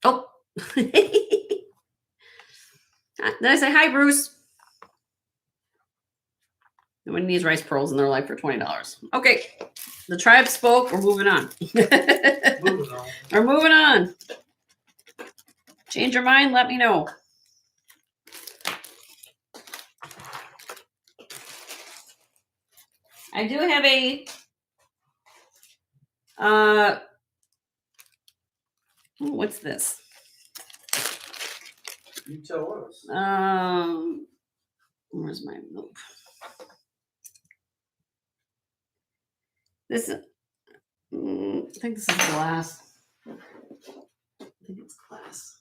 Oh. Did I say hi, Bruce? Nobody needs rice pearls in their life for $20. Okay. The tribe spoke. We're moving on. Moving on. We're moving on. Change your mind, let me know. I do have a what's this? You tell us. Where's my note? This I think this is glass. I think it's glass.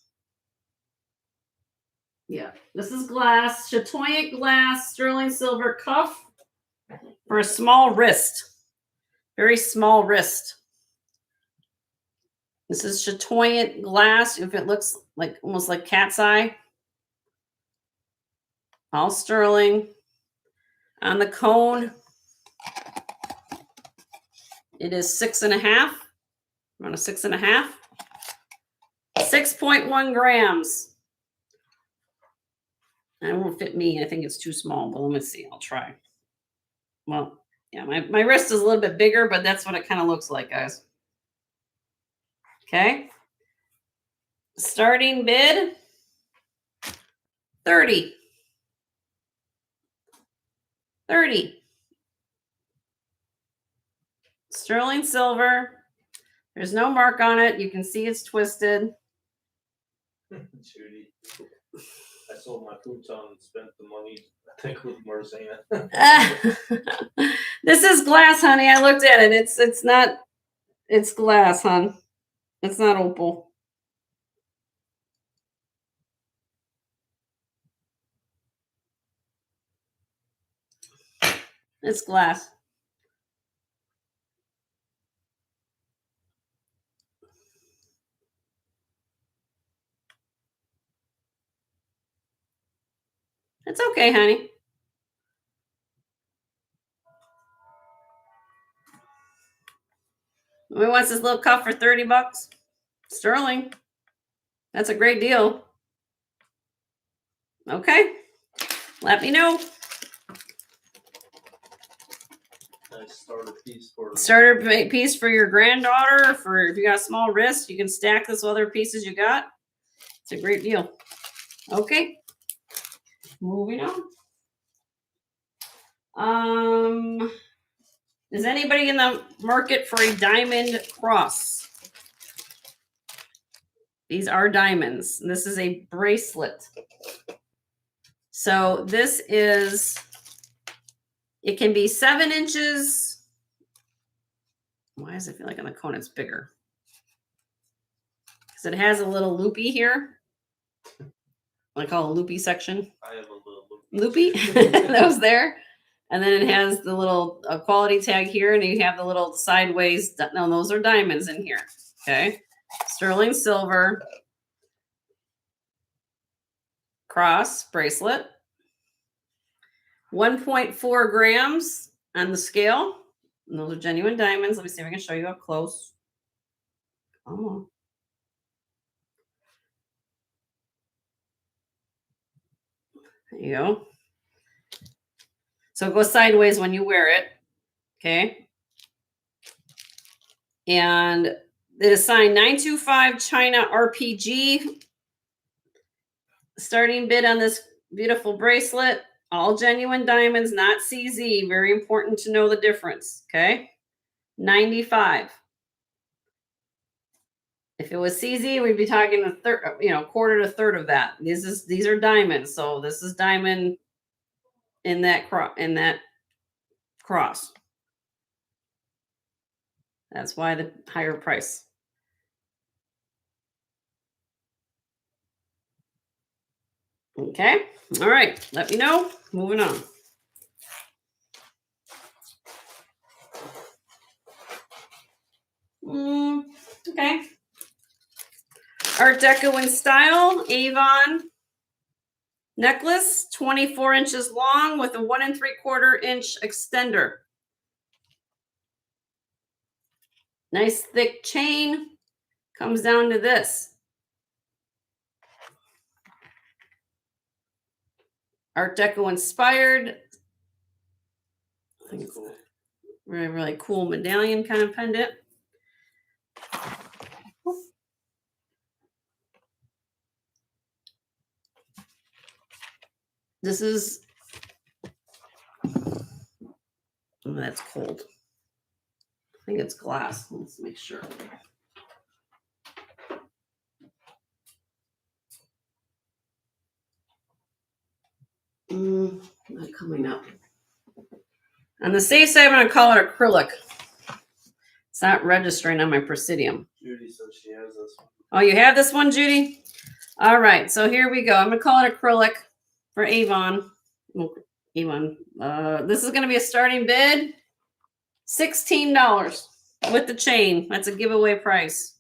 Yeah, this is glass, chatoyant glass, sterling silver cuff for a small wrist. Very small wrist. This is chatoyant glass. If it looks like almost like cat's eye. All sterling. On the cone, it is 6.5. Around a 6.5. 6.1 grams. It won't fit me. I think it's too small, but let me see. I'll try. Well, yeah, my wrist is a little bit bigger, but that's what it kind of looks like, guys. Okay. Starting bid, 30. 30. Sterling silver. There's no mark on it. You can see it's twisted. Judy. I sold my futon and spent the money, I think, with Marzana. This is glass, honey. I looked at it. It's not. It's glass, hon. It's not opal. It's glass. It's okay, honey. Who wants this little cuff for $30? Sterling. That's a great deal. Okay. Let me know. Nice starter piece for Starter piece for your granddaughter. For if you got a small wrist, you can stack this with other pieces you got. It's a great deal. Okay. Moving on. Is anybody in the market for a diamond cross? These are diamonds. This is a bracelet. So this is, it can be 7 inches. Why does it feel like on the cone it's bigger? Because it has a little loopy here. What I call a loopy section. I have a little Loopy? That was there. And then it has the little quality tag here, and you have the little sideways. No, those are diamonds in here. Okay. Sterling silver cross bracelet. 1.4 grams on the scale. And those are genuine diamonds. Let me see if I can show you up close. Come on. There you go. So it goes sideways when you wear it. Okay. And it is signed 925 China RPG. Starting bid on this beautiful bracelet. All genuine diamonds, not CZ. Very important to know the difference. Okay. 95. If it was CZ, we'd be talking a third, quarter to third of that. These are diamonds. So this is diamond in that cross. That's why the higher price. Okay. All right. Let me know. Moving on. Okay. Art Deco in style, Avon necklace, 24 inches long with a 1 3/4 inch extender. Nice thick chain. Comes down to this. Art Deco inspired. I think it's Cool. really, really cool medallion kind of pendant. This is, oh, that's cold. I think it's glass. Let's make sure. Not coming up. On the safe side, I'm going to call it acrylic. It's not registering on my Presidium. Judy says she has this one. Oh, you have this one, Judy? All right, so here we go. I'm going to call it acrylic for Avon. Avon. This is going to be a starting bid. $16 with the chain. That's a giveaway price.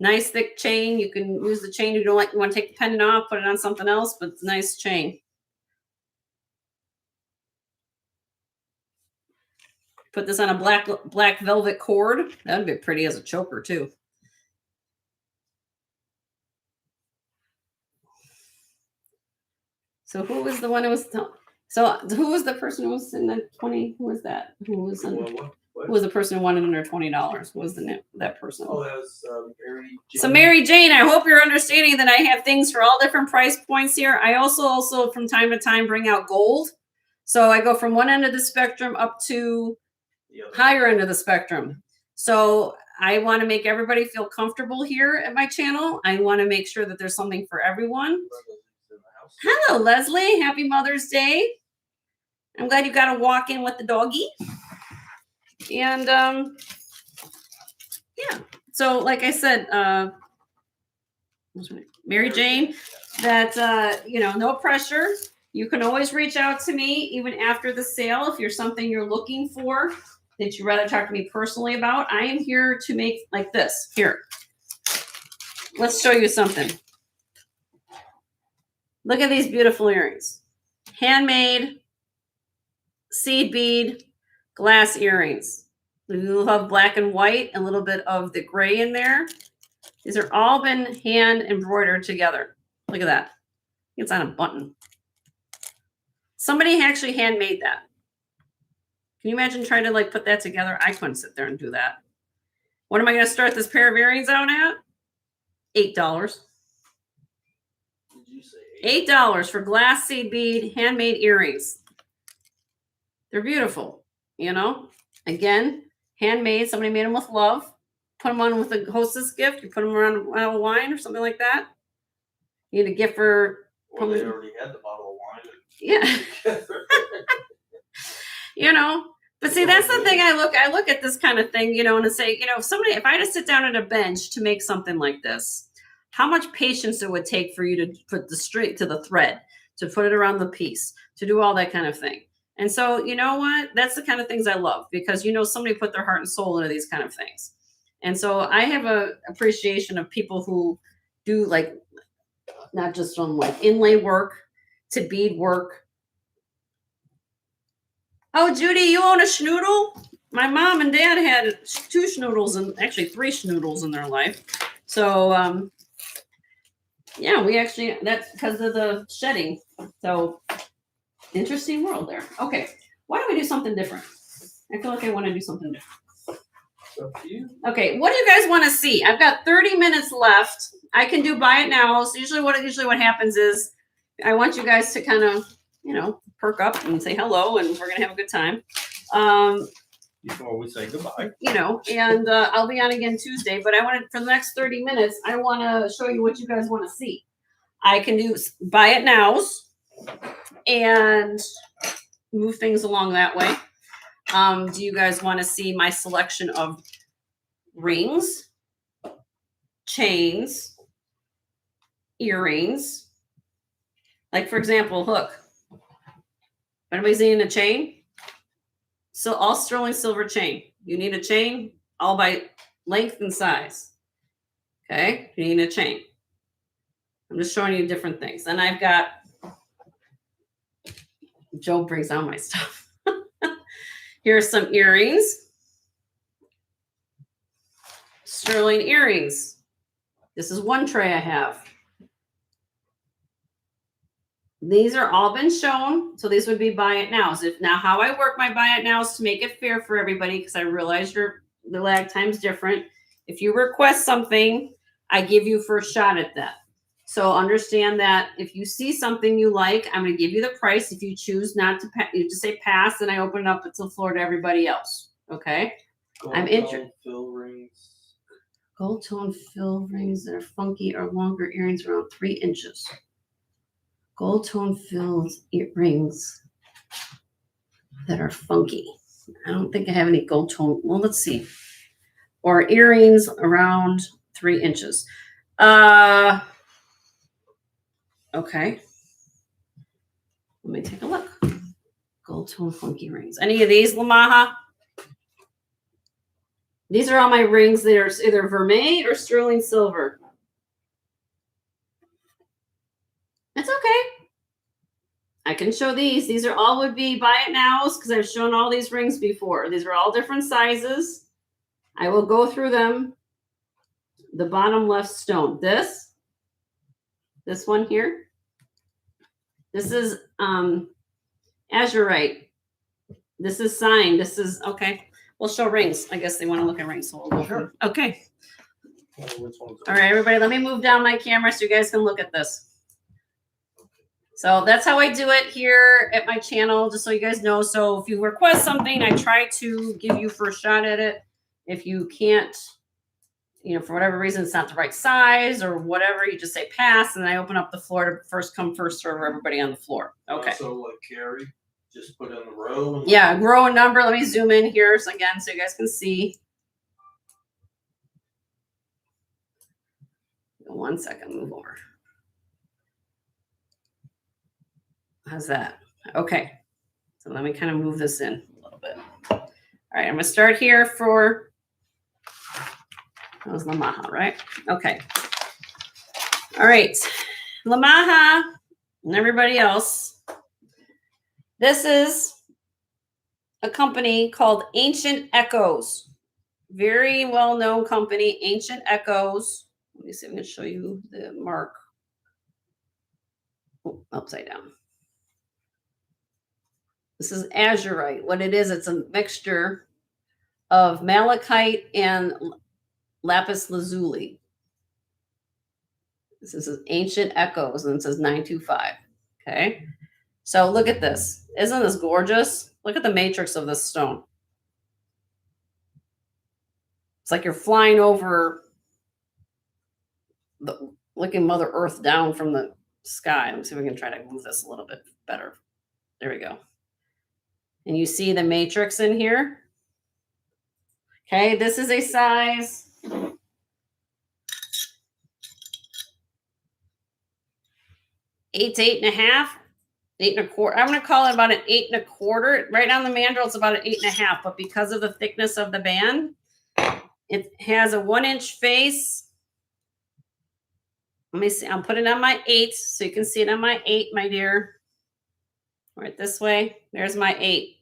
Nice thick chain. You can use the chain. You don't like. You want to take the pendant off, put it on something else, but it's a nice chain. Put this on a black velvet cord. That would be pretty as a choker too. So who was the one who was? So who was the person who was in the 20? Who was that? Who was in? What? Who was the person who wanted under $20? Who was the name of that person? Oh, that was Mary Jane. So Mary Jane, I hope you're understanding that I have things for all different price points here. I also from time to time bring out gold. So I go from one end of the spectrum up to higher end of the spectrum. So I want to make everybody feel comfortable here at my channel. I want to make sure that there's something for everyone. Hello, Leslie. Happy Mother's Day. I'm glad you got to walk in with the doggy. And yeah. So like I said, Mary Jane, that no pressure. You can always reach out to me even after the sale if you're something you're looking for that you'd rather talk to me personally about. I am here to make like this. Here. Let's show you something. Look at these beautiful earrings. Handmade, seed bead, glass earrings. You'll have black and white, a little bit of the gray in there. These are all been hand embroidered together. Look at that. It's on a button. Somebody actually handmade that. Can you imagine trying to like put that together? I couldn't sit there and do that. What am I going to start this pair of earrings out at? $8. Did you say $8 for glass seed bead handmade earrings. They're beautiful, you know. Again, handmade. Somebody made them with love. Put them on with a hostess gift. You put them around a bottle of wine or something like that. You need a gift for. Well, they already had the bottle of wine. Yeah. You know. But see, that's the thing. I look at this kind of thing, you know, and I say, you know, if I had to sit down at a bench to make something like this, how much patience it would take for you to put the straight to the thread, to put it around the piece, to do all that kind of thing. And so, you know what? That's the kind of things I love because, you know, somebody put their heart and soul into these kind of things. And so I have a appreciation of people who do like, not just from like inlay work to bead work. Oh, Judy, you own a schnoodle? My mom and dad had 2 schnoodles and actually 3 schnoodles in their life. So, yeah, we actually, that's because of the shedding. So, interesting world there. Okay, why don't we do something different? I feel like I want to do something different. Up to you. Okay, what do you guys want to see? I've got 30 minutes left. I can do buy it now. So usually what happens is I want you guys to kind of, you know, perk up and say hello, and we're gonna have a good time. Before we say goodbye. You know, and I'll be on again Tuesday. But I wanted for the next 30 minutes, I want to show you what you guys want to see. I can do buy it nows and move things along that way. Do you guys want to see my selection of rings, chains, earrings? Like, for example, hook. Anybody's needing a chain? So all sterling silver chain. You need a chain? all by length and size. Okay, you need a chain. I'm just showing you different things. And I've got, Joe brings out my stuff. Here's some earrings. Sterling earrings. This is one tray I have. These are all been shown. So these would be buy it nows. If now how I work my buy it nows to make it fair for everybody, because I realize the lag time's different. If you request something, I give you first shot at that. So understand that if you see something you like, I'm going to give you the price. If you choose not to, you just say pass, and I open it up until floor to everybody else. Okay. I'm interested. Fill rings. Gold tone fill rings that are funky or longer earrings around 3 inches. Gold tone filled rings that are funky. I don't think I have any gold tone. Well, let's see. Or earrings around 3 inches. Okay. Let me take a look. Gold tone funky rings. Any of these, Lamaha? These are all my rings. They're either vermeil or sterling silver. It's okay. I can show these. These are all would be buy it nows because I've shown all these rings before. These are all different sizes. I will go through them. The bottom left stone. This one here. This is azurite. This is sign. This is okay. We'll show rings. I guess they want to look at rings. So we'll go through. Okay. All right, everybody. Let me move down my camera so you guys can look at this. So that's how I do it here at my channel, just so you guys know. So if you request something, I try to give you first shot at it. If you can't, for whatever reason, it's not the right size or whatever, you just say pass, and I open up the floor to first come, first serve everybody on the floor. Okay. So like Carrie, just put in the row. And yeah, row and number. Let me zoom in here again so you guys can see. 1 second, move over. How's that? Okay. So let me kind of move this in a little bit. All right, I'm going to start here for, that was Lamaha, right? Okay. All right. Lamaha and everybody else. This is a company called Ancient Echoes. Very well-known company, Ancient Echoes. Let me see if I can show you the mark. Oh, upside down. This is azurite. What it is, it's a mixture of malachite and lapis lazuli. This is Ancient Echoes, and it says 925. Okay. So look at this. Isn't this gorgeous? Look at the matrix of this stone. It's like you're flying over looking Mother Earth down from the sky. Let me see if we can try to move this a little bit better. There we go. And you see the matrix in here. Okay, this is a size 8 to 8.5, 8 1/4. I'm going to call it about an 8 1/4. Right on the mandrel, it's about an 8 1/2. But because of the thickness of the band, it has a 1-inch face. Let me see. I'll put it on my 8 so you can see it on my 8, my dear. Right this way. There's my 8.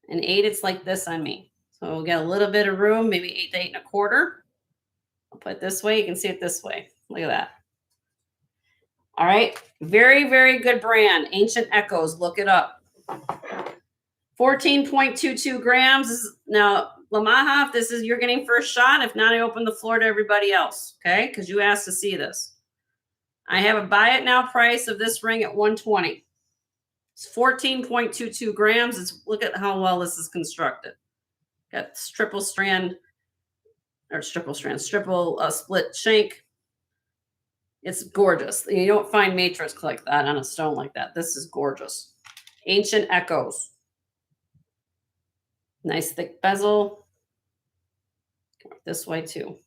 And 8, it's like this on me. So we'll get a little bit of room, maybe 8 to 8 1/4. I'll put it this way. You can see it this way. Look at that. All right. Very, very good brand. Ancient Echoes. Look it up. 14.22 grams. Now, Lamaha, if this is you're getting first shot. If not, I open the floor to everybody else. Okay. Because you asked to see this. I have a buy it now price of this ring at $120. It's 14.22 grams. Look at how well this is constructed. Got triple split shank. It's gorgeous. You don't find matrix like that on a stone like that. This is gorgeous. Ancient Echoes. Nice thick bezel. Come up this way too.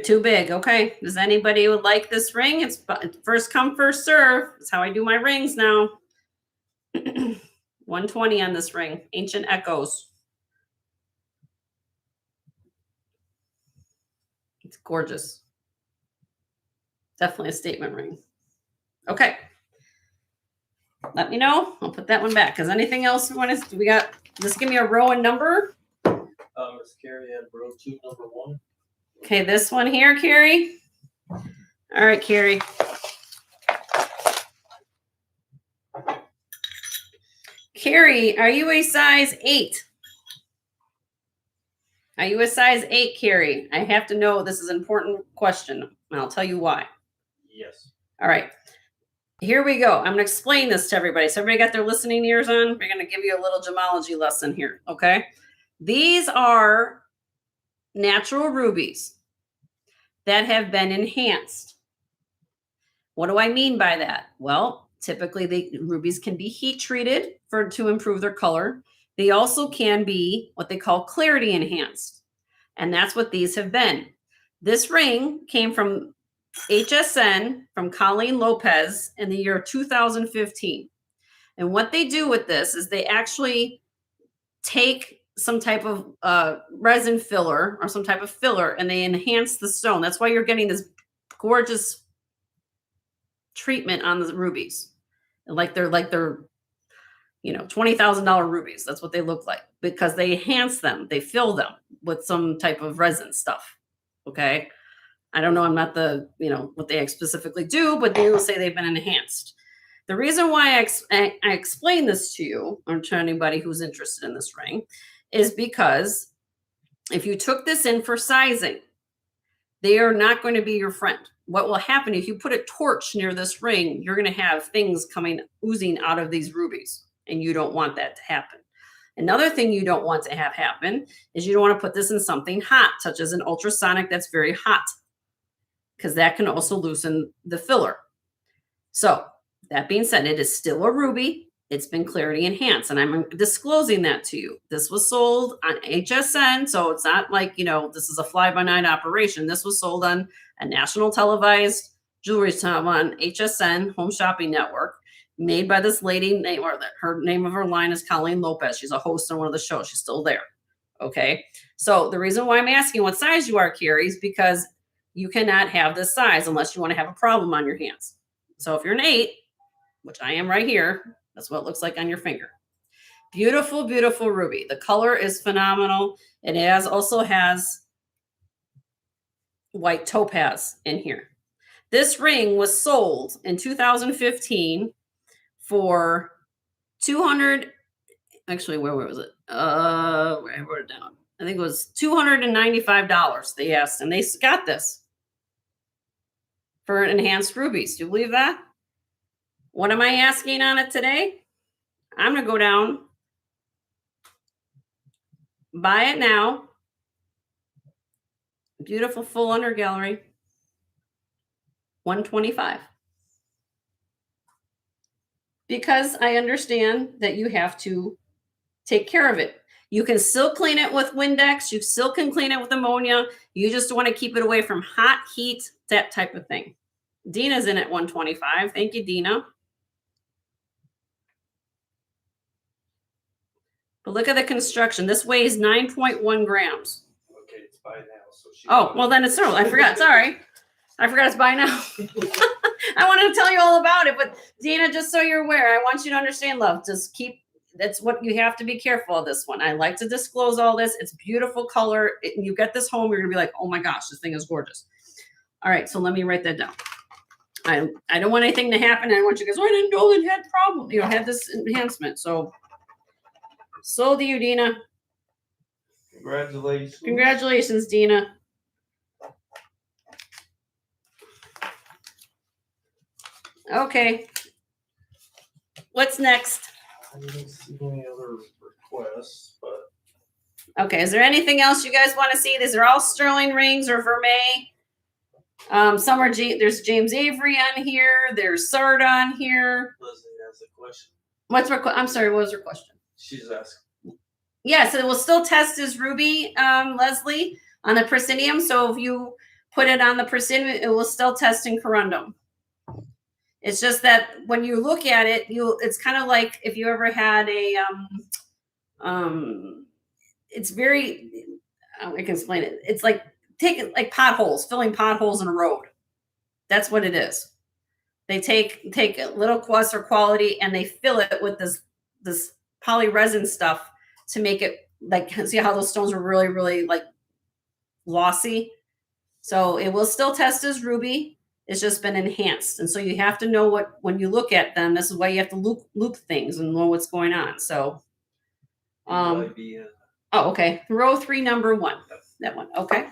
Too big. Okay. Does anybody would like this ring? It's first come, first serve. That's how I do my rings now. 120 on this ring. Ancient Echoes. It's gorgeous. Definitely a statement ring. Okay. Let me know. I'll put that one back. Because anything else we want to, we got, just give me a row and number. Miss Carrie had row 2, number 1. Okay, this one here, Carrie. All right, Carrie. Carrie, are you a size 8? Are you a size 8, Carrie? I have to know. This is an important question, and I'll tell you why. Yes. All right. Here we go. I'm going to explain this to everybody. So everybody got their listening ears on? We're going to give you a little gemology lesson here, okay? These are natural rubies that have been enhanced. What do I mean by that? Well, typically the rubies can be heat treated to improve their color. They also can be what they call clarity enhanced. And that's what these have been. This ring came from HSN from Colleen Lopez in the year 2015. And what they do with this is they actually take some type of resin filler or some type of filler and they enhance the stone. That's why you're getting this gorgeous treatment on the rubies. Like they're $20,000 rubies. That's what they look like because they enhance them. They fill them with some type of resin stuff. Okay. I don't know. I'm not what they specifically do, but they will say they've been enhanced. The reason why I explain this to you or to anybody who's interested in this ring is because if you took this in for sizing, they are not going to be your friend. What will happen if you put a torch near this ring, you're going to have things oozing out of these rubies, and you don't want that to happen. Another thing you don't want to have happen is you don't want to put this in something hot, such as an ultrasonic that's very hot, because that can also loosen the filler. So that being said, it is still a ruby. It's been clarity enhanced, and I'm disclosing that to you. This was sold on HSN, so it's not like, this is a fly-by-night operation. This was sold on a national televised jewelry shop on HSN, Home Shopping Network, made by this lady, her name of her line is Colleen Lopez. She's a host on one of the shows. She's still there. Okay. So the reason why I'm asking what size you are, Carrie, is because you cannot have this size unless you want to have a problem on your hands. So if you're an 8, which I am right here, that's what it looks like on your finger. Beautiful, beautiful ruby. The color is phenomenal. It also has white topaz in here. This ring was sold in 2015 for $200. Actually, where was it? I wrote it down. I think it was $295 they asked, and they got this for enhanced rubies. Do you believe that? What am I asking on it today? I'm going to go down, buy it now. Beautiful full under gallery. $125. Because I understand that you have to take care of it. You can still clean it with Windex. You still can clean it with ammonia. You just want to keep it away from hot, heat, that type of thing. Dina's in at $125. Thank you, Dina. But look at the construction. This weighs 9.1 grams. Okay, it's by now. So well, then it's I forgot. Sorry. I forgot it's by now. I wanted to tell you all about it, but Dina, just so you're aware, I want you to understand, love. That's what you have to be careful of this one. I like to disclose all this. It's beautiful color. You get this home, you're going to be like, oh my gosh, this thing is gorgeous. All right, so let me write that down. I don't want anything to happen. I want you guys, I didn't know it had problem. Had this enhancement. So do you, Dina. Congratulations. Congratulations, Dina. Okay. What's next? I didn't see any other requests, but Okay. Is there anything else you guys want to see? These are all sterling rings or vermeil. Some are there's James Avery on here. There's Sard on here. Leslie has a question. I'm sorry. What was her question? She's asking. Yes, it will still test his ruby, Leslie, on the proscenium. So if you put it on the persimmon, it will still test in corundum. It's just that when you look at it, it's kind of like if you ever had a it's very, I can explain it. It's like like filling potholes in a road. That's what it is. They take a little cluster quality and they fill it with this poly resin stuff to make it like, see how those stones are really, really like glossy. So it will still test as ruby. It's just been enhanced. And so you have to know what, when you look at them, this is why you have to loop things and know what's going on. So, oh, okay. Row 3, number 1. That one. Okay.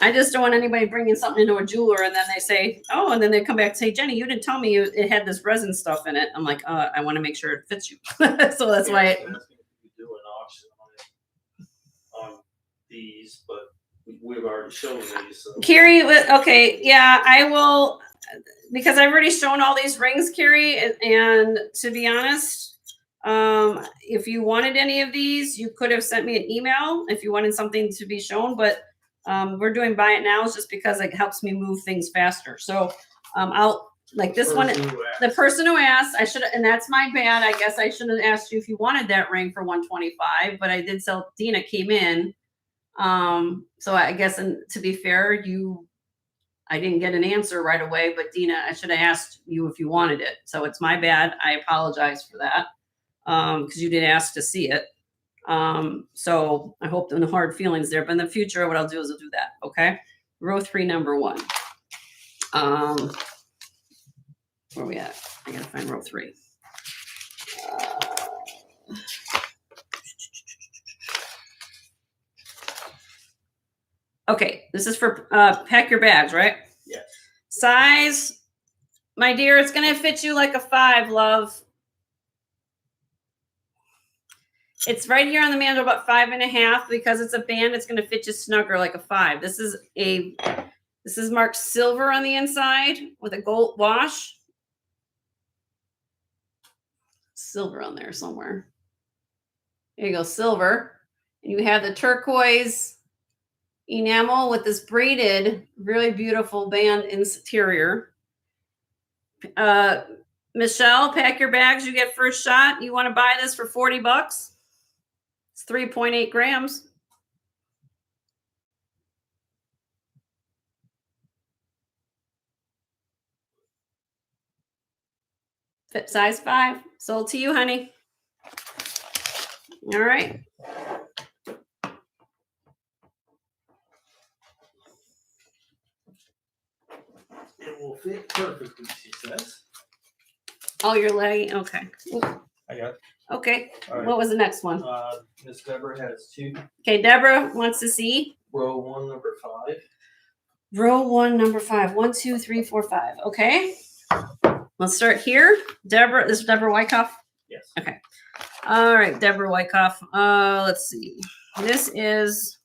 I just don't want anybody bringing something into a jeweler and then they say, oh, and then they come back and say, Jenny, you didn't tell me it had this resin stuff in it. I'm like, I want to make sure it fits you. So that's why. Do an auction on these, but we've already shown these. So. Carrie, okay, yeah, I will, because I've already shown all these rings, Carrie, and to be honest, if you wanted any of these, you could have sent me an email if you wanted something to be shown, but we're doing buy it now just because it helps me move things faster. So I'll, like this one, the person who asked, I should, and that's my bad. I guess I should have asked you if you wanted that ring for $125, but I did sell, Dina came in. So I guess, and to be fair, I didn't get an answer right away, but Dina, I should have asked you if you wanted it. So it's my bad. I apologize for that. Cause you did ask to see it. So I hope no hard feelings there, but in the future, what I'll do is I'll do that. Okay. Row 3, number 1. Where are we at? I gotta find row 3. Okay, this is for pack your bags, right? Yes. Size, my dear, it's gonna fit you like a 5, love. It's right here on the mantle, about 5.5. Because it's a band, it's gonna fit you snugger like a 5. This is marked silver on the inside with a gold wash. Silver on there somewhere. There you go, silver. And you have the turquoise enamel with this braided, really beautiful band interior. Michelle, pack your bags. You get first shot. You want to buy this for $40? It's 3.8 grams. Fit size 5. Sold to you, honey. All right. It will fit perfectly, she says. Oh, you're lagging. Okay. I got it. Okay. All right. What was the next one? Miss Deborah has 2. Okay, Deborah wants to see. Row 1, number 5. Row 1, number 5. 1, 2, 3, 4, 5. Okay. Let's start here. Deborah, this is Deborah Wyckoff? Yes. Okay. All right, Deborah Wyckoff. Let's see. This is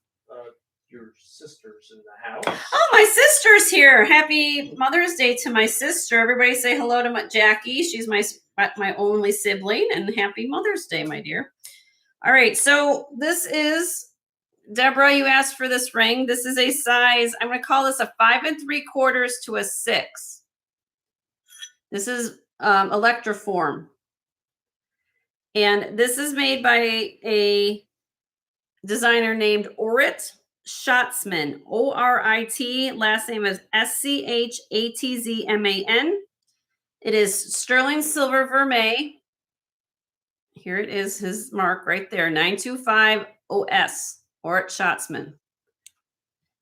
your sister's in the house. Oh, my sister's here. Happy Mother's Day to my sister. Everybody say hello to Jackie. She's my only sibling, and happy Mother's Day, my dear. All right, so this is Deborah. You asked for this ring. This is a size. I'm going to call this a 5 3/4 to a 6. This is electroform, and this is made by a designer named Orit Schatzman, O-R-I-T. Last name is S-C-H-A-T-Z-M-A-N. It is sterling silver vermeil. Here it is, his mark right there, 925 OS, Orit Schatzman.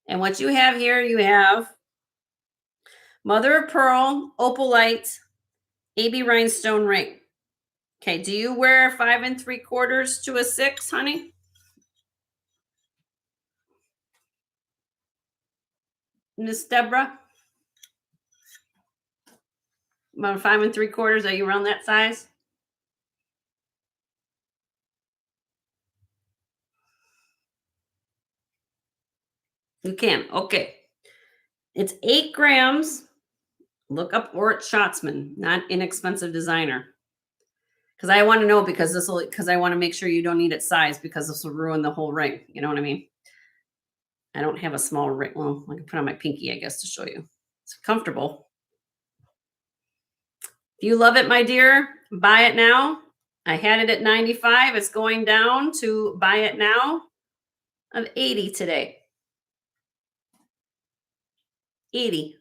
And what you have here, you have mother of pearl, opalite, AB rhinestone ring. Okay, do you wear 5 3/4 to a 6, honey? Miss Deborah? About 5 3/4, are you around that size? You can, okay. It's 8 grams. Look up Orit Schatzman, not inexpensive designer. Because I want to know, because I want to make sure you don't need it sized, because this will ruin the whole ring. You know what I mean? I don't have a small ring. Well, I can put on my pinky, I guess, to show you. It's comfortable. If you love it, my dear, buy it now. I had it at 95. It's going down to buy it now of 80 today. 80.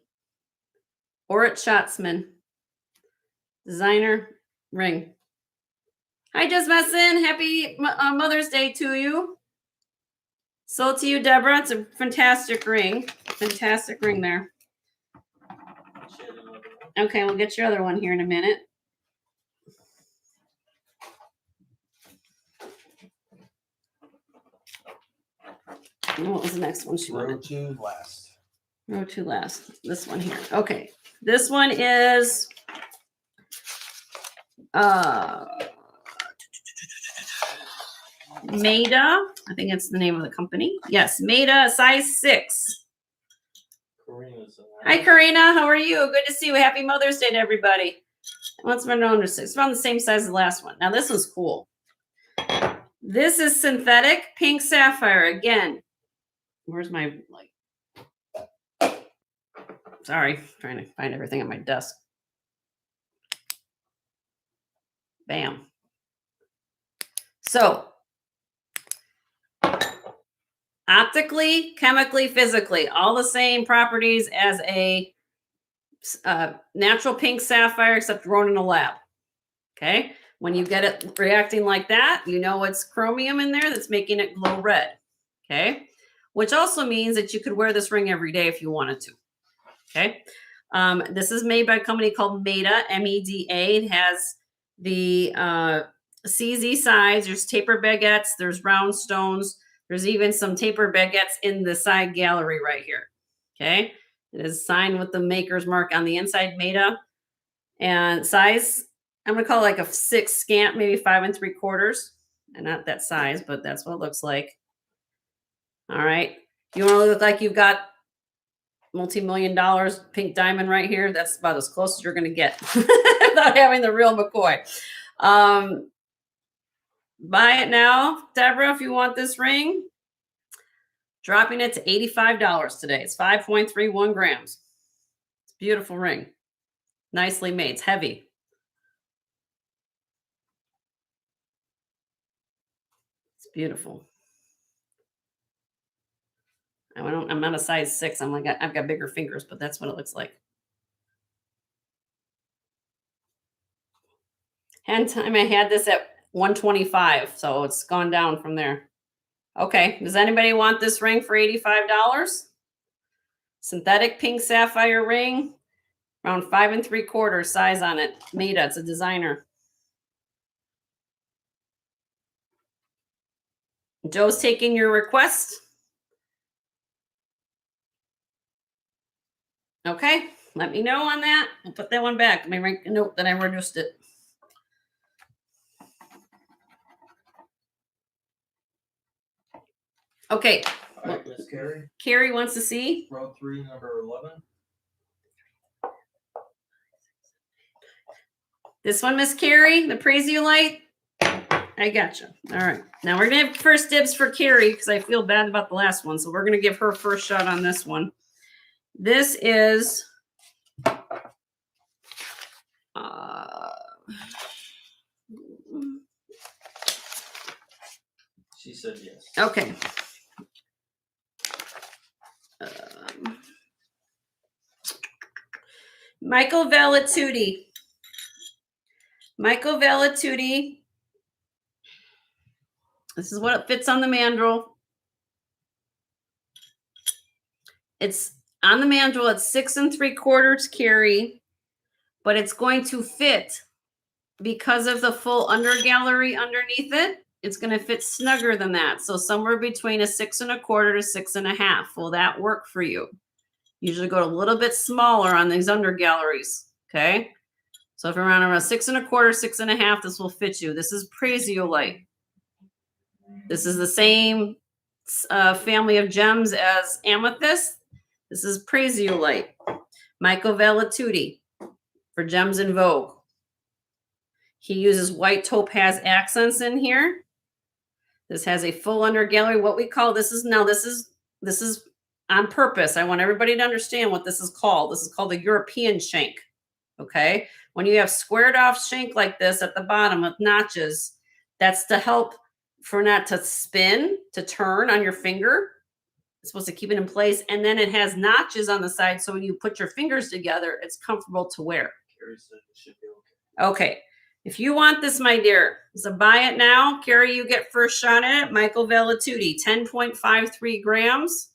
Or at Schatzman. Designer ring. Hi, Just Messin. Happy Mother's Day to you. So to you, Deborah. It's a fantastic ring. Fantastic ring there. Okay, we'll get your other one here in a minute. And what was the next one she wanted? Row 2 last. Row 2 last. This one here. Okay. This one is Maida. I think it's the name of the company. Yes, Maida, size 6. Karina's in Hi, there. Karina. How are you? Good to see you. Happy Mother's Day to everybody. What's my under 6? It's around the same size as the last one. Now, this one's cool. This is synthetic pink sapphire. Again, where's my, sorry, trying to find everything on my desk. Bam. So, optically, chemically, physically, all the same properties as a natural pink sapphire, except grown in a lab. Okay. When you get it reacting like that, you know it's chromium in there that's making it glow red. Okay. Which also means that you could wear this ring every day if you wanted to. Okay. This is made by a company called Meda, M-E-D-A. It has the CZ sides. There's taper baguettes. There's round stones. There's even some taper baguettes in the side gallery right here. Okay. It is signed with the maker's mark on the inside, Meda. And size, I'm going to call it like a 6 scant, maybe 5 3/4. And not that size, but that's what it looks like. All right. You want to look like you've got multi-million-dollar pink diamond right here? That's about as close as you're going to get without having the real McCoy. Buy it now, Deborah, if you want this ring. Dropping it to $85 today. It's 5.31 grams. It's a beautiful ring. Nicely made. It's heavy. It's beautiful. I'm not a size 6. I've got bigger fingers, but that's what it looks like. And time I had this at 125, so it's gone down from there. Okay, does anybody want this ring for $85? Synthetic pink sapphire ring, around 5 3/4 size on it. Meda, it's a designer. Joe's taking your request. Okay, let me know on that. I'll put that one back. Let me make a note that I reduced it. Okay. All right, Miss Carrie. Carrie wants to see. Row 3, number 11. This one, Miss Carrie, the praise you light. I gotcha. All right. Now we're going to have first dibs for Carrie because I feel bad about the last one. So we're going to give her first shot on this one. This is She said yes. okay. Michael Valatutti. Michael Valatutti. This is what it fits on the mandrel. It's on the mandrel. It's 6 3/4 carry, but it's going to fit because of the full under gallery underneath it. It's going to fit snugger than that. So somewhere between a 6 1/4 to 6 1/2. Will that work for you? Usually go a little bit smaller on these under galleries. Okay. So if you're around 6 1/4, 6 1/2, this will fit you. This is Praesiolite. This is the same family of gems as amethyst. This is Praesiolite. Michael Valatutti for Gems in Vogue. He uses white topaz accents in here. This has a full under gallery. What we call this is this is on purpose. I want everybody to understand what this is called. This is called a European shank. Okay. When you have squared off shank like this at the bottom with notches, that's to help for not to spin, to turn on your finger. It's supposed to keep it in place. And then it has notches on the side. So when you put your fingers together, it's comfortable to wear. Carrie said it should be okay. Okay. If you want this, my dear, so buy it now. Carrie, you get first shot at it. Michael Vellituti, 10.53 grams.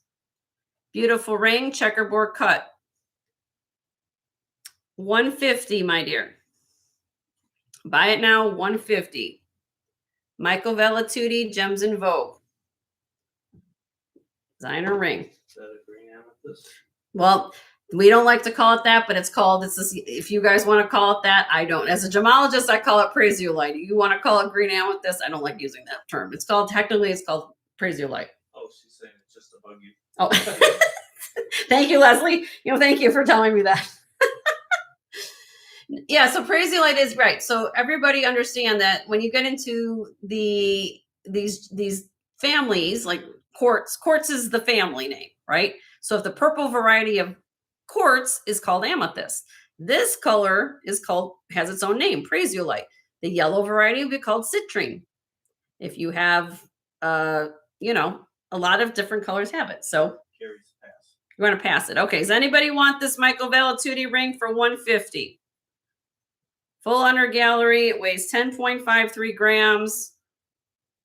Beautiful ring, checkerboard cut. $150, my dear. Buy it now, $150. Michael Vellituti, Gems in Vogue. Designer ring. Is that a green amethyst? Well, we don't like to call it that, but it's called, if you guys want to call it that, I don't. As a gemologist, I call it praisiolite. You want to call it green amethyst, I don't like using that term. It's called praisiolite. Oh, she's saying it's just a bug you. Oh, thank you, Leslie. Thank you for telling me that. Yeah, so praisiolite is right. So everybody understand that when you get into these families, like quartz is the family name, right? So if the purple variety of quartz is called amethyst, this color has its own name, praisiolite. The yellow variety would be called citrine. If you have, a lot of different colors have it. So Carrie's pass. you want to pass it. Okay. Does anybody want this Michael Vellituti ring for $150? Full under gallery. It weighs 10.53 grams.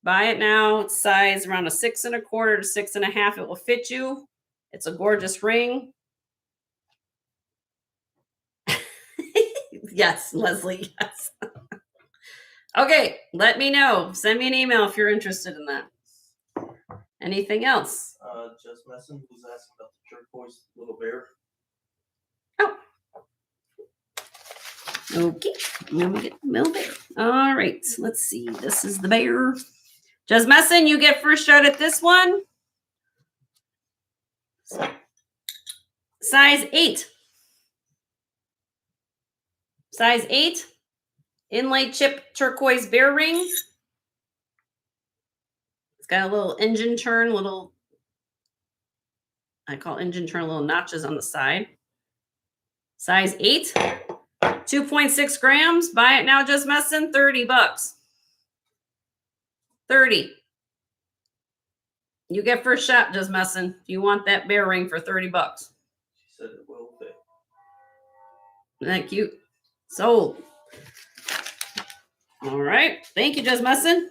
Buy it now. It's size around a 6 1/4 to 6 1/2. It will fit you. It's a gorgeous ring. Yes, Leslie. Yes. Okay. Let me know. Send me an email if you're interested in that. Anything else? Just Messon was asking about the turquoise little bear. Oh. Okay. Let me get the middle bear. All right. Let's see. This is the bear. Just Messon, you get first shot at this one. Size 8. Size 8. Inlay chip turquoise bear ring. It's got a little engine turn, I call engine turn, little notches on the side. Size 8. 2.6 grams. Buy it now, Just Messon. $30. 30. You get first shot, Just Messon. You want that bear ring for $30. She said it will fit. Isn't that cute? Sold. All right. Thank you, Just Messon.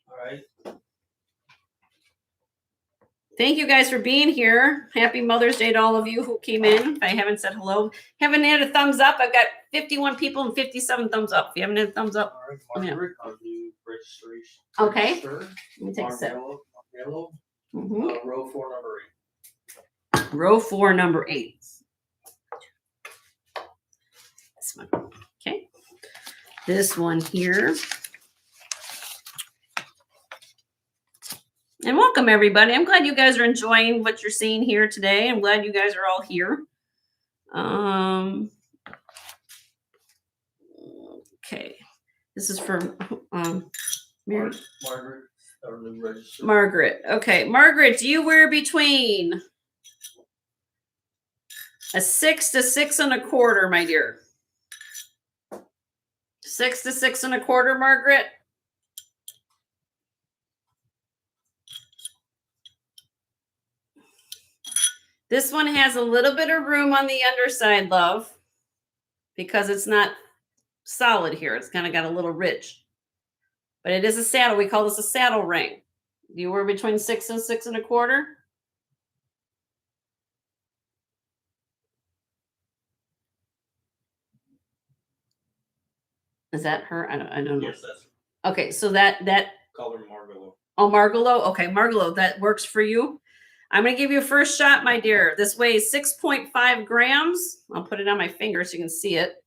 All right. Thank you guys for being here. Happy Mother's Day to all of you who came in. If I haven't said hello, haven't had a thumbs up. I've got 51 people and 57 thumbs up. If you haven't had a thumbs up, All right, Margaret, I'll do registration. Okay. Register. let me take a sip. Yellow. Mhm. Row 4, number 8. Row 4, number 8. This one. Okay. This one here. And welcome, everybody. I'm glad you guys are enjoying what you're seeing here today. I'm glad you guys are all here. Okay. This is for Mary. Margaret, our new register. Margaret. Okay. Margaret, do you wear between a 6 to 6 1/4, my dear? 6 to 6 1/4, Margaret? This one has a little bit of room on the underside, love, because it's not solid here. It's kind of got a little ridge. But it is a saddle. We call this a saddle ring. Do you wear between 6 and 6 1/4? Is that her? I don't know. Yes, that's Okay, so that color Margalo. oh, Margalo. Okay, Margalo, that works for you. I'm going to give you a first shot, my dear. This weighs 6.5 grams. I'll put it on my finger so you can see it.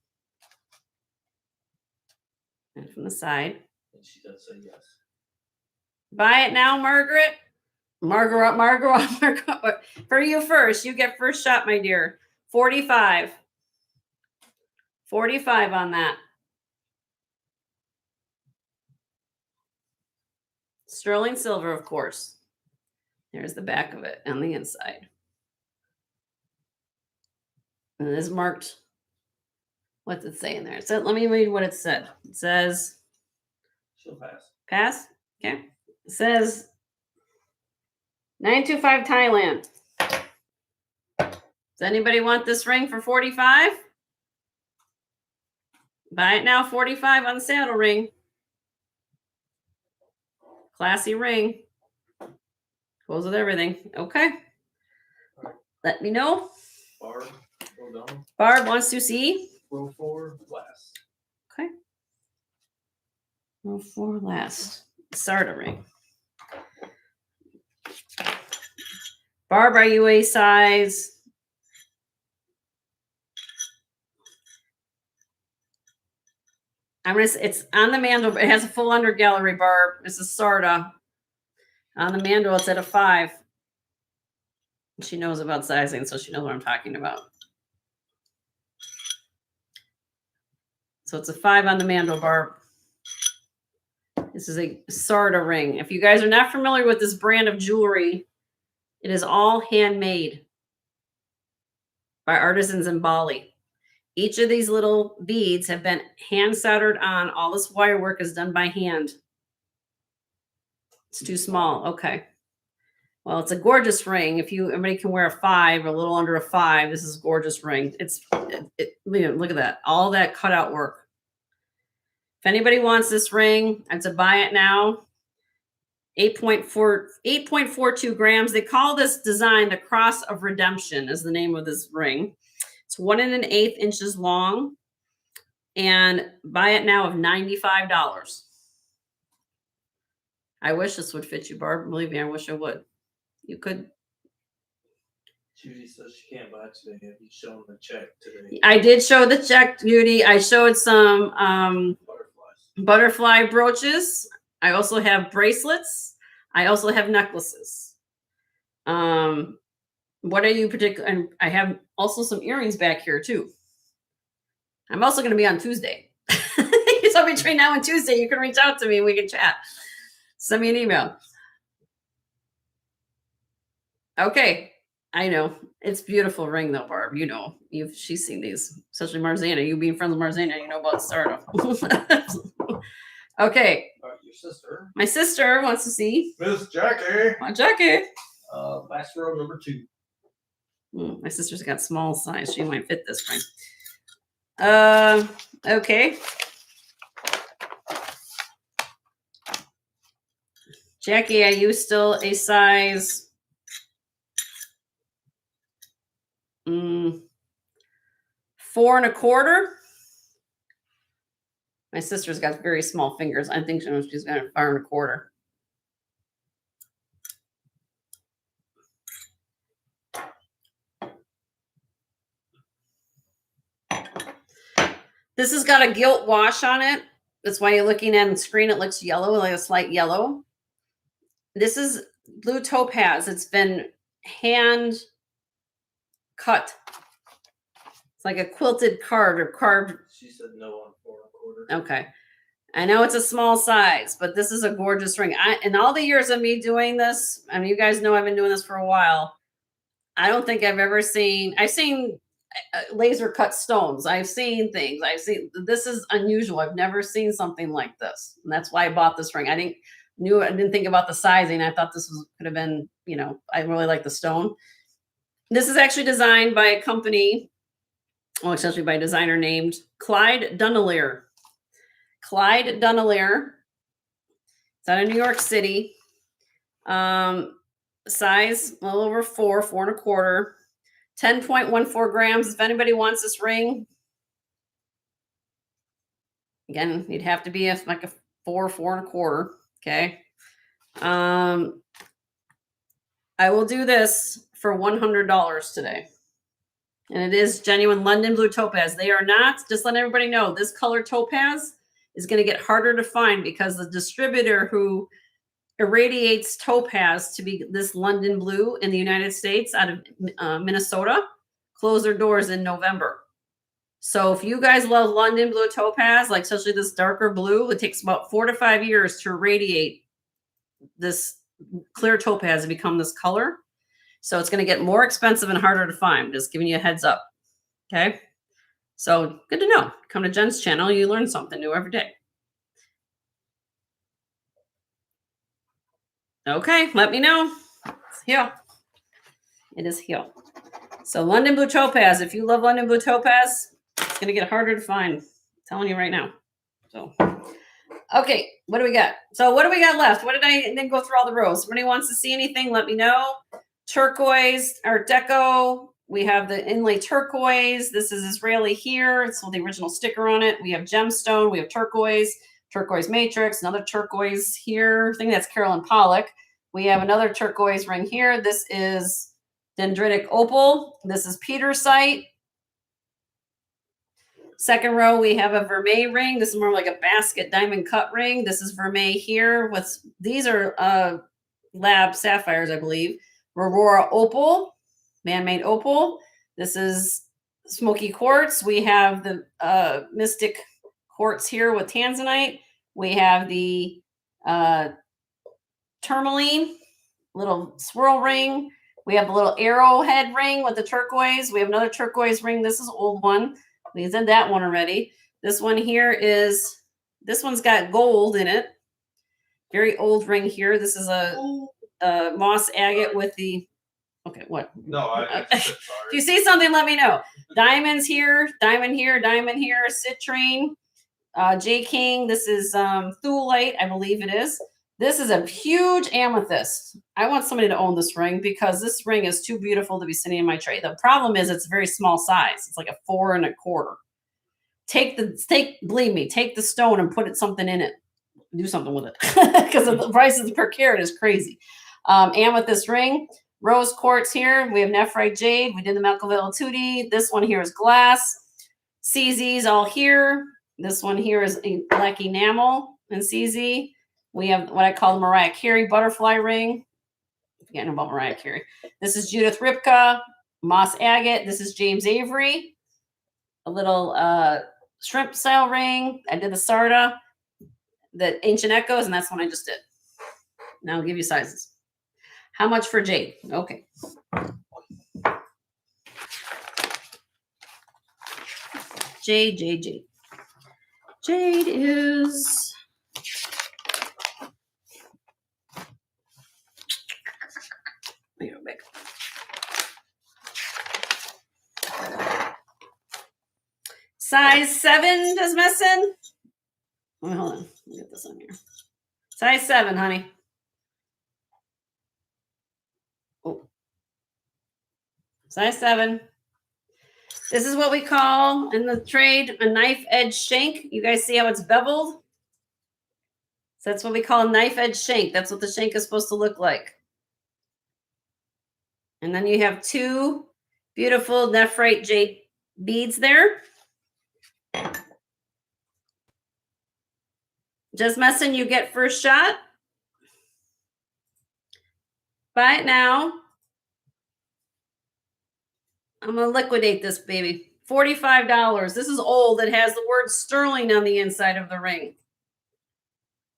And from the side. And she does say yes. Buy it now, Margaret. Margaret. For you first. You get first shot, my dear. 45. 45 on that. Sterling silver, of course. There's the back of it on the inside. And it is marked. What's it say in there? So let me read what it said. It says, She'll pass. pass. Okay. It says 925 Thailand. Does anybody want this ring for 45? Buy it now, 45 on the saddle ring. Classy ring. Goes with everything. Okay. Let me know. Barb, hold on. Barb wants to see. Row 4, last. Okay. Row 4 last. Sarda ring. Barb, are you a size? I'm gonna say it's on the mandrel, but it has a full under gallery, Barb. This is Sarda. On the mandrel, it's at a 5. She knows about sizing, so she knows what I'm talking about. So it's a 5 on the mandrel, Barb. This is a Sarda ring. If you guys are not familiar with this brand of jewelry, it is all handmade by artisans in Bali. Each of these little beads have been hand soldered on. All this wire work is done by hand. It's too small. Okay. Well, it's a gorgeous ring. If anybody can wear a 5 or a little under a 5, this is a gorgeous ring. Look at that. All that cutout work. If anybody wants this ring, I'd say buy it now. 8.42 grams. They call this design the Cross of Redemption is the name of this ring. It's 1 1/8 inches long, and buy it now of $95. I wish this would fit you, Barb. Believe me, I wish it would. You could. Judy says she can't buy it today. Have you shown the check today? I did show the check, Judy. I showed some butterfly brooches. I also have bracelets. I also have necklaces. What are you particular? And I have also some earrings back here too. I'm also going to be on Tuesday. So between now and Tuesday, you can reach out to me and we can chat. Send me an email. Okay. I know. It's a beautiful ring though, Barb. You know, she's seen these, especially Marzana. You being friends with Marzana, you know about Sarda. Okay. Your sister. My sister wants to see. Miss Jackie. My Jackie. Last row, number 2. My sister's got small size. She might fit this ring. Okay. Jackie, are you still a size 4 1/4? My sister's got very small fingers. I think she's got a 4 1/4. This has got a gilt wash on it. That's why you're looking at the screen. It looks yellow, like a slight yellow. This is blue topaz. It's been hand cut. It's like a quilted card or carved. She said no on 4 1/4. Okay. I know it's a small size, but this is a gorgeous ring. In all the years of me doing this, I mean, you guys know I've been doing this for a while. I don't think I've ever seen, I've seen laser cut stones. I've seen things. This is unusual. I've never seen something like this. And that's why I bought this ring. I didn't think about the sizing. I thought this could have been, I really like the stone. This is actually designed by a company, well, essentially by a designer named Clyde Dunalier. Clyde Dunalier. It's out of New York City. Size a little over 4 1/4. 10.14 grams. If anybody wants this ring, again, you'd have to be like a 4 1/4. Okay. I will do this for $100 today. And it is genuine London blue topaz. They are not, just letting everybody know, this color topaz is going to get harder to find because the distributor who irradiates topaz to be this London blue in the United States out of Minnesota closed their doors in November. So if you guys love London blue topaz, like especially this darker blue, it takes about 4 to 5 years to irradiate this clear topaz to become this color. So it's going to get more expensive and harder to find. Just giving you a heads up. Okay. So good to know. Come to Jen's channel. You learn something new every day. Okay. Let me know. It's here. It is here. So London Blue Topaz. If you love London Blue Topaz, it's going to get harder to find. I'm telling you right now. So, okay. What do we got? So what do we got left? What did I then go through all the rows? If anybody wants to see anything, let me know. Turquoise, Art Deco. We have the inlay turquoise. This is Israeli here. It's the original sticker on it. We have gemstone. We have turquoise, turquoise matrix, another turquoise here. I think that's Carolyn Pollock. We have another turquoise ring here. This is dendritic opal. This is petersite. Second row, we have a vermeil ring. This is more like a basket diamond cut ring. This is vermeil here. These are lab sapphires, I believe. Aurora opal, man-made opal. This is smoky quartz. We have the mystic quartz here with tanzanite. We have the tourmaline, little swirl ring. We have a little arrowhead ring with the turquoise. We have another turquoise ring. This is an old one. We did that one already. This one here this one's got gold in it. Very old ring here. This is a moss agate with the, okay, what? No, If you see something, let me know. Diamonds here, diamond here, diamond here, citrine, J King. This is thulite, I believe it is. This is a huge amethyst. I want somebody to own this ring because this ring is too beautiful to be sitting in my tray. The problem is it's a very small size. It's like a 4 1/4. Believe me, take the stone and put something in it. Do something with it because the prices per carat is crazy. Amethyst ring, rose quartz here. We have nephrite jade. We did the Malcolmville Tootie. This one here is glass. CZ's all here. This one here is a black enamel and CZ. We have what I call the Mariah Carey butterfly ring. Forgetting about Mariah Carey. This is Judith Ripka, moss agate. This is James Avery. A little shrimp style ring. I did the Sarda, the Ancient Echoes, and that's one I just did. Now I'll give you sizes. How much for jade? Okay. Jade. Jade is... Size 7, does Messin? Oh, hold on. Let me get this on here. Size 7, honey. Oh. Size 7. This is what we call in the trade a knife edge shank. You guys see how it's beveled? So that's what we call a knife edge shank. That's what the shank is supposed to look like. And then you have 2 beautiful nephrite jade beads there. Just messing, you get first shot. Buy it now. I'm going to liquidate this baby. $45. This is old. It has the word sterling on the inside of the ring.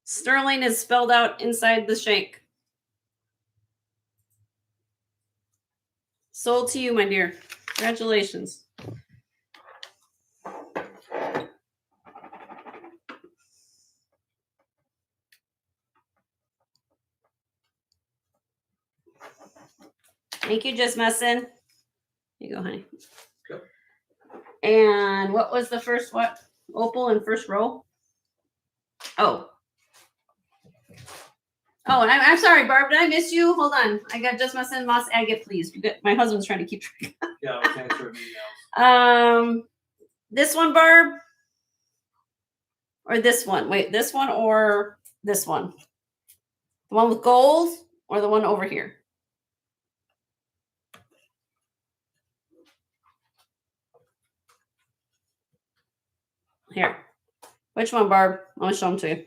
Sterling is spelled out inside the shank. Sold to you, my dear. Congratulations. Thank you, Just Messin. Here you go, honey. Go. And what was the first what? Opal in first row? Oh. Oh, and I'm sorry, Barb. Did I miss you? Hold on. I got Just Messin moss agate, please. My husband's trying to keep track. Yeah, I'll transfer emails. This one, Barb? Or this one? Wait, this one or this one? The one with gold or the one over here? Here. Which one, Barb? I'm going to show them to you.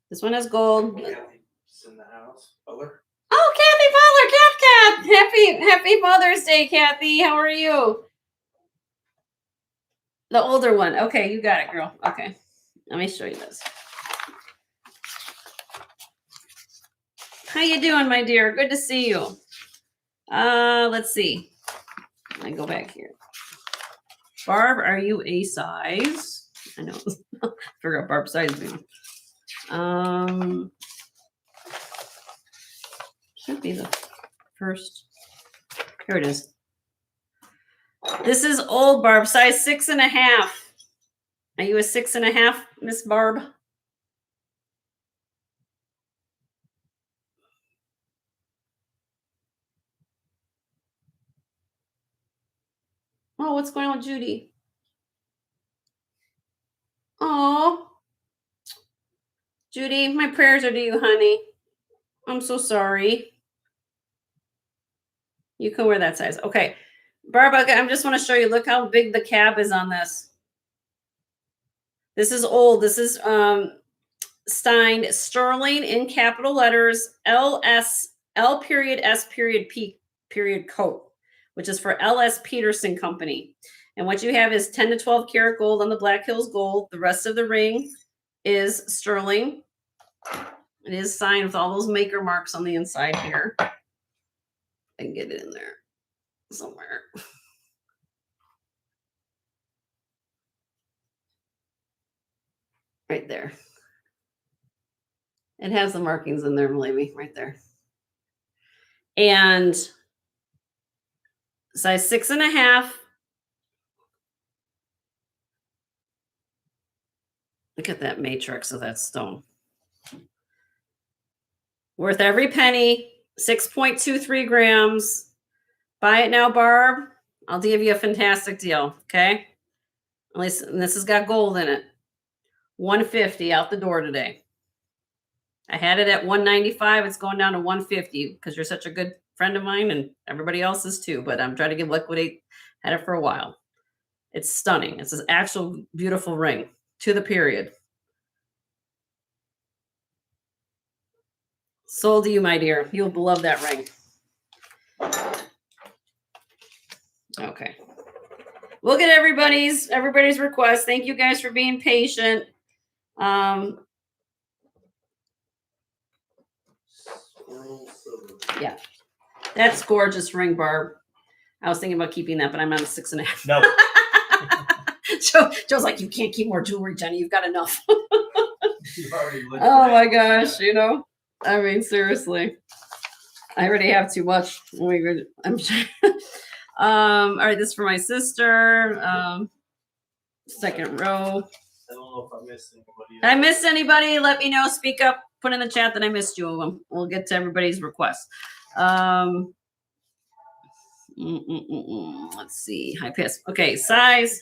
This one has gold. Kathy's in the house. Butler. Oh, Kathy Butler, Cat. Happy Mother's Day, Kathy. How are you? The older one. Okay, you got it, girl. Okay. Let me show you this. How you doing, my dear? Good to see you. Let's see. I go back here. Barb, are you a size? I know. Figure out Barb's size. Should be the first. Here it is. This is old Barb, size 6.5. Are you a 6.5, Miss Barb? Oh, what's going on with Judy? Oh, Judy, my prayers are to you, honey. I'm so sorry. You can wear that size. Okay. Barb, I just want to show you. Look how big the cab is on this. This is old. This is Stein Sterling in capital letters L period S period P period coat, which is for LS Peterson Company. And what you have is 10 to 12 karat gold on the Black Hills gold. The rest of the ring is sterling. It is signed with all those maker marks on the inside here. I can get it in there somewhere. Right there. It has the markings in there, believe me, right there. And size 6.5. Look at that matrix of that stone. Worth every penny, 6.23 grams. Buy it now, Barb. I'll give you a fantastic deal, okay? At least, and this has got gold in it. $150 out the door today. I had it at $195. It's going down to $150 because you're such a good friend of mine and everybody else is too. But I'm trying to liquidate. Had it for a while. It's stunning. It's an actual beautiful ring to the period. Sold to you, my dear. You'll love that ring. Okay. Look at everybody's request. Thank you guys for being patient. Yeah, that's gorgeous ring, Barb. I was thinking about keeping that, but I'm on a 6.5. No. Joe's like, you can't keep more jewelry, Jenny. You've got enough. Oh my gosh, you know. I mean, seriously, I already have too much. I'm sure. All right, this is for my sister. Second row. I don't know if I missed anybody. Did I miss anybody? Let me know. Speak up. Put in the chat that I missed you. We'll get to everybody's requests. Let's see. High pass. Okay, size.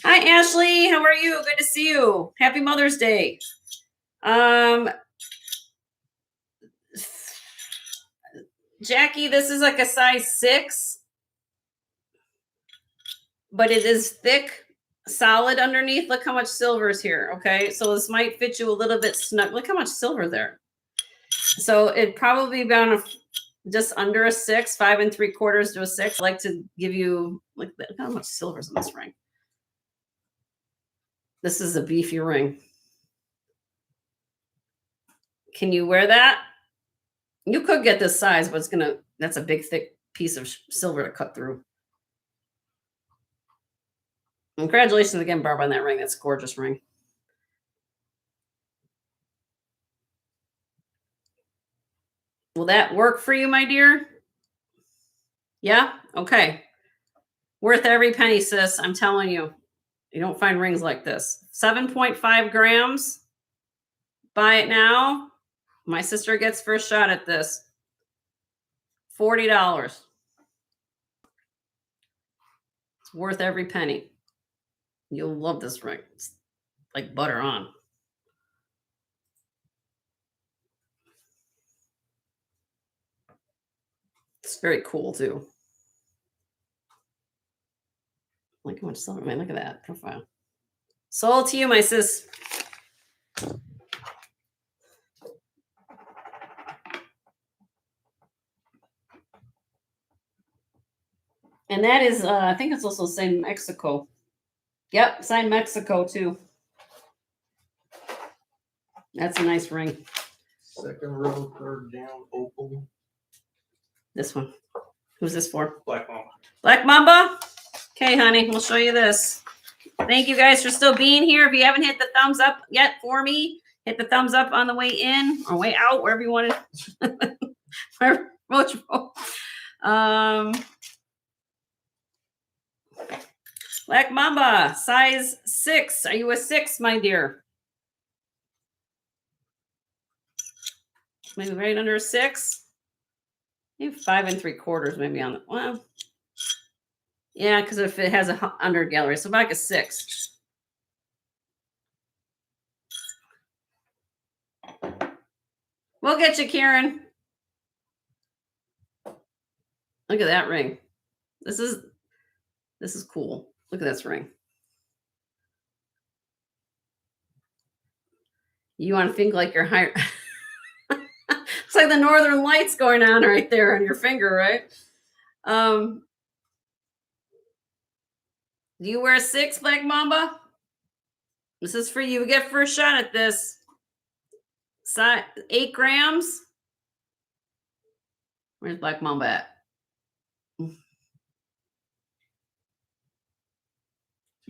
Hi, Ashley. How are you? Good to see you. Happy Mother's Day. Jackie, this is like a size 6, but it is thick, solid underneath. Look how much silver is here. Okay, so this might fit you a little bit snug. Look how much silver there. So it'd probably be around just under a 6, 5 3/4 to a 6. I like to give you look how much silver is in this ring. This is a beefy ring. Can you wear that? You could get this size, but that's a big, thick piece of silver to cut through. Congratulations again, Barb, on that ring. That's a gorgeous ring. Will that work for you, my dear? Yeah? Okay. Worth every penny, sis. I'm telling you. You don't find rings like this. 7.5 grams. Buy it now. My sister gets first shot at this. $40. It's worth every penny. You'll love this ring. It's like butter on. It's very cool too. Look how much silver. Man, look at that profile. Sold to you, my sis. And that is, I think it's also signed Mexico. Yep, signed Mexico too. That's a nice ring. Second row, third down, opal. This one. Who's this for? Black Mamba. Black Mamba? Okay, honey, we'll show you this. Thank you guys for still being here. If you haven't hit the thumbs up yet for me, hit the thumbs up on the way in or way out, wherever you want to. Wherever, Black Mamba, size 6. Are you a 6, my dear? Maybe right under a 6. Maybe 5 3/4, maybe on the, well, yeah, because if it has a under gallery, so like a 6. We'll get you, Karen. Look at that ring. This is cool. Look at this ring. You want to think like you're higher. It's like the Northern Lights going on right there on your finger, right? Do you wear a 6, Black Mamba? This is for you. We get first shot at this. 8 grams. Where's Black Mamba at?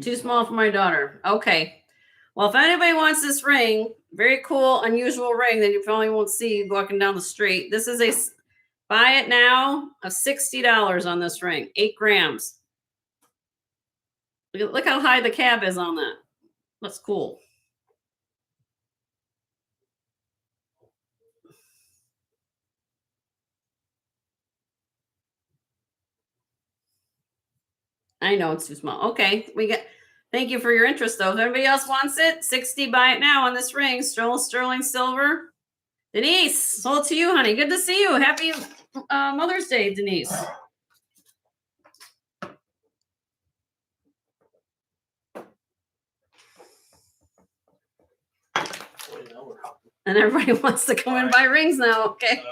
Too small for my daughter. Okay. Well, if anybody wants this ring, very cool, unusual ring that you probably won't see walking down the street. This is a buy it now of $60 on this ring. 8 grams. Look how high the cab is on that. That's cool. I know it's too small. Okay, thank you for your interest, though. If anybody else wants it, 60, buy it now on this ring. Sterling silver. Denise, sold to you, honey. Good to see you. Happy Mother's Day, Denise. And everybody wants to come and buy rings now. Okay.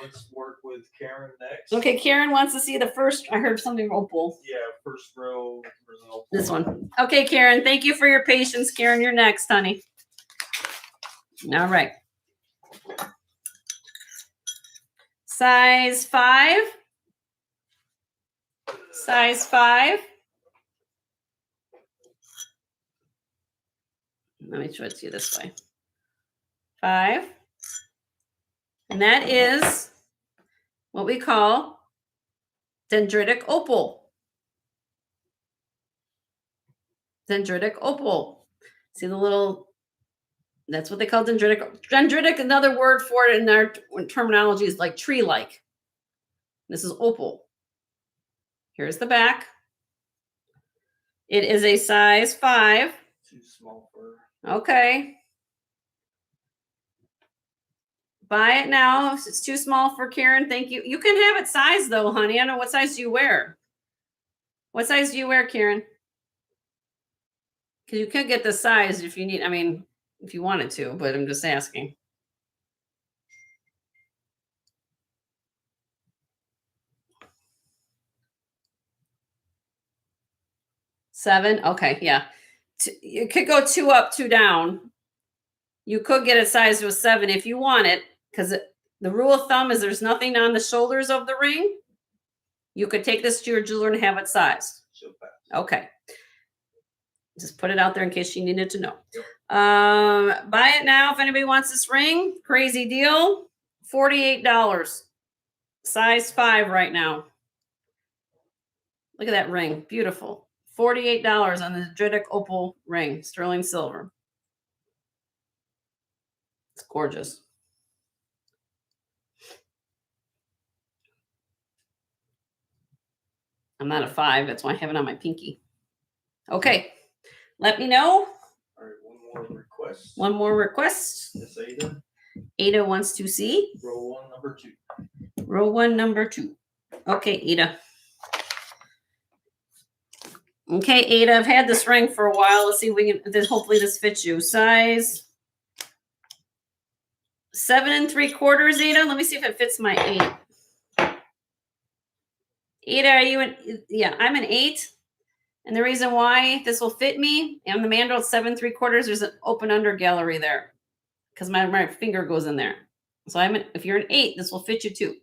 Let's work with Karen next. Okay, Karen wants to see the first. I heard something opal. Yeah, first row result. This one. Okay, Karen. Thank you for your patience. Karen, you're next, honey. All right. Size 5. Size 5. Let me show it to you this way. 5. And that is what we call dendritic opal. Dendritic opal. See the little, that's what they call dendritic. Dendritic, another word for it in our terminology is like tree-like. This is opal. Here's the back. It is a size 5. Too small for. Okay. Buy it now. If it's too small for Karen, thank you. You can have it sized though, honey. I don't know, what size do you wear? What size do you wear, Karen? Because you could get the size if you need, I mean, if you wanted to, but I'm just asking. Seven. Okay, yeah. You could go 2 up, 2 down. You could get it sized with 7 if you want it, because the rule of thumb is there's nothing on the shoulders of the ring. You could take this to your jeweler and have it sized. Okay. Just put it out there in case you needed to know. Yep. Buy it now if anybody wants this ring. Crazy deal. $48. Size 5 right now. Look at that ring. Beautiful. $48 on the dendritic opal ring. Sterling silver. It's gorgeous. I'm not a 5. That's why I have it on my pinky. Okay. Let me know. All right, one more request. One more request. Miss Ada. Ada wants to see. Row 1, number 2. Row 1, number 2. Okay, Ada. Okay, Ada, I've had this ring for a while. Let's see if we can, hopefully this fits you. Size 7 3/4, Ada. Let me see if it fits my 8. Ada, are you an, yeah, I'm an 8. And the reason why this will fit me, on the mandrel 7 3/4, there's an open under gallery there. Because my finger goes in there. So if you're an 8, this will fit you too.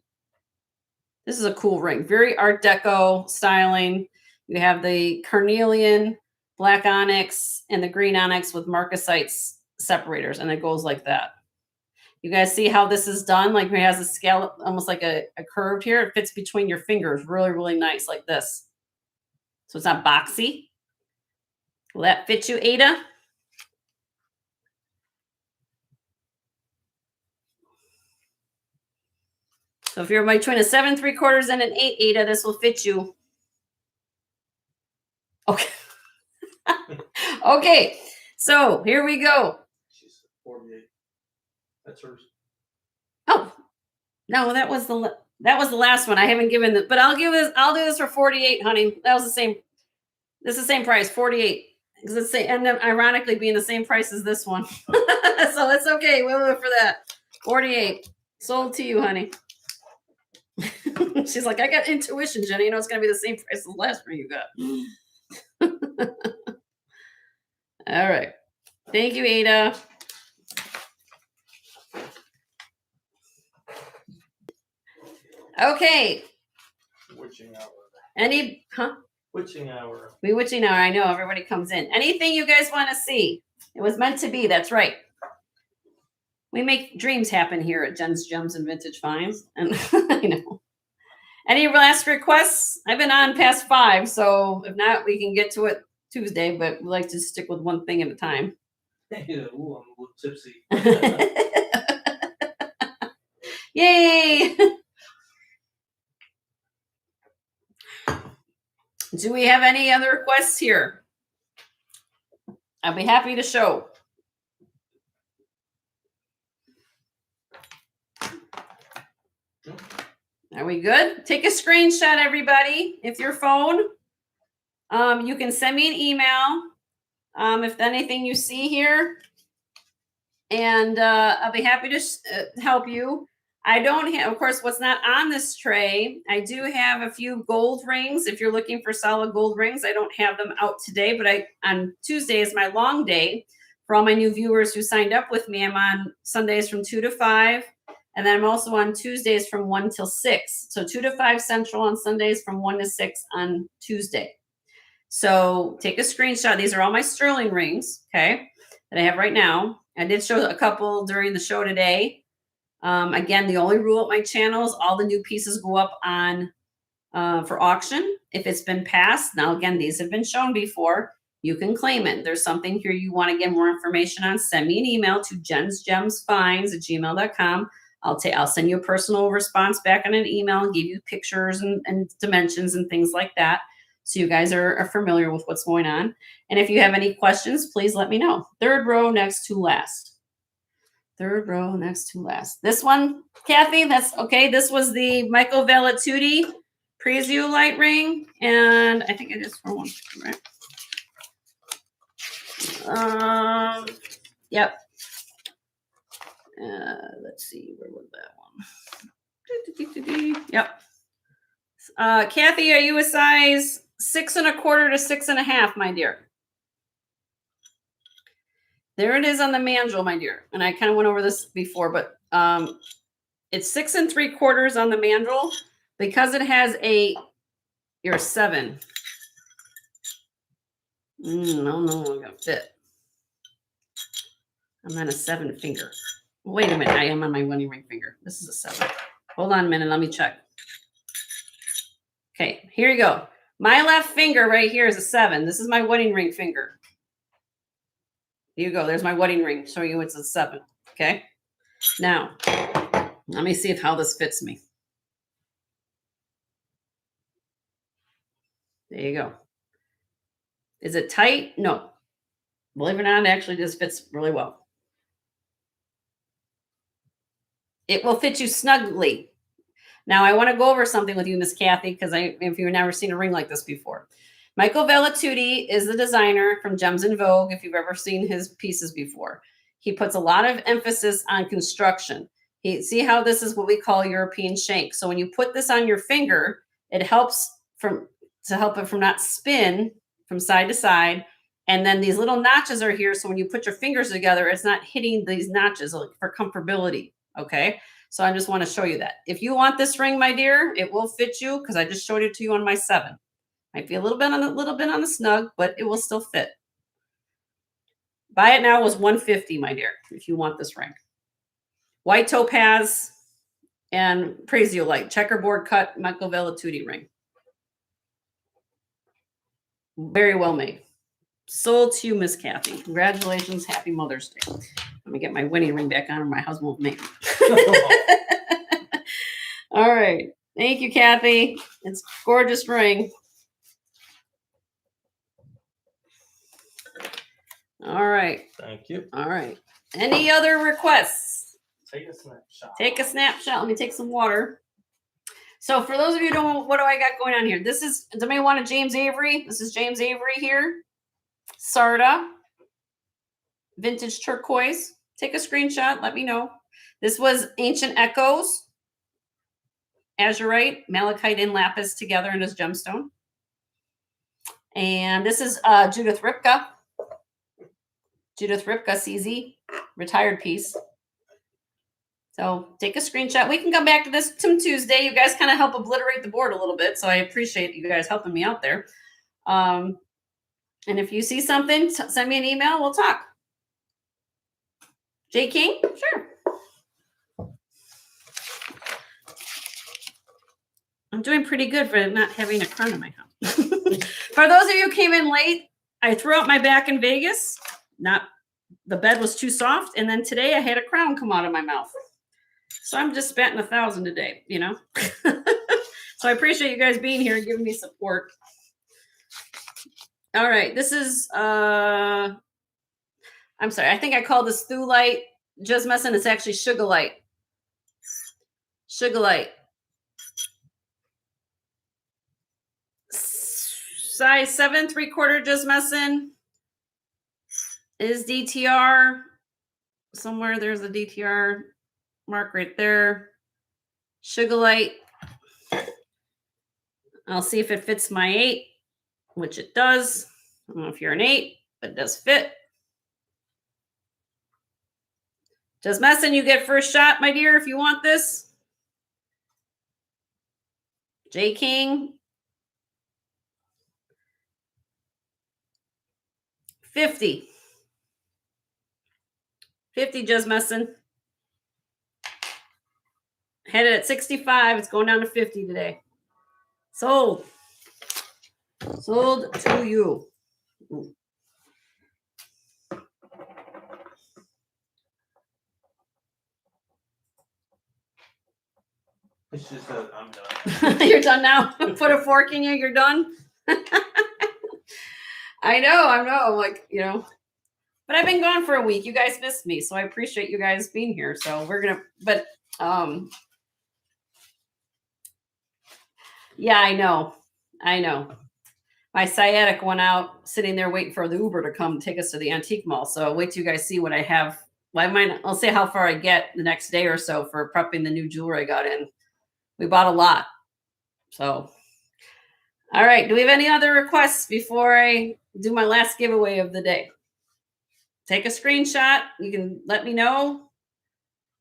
This is a cool ring. Very Art Deco styling. You have the carnelian, black onyx, and the green onyx with marcasite separators, and it goes like that. You guys see how this is done? Like it has a scallop, almost like a curved here. It fits between your fingers. Really, really nice like this. So it's not boxy. Will that fit you, Ada? So if you're between a 7 3/4 and an 8, Ada, this will fit you. Okay. Okay. So here we go. She's 48. That's hers. Oh, no, that was the last one. I haven't given it, but I'll do this for 48, honey. That was the same. This is the same price, 48. Because it's ironically being the same price as this one. So it's okay. We'll wait for that. 48. Sold to you, honey. She's like, I got intuition, Jenny. You know it's gonna be the same price as the last one you got. All right. Thank you, Ada. Okay. Witching hour. Witching hour. Bewitching hour. I know everybody comes in. Anything you guys want to see? It was meant to be. That's right. We make dreams happen here at Jen's Gems and Vintage Finds. And I know. Any last requests? I've been on past 5, so if not, we can get to it Tuesday, but we like to stick with one thing at a time. Ooh, I'm a little tipsy. Yay! Do we have any other requests here? I'll be happy to show. Are we good? Take a screenshot, everybody. If your phone, you can send me an email if anything you see here, and I'll be happy to help you. I don't have, of course, what's not on this tray. I do have a few gold rings. If you're looking for solid gold rings, I don't have them out today, but on Tuesday is my long day. For all my new viewers who signed up with me, I'm on Sundays from 2 to 5. And then I'm also on Tuesdays from 1 till 6. So 2 to 5 Central on Sundays, from 1 to 6 on Tuesday. So take a screenshot. These are all my sterling rings, okay, that I have right now. I did show a couple during the show today. Again, the only rule at my channel is all the new pieces go up on for auction. If it's been passed, now again, these have been shown before, you can claim it. There's something here you want to get more information on, send me an email to jensgemsfinds@gmail.com. I'll send you a personal response back on an email and give you pictures and dimensions and things like that. So you guys are familiar with what's going on. And if you have any questions, please let me know. 3rd row next to last. 3rd row next to last. This one, Kathy, that's okay. This was the Michael Vellituti Preview light ring. And I think it is for one, right? Yep. Let's see, where was that one? Yep. Kathy, are you a size 6 1/4 to 6 1/2, my dear? There it is on the mandrel, my dear. And I kind of went over this before, but it's 6 3/4 on the mandrel because it has you're a 7. No, I'm gonna fit. I'm on a 7 finger. Wait a minute, I am on my wedding ring finger. This is a 7. Hold on a minute, let me check. Okay, here you go. My left finger right here is a 7. This is my wedding ring finger. Here you go, there's my wedding ring showing you it's a 7, okay? Now, let me see how this fits me. There you go. Is it tight? No. Believe it or not, it actually just fits really well. It will fit you snugly. Now, I want to go over something with you, Miss Kathy, because if you've never seen a ring like this before. Michael Vellituti is the designer from Gems in Vogue, if you've ever seen his pieces before. He puts a lot of emphasis on construction. See how this is what we call European shank. So when you put this on your finger, it helps to help it from not spin from side to side. And then these little notches are here. So when you put your fingers together, it's not hitting these notches for comfortability. Okay. So I just want to show you that. If you want this ring, my dear, it will fit you because I just showed it to you on my 7. Might be a little bit on the snug, but it will still fit. Buy it now was $150, my dear, if you want this ring. White topaz and Praisiolite, checkerboard cut Michael Velatuti ring. Very well made. Sold to you, Miss Kathy. Congratulations. Happy Mother's Day. Let me get my wedding ring back on or my husband won't make it. All right. Thank you, Kathy. It's a gorgeous ring. All right. Thank you. All right. Any other requests? Take a snapshot. Take a snapshot. Let me take some water. So for those of you who don't know, what do I got going on here? This is, does anybody want a James Avery? This is James Avery here. Sarda. Vintage turquoise. Take a screenshot. Let me know. This was Ancient Echoes. Azurite, malachite, and lapis together in this gemstone. And this is Judith Ripka. Judith Ripka CZ, retired piece. So take a screenshot. We can come back to this Tuesday. You guys kind of help obliterate the board a little bit. So I appreciate you guys helping me out there. And if you see something, send me an email. We'll talk. J. King? Sure. I'm doing pretty good for not having a crown in my house. For those of you who came in late, I threw out my back in Vegas. The bed was too soft. And then today I had a crown come out of my mouth. So I'm just spending 1,000 a day, you know? So I appreciate you guys being here and giving me support. All right. This is, I'm sorry. I think I called this Thulite. Just messing. It's actually Sugarlight. Sugarlight. Size 7 3/4 just messing. Is DTR somewhere? There's a DTR mark right there. Sugarlight. I'll see if it fits my 8, which it does. I don't know if you're an 8, but it does fit. Just messing. You get first shot, my dear, if you want this. J. King. 50. 50 just messing. Headed at 65. It's going down to 50 today. Sold. Sold to you. It's just that I'm done. You're done now? Put a fork in you. You're done? I know. I'm like, you know. But I've been gone for a week. You guys missed me. So I appreciate you guys being here. So we're going to, but yeah, I know. My sciatic went out sitting there waiting for the Uber to come take us to the antique mall. So wait till you guys see what I have. Well, I'll say how far I get the next day or so for prepping the new jewelry I got in. We bought a lot. So, all right. Do we have any other requests before I do my last giveaway of the day? Take a screenshot. You can let me know.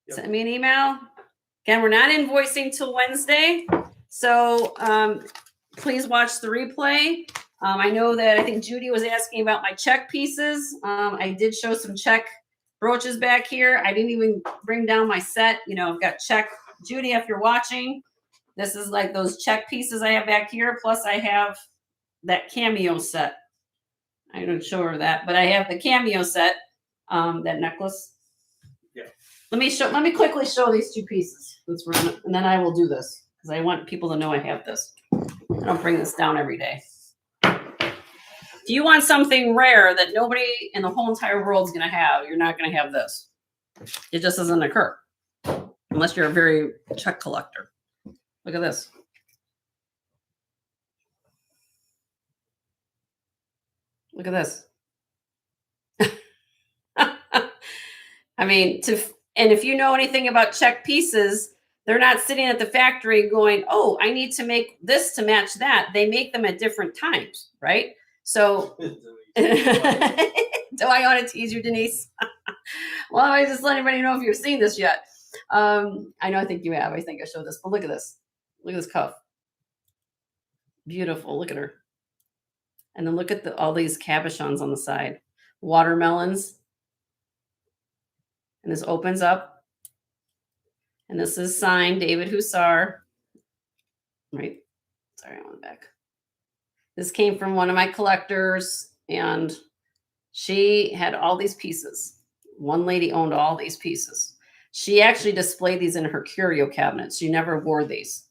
Yep. Send me an email. Again, we're not invoicing till Wednesday. So please watch the replay. I know that I think Judy was asking about my check pieces. I did show some check brooches back here. I didn't even bring down my set. You know, I've got check. Judy, if you're watching, this is like those check pieces I have back here. Plus I have that cameo set. I don't show her that, but I have the cameo set, that necklace. Yeah. Let me quickly show these two pieces. Let's run it, and then I will do this because I want people to know I have this. I don't bring this down every day. If you want something rare that nobody in the whole entire world is going to have, you're not going to have this. It just doesn't occur unless you're a very check collector. Look at this. Look at this. I mean, and if you know anything about check pieces, they're not sitting at the factory going, oh, I need to make this to match that. They make them at different times, right? So, do I want to tease you, Denise? Well, I just let anybody know if you've seen this yet. I know, I think you have. I think I showed this, but look at this. Look at this cuff. Beautiful. Look at her. And then look at all these cabochons on the side. Watermelons. And this opens up. And this is signed David Hussar. Right. Sorry, I went back. This came from one of my collectors, and she had all these pieces. One lady owned all these pieces. She actually displayed these in her curio cabinet. She never wore these.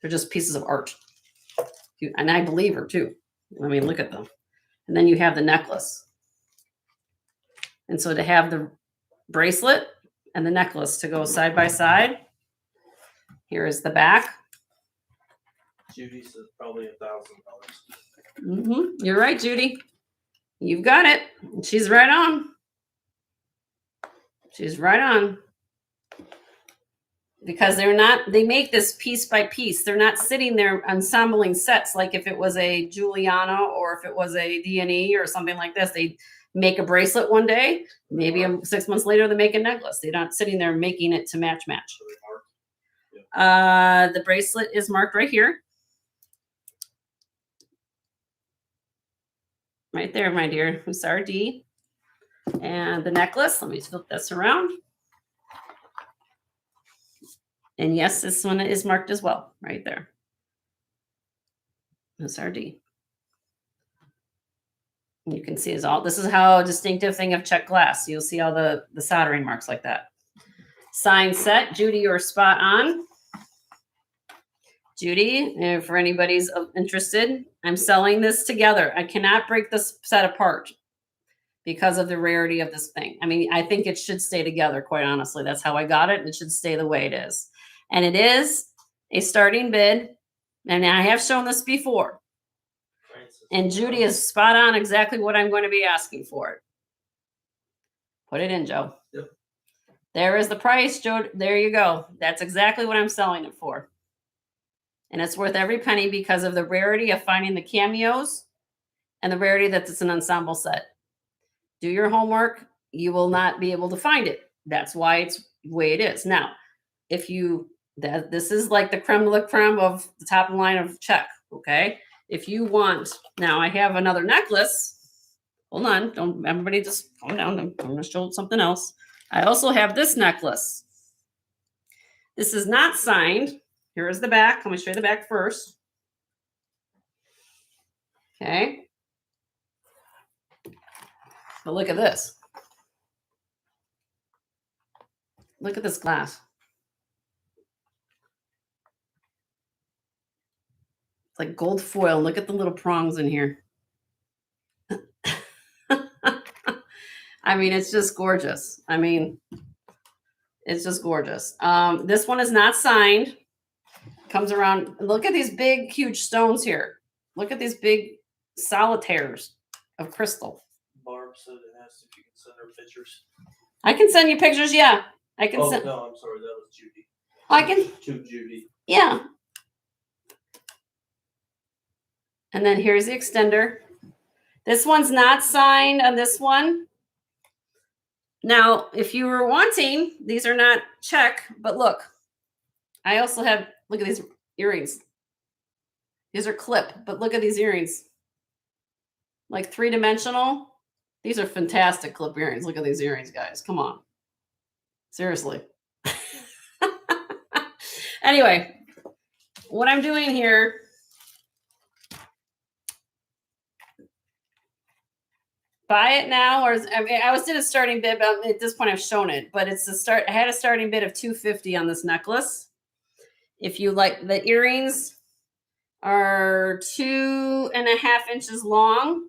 They're just pieces of art. And I believe her too. I mean, look at them. And then you have the necklace. And so to have the bracelet and the necklace to go side by side, here is the back. Judy says probably $1,000. You're right, Judy. You've got it. She's right on. She's right on. Because they make this piece by piece. They're not sitting there ensembling sets like if it was a Juliana or if it was a D&E or something like this. They make a bracelet one day, maybe 6 months later they make a necklace. They're not sitting there making it to match. The bracelet is marked right here. Right there, my dear. Hussar D. And the necklace, let me flip this around. And yes, this one is marked as well, right there. Hussar D. You can see this is how a distinctive thing of check glass. You'll see all the soldering marks like that. Signed set, Judy, you're spot on. Judy, for anybody's interested, I'm selling this together. I cannot break this set apart because of the rarity of this thing. I mean, I think it should stay together, quite honestly. That's how I got it. And it should stay the way it is. And it is a starting bid. And I have shown this before. And Judy is spot on exactly what I'm going to be asking for it. Put it in, Joe. Yep. There is the price, Joe. There you go. That's exactly what I'm selling it for. And it's worth every penny because of the rarity of finding the cameos and the rarity that it's an ensemble set. Do your homework. You will not be able to find it. That's why it's the way it is. Now, if this is like the creme de la creme of the top line of check, okay? If you want, now I have another necklace. Hold on. Don't everybody just calm down. I'm going to show something else. I also have this necklace. This is not signed. Here is the back. Let me show you the back first. Okay. But look at this. Look at this glass. It's like gold foil. Look at the little prongs in here. I mean, it's just gorgeous. I mean, it's just gorgeous. This one is not signed. Comes around. Look at these big, huge stones here. Look at these big solitaires of crystal. Barb said it asked if you can send her pictures. I can send you pictures. Yeah, I can send. No, I'm sorry. That was Judy. I can. To Judy. Yeah. And then here's the extender. This one's not signed on this one. Now, if you were wanting, these are not check, but look, I also have, look at these earrings. These are clip, but look at these earrings. Like 3-dimensional. These are fantastic clip earrings. Look at these earrings, guys. Come on. Seriously. Anyway, what I'm doing here, buy it now, or I mean, I did a starting bid, but at this point I've shown it. But it's a start. I had a starting bid of $250 on this necklace. If you like, the earrings are 2.5 inches long.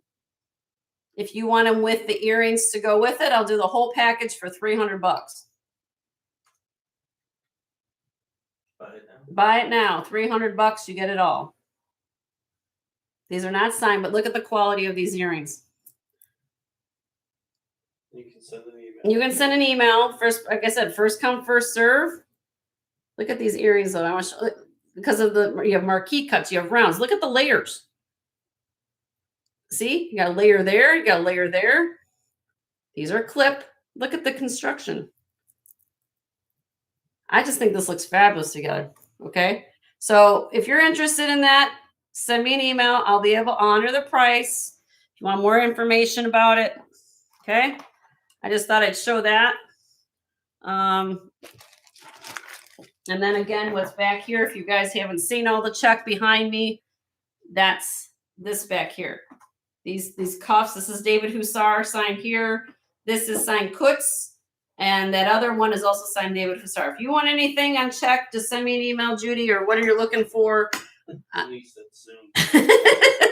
If you want them with the earrings to go with it, I'll do the whole package for $300. Buy it now. Buy it now. $300. You get it all. These are not signed, but look at the quality of these earrings. You can send an email. You can send an email. First, like I said, first come, first serve. Look at these earrings, though. I want to show, because of you have marquee cuts, you have rounds. Look at the layers. See, you got a layer there, you got a layer there. These are clip. Look at the construction. I just think this looks fabulous together. Okay. So if you're interested in that, send me an email. I'll be able to honor the price. If you want more information about it. Okay. I just thought I'd show that. And then again, what's back here, if you guys haven't seen all the check behind me, that's this back here. These cuffs, this is David Hussar signed here. This is signed Kutz. And that other one is also signed David Hussar. If you want anything on check, just send me an email, Judy, or what are you looking for? Please, soon.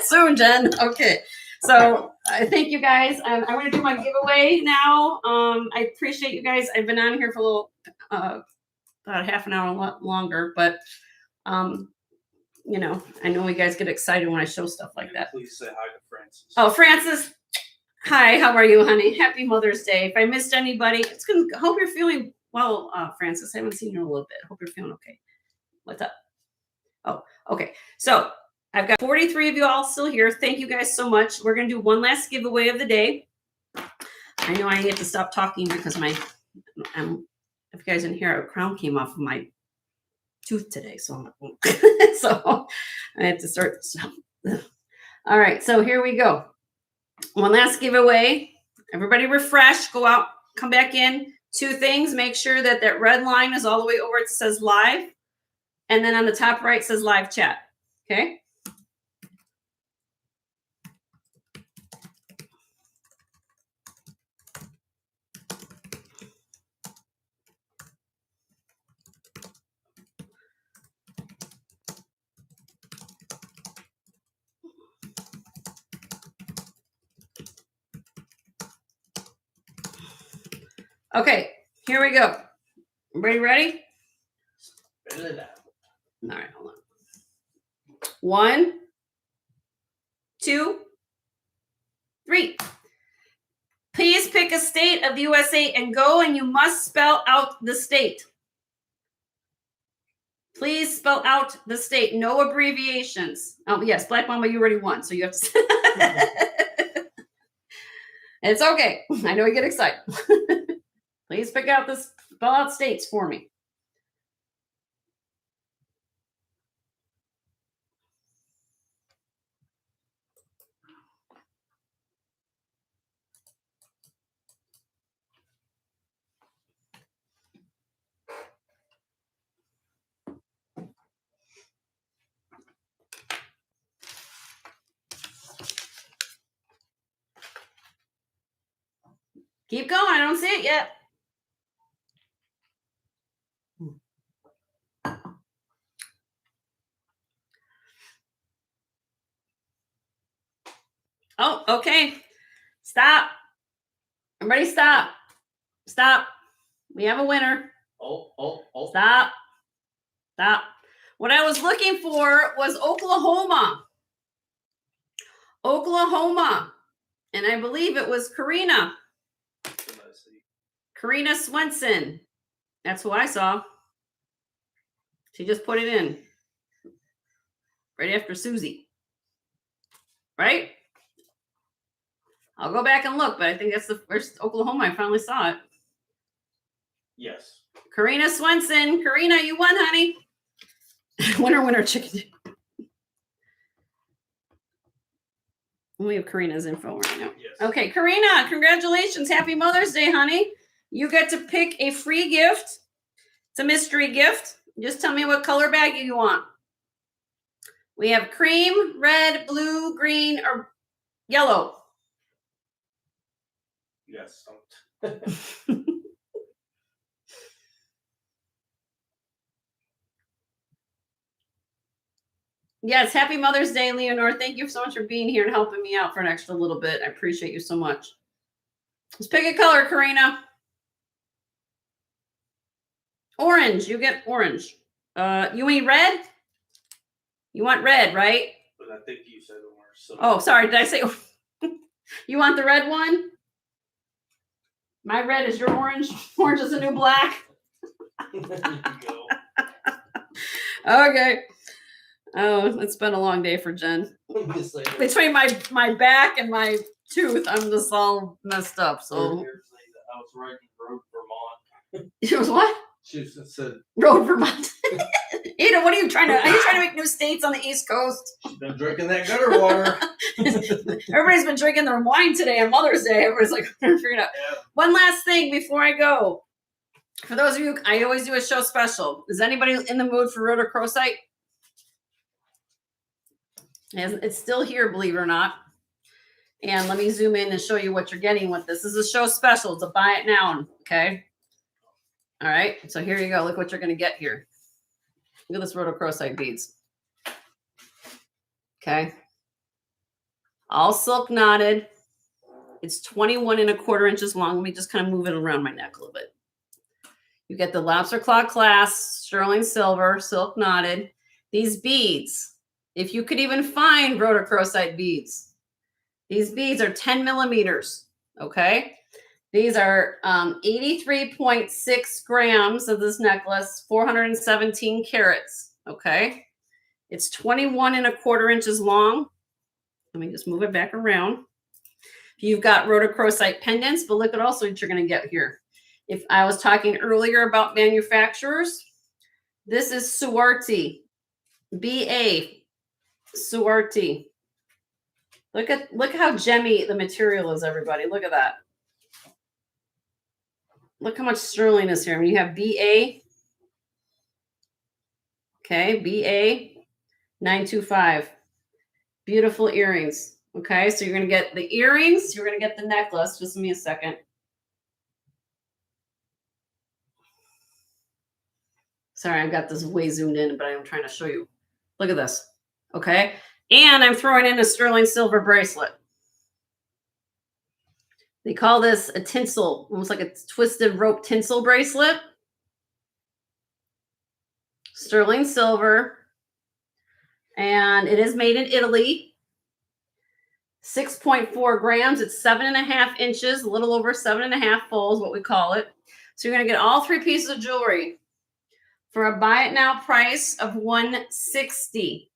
Soon, Jen. Okay. So I thank you guys. I'm going to do my giveaway now. I appreciate you guys. I've been on here for a little, about half an hour longer, but you know, I know you guys get excited when I show stuff like that. Please say hi to Francis. Oh, Francis. Hi, how are you, honey? Happy Mother's Day. If I missed anybody, it's gonna hope you're feeling well, Francis. I haven't seen you in a little bit. Hope you're feeling okay. What's up? Oh, okay. So I've got 43 of you all still here. Thank you guys so much. We're gonna do one last giveaway of the day. I know I have to stop talking because if you guys didn't hear, a crown came off of my tooth today, so so I have to start. All right, so here we go. One last giveaway. Everybody refresh, go out, come back in. Two things, make sure that that red line is all the way over. It says live. And then on the top right says live chat. Okay. Okay, here we go. Everybody ready? Spit it out. All right, hold on. 1, 2, 3. Please pick a state of the USA and go, and you must spell out the state. Please spell out the state. No abbreviations. Oh, yes, Black Mamba, you already won, so you have to. It's okay. I know you get excited. Please pick out the spell out states for me. Keep going. I don't see it yet. Oh, okay. Stop. Everybody stop. Stop. We have a winner. Oh. Stop. Stop. What I was looking for was Oklahoma. Oklahoma. And I believe it was Karina. Karina Swenson. That's who I saw. She just put it in. Right after Susie. Right? I'll go back and look, but I think that's the first Oklahoma I finally saw it. Yes. Karina Swenson. Karina, you won, honey. Winner, chicken. We have Karina's info right now. Yes. Okay, Karina, congratulations. Happy Mother's Day, honey. You get to pick a free gift. It's a mystery gift. Just tell me what color bag you want. We have cream, red, blue, green, or yellow. Yes. Yes, happy Mother's Day, Leonore. Thank you so much for being here and helping me out for an extra little bit. I appreciate you so much. Let's pick a color, Karina. Orange. You get orange. You mean red? You want red, right? But I think you said orange. So Oh, sorry. Did I say you want the red one? My red is your orange. Orange is the new black. there you go. Okay. Oh, it's been a long day for Jen. Between my back and my tooth, I'm just all messed up. So I was riding the road, Vermont. it was what? She said, Road, Vermont. Ada, what are you trying to make new states on the East Coast? she's been drinking that gutter water. Everybody's been drinking their wine today on Mother's Day. Everybody's like, figuring out. Yeah. One last thing before I go. For those of you, I always do a show special. Is anybody in the mood for rhodochrosite? It's still here, believe it or not. And let me zoom in and show you what you're getting with this. This is a show special. It's a buy it now. Okay. All right. So here you go. Look what you're going to get here. Look at this rhodochrosite beads. Okay. All silk knotted. It's 21¼ inches long. Let me just kind of move it around my neck a little bit. You get the lobster claw clasp, sterling silver, silk knotted. These beads, if you could even find rhodochrosite beads, these beads are 10 millimeters. Okay. These are 83.6 grams of this necklace, 417 carats. Okay. It's 21¼ inches long. Let me just move it back around. You've got rhodochrosite pendants, but look at also what you're going to get here. If I was talking earlier about manufacturers, this is Suarti, BA, Suarti. Look how gemmy the material is, everybody. Look at that. Look how much sterling is here. I mean, you have BA. Okay, BA 925. Beautiful earrings. Okay, so you're going to get the earrings. You're going to get the necklace. Just give me a second. Sorry, I've got this way zoomed in, but I'm trying to show you. Look at this. Okay, and I'm throwing in a sterling silver bracelet. They call this a tinsel, almost like a twisted rope tinsel bracelet. Sterling silver. And it is made in Italy. 6.4 grams. It's 7.5 inches, a little over 7.5 full is what we call it. So you're going to get all 3 pieces of jewelry for a buy it now price of $160.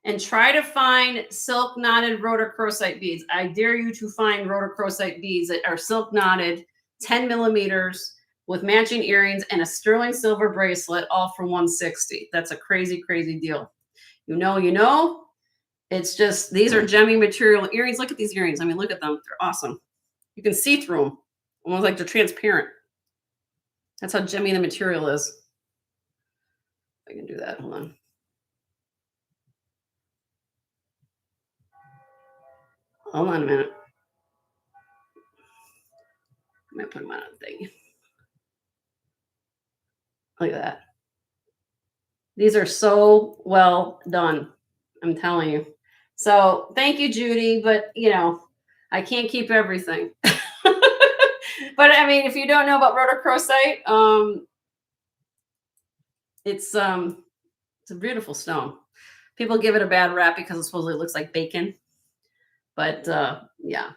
And try to find silk knotted rhodochrosite beads. I dare you to find rhodochrosite beads that are silk knotted, 10 millimeters, with matching earrings and a sterling silver bracelet, all for $160. That's a crazy, crazy deal. You know. It's just, these are gemmy material earrings. Look at these earrings. I mean, look at them. They're awesome. You can see through them, almost like they're transparent. That's how gemmy the material is. If I can do that. Hold on. Hold on a minute. I'm going to put them on a thing. Look at that. These are so well done. I'm telling you. So thank you, Judy. But, I can't keep everything. But, I mean, if you don't know about rhodochrosite, it's a beautiful stone. People give it a bad rap because it supposedly looks like bacon. But yeah,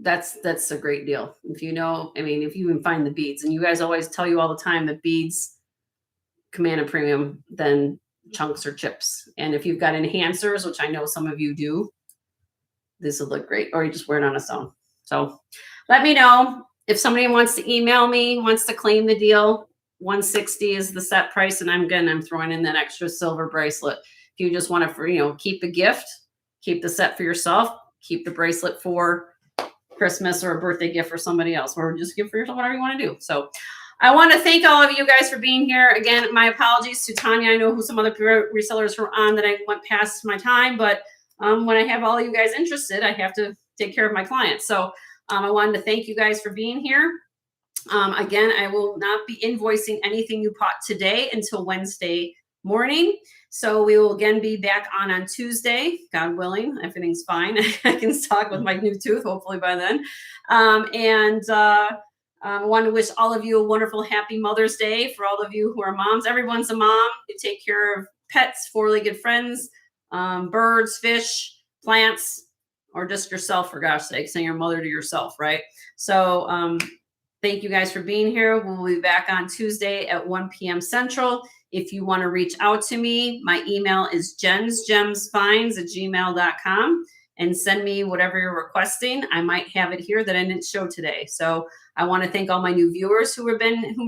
that's a great deal. If you know, I mean, if you can find the beads, and you guys always tell you all the time that beads command a premium than chunks or chips. And if you've got enhancers, which I know some of you do, this will look great. Or you just wear it on its own. So let me know if somebody wants to email me, wants to claim the deal. $160 is the set price, and I'm throwing in that extra silver bracelet. If you just want to, keep a gift, keep the set for yourself. Keep the bracelet for Christmas or a birthday gift for somebody else, or just give for yourself, whatever you want to do. So I want to thank all of you guys for being here. Again, my apologies to Tanya. I know who some other resellers were on that I went past my time, but when I have all you guys interested, I have to take care of my clients. So I wanted to thank you guys for being here. Again, I will not be invoicing anything you bought today until Wednesday morning. So we will again be back on Tuesday, God willing. Everything's fine. I can talk with my new tooth, hopefully by then. I want to wish all of you a wonderful, happy Mother's Day. For all of you who are moms, everyone's a mom. You take care of pets, 4-legged friends, birds, fish, plants, or just yourself, for gosh sake, saying your mother to yourself, right? So thank you guys for being here. We'll be back on Tuesday at 1 p.m. Central. If you want to reach out to me, my email is jensgemsfinds@gmail.com. and send me whatever you're requesting. I might have it here that I didn't show today. So I want to thank all my new viewers who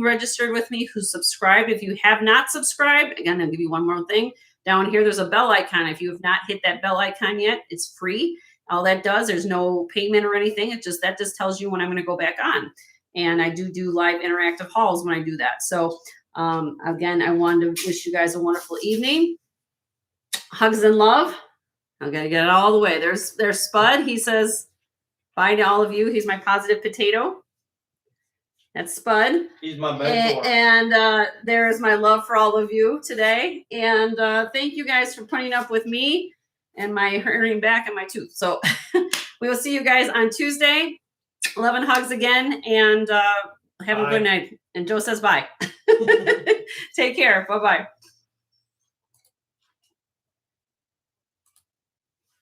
registered with me, who subscribed. If you have not subscribed, again, I'll give you one more thing. Down here, there's a bell icon. If you have not hit that bell icon yet, it's free. All that does, there's no payment or anything. That just tells you when I'm going to go back on. And I do live interactive hauls when I do that. So again, I wanted to wish you guys a wonderful evening. Hugs and love. I'm going to get it all the way. There's Spud. He says, bye to all of you. He's my positive potato. That's Spud. He's my mentor. And there's my love for all of you today. And thank you guys for putting up with me and my hurting back and my tooth. So we will see you guys on Tuesday. Love and hugs again. And have a good night. And Joe says bye. Take care. Bye-bye.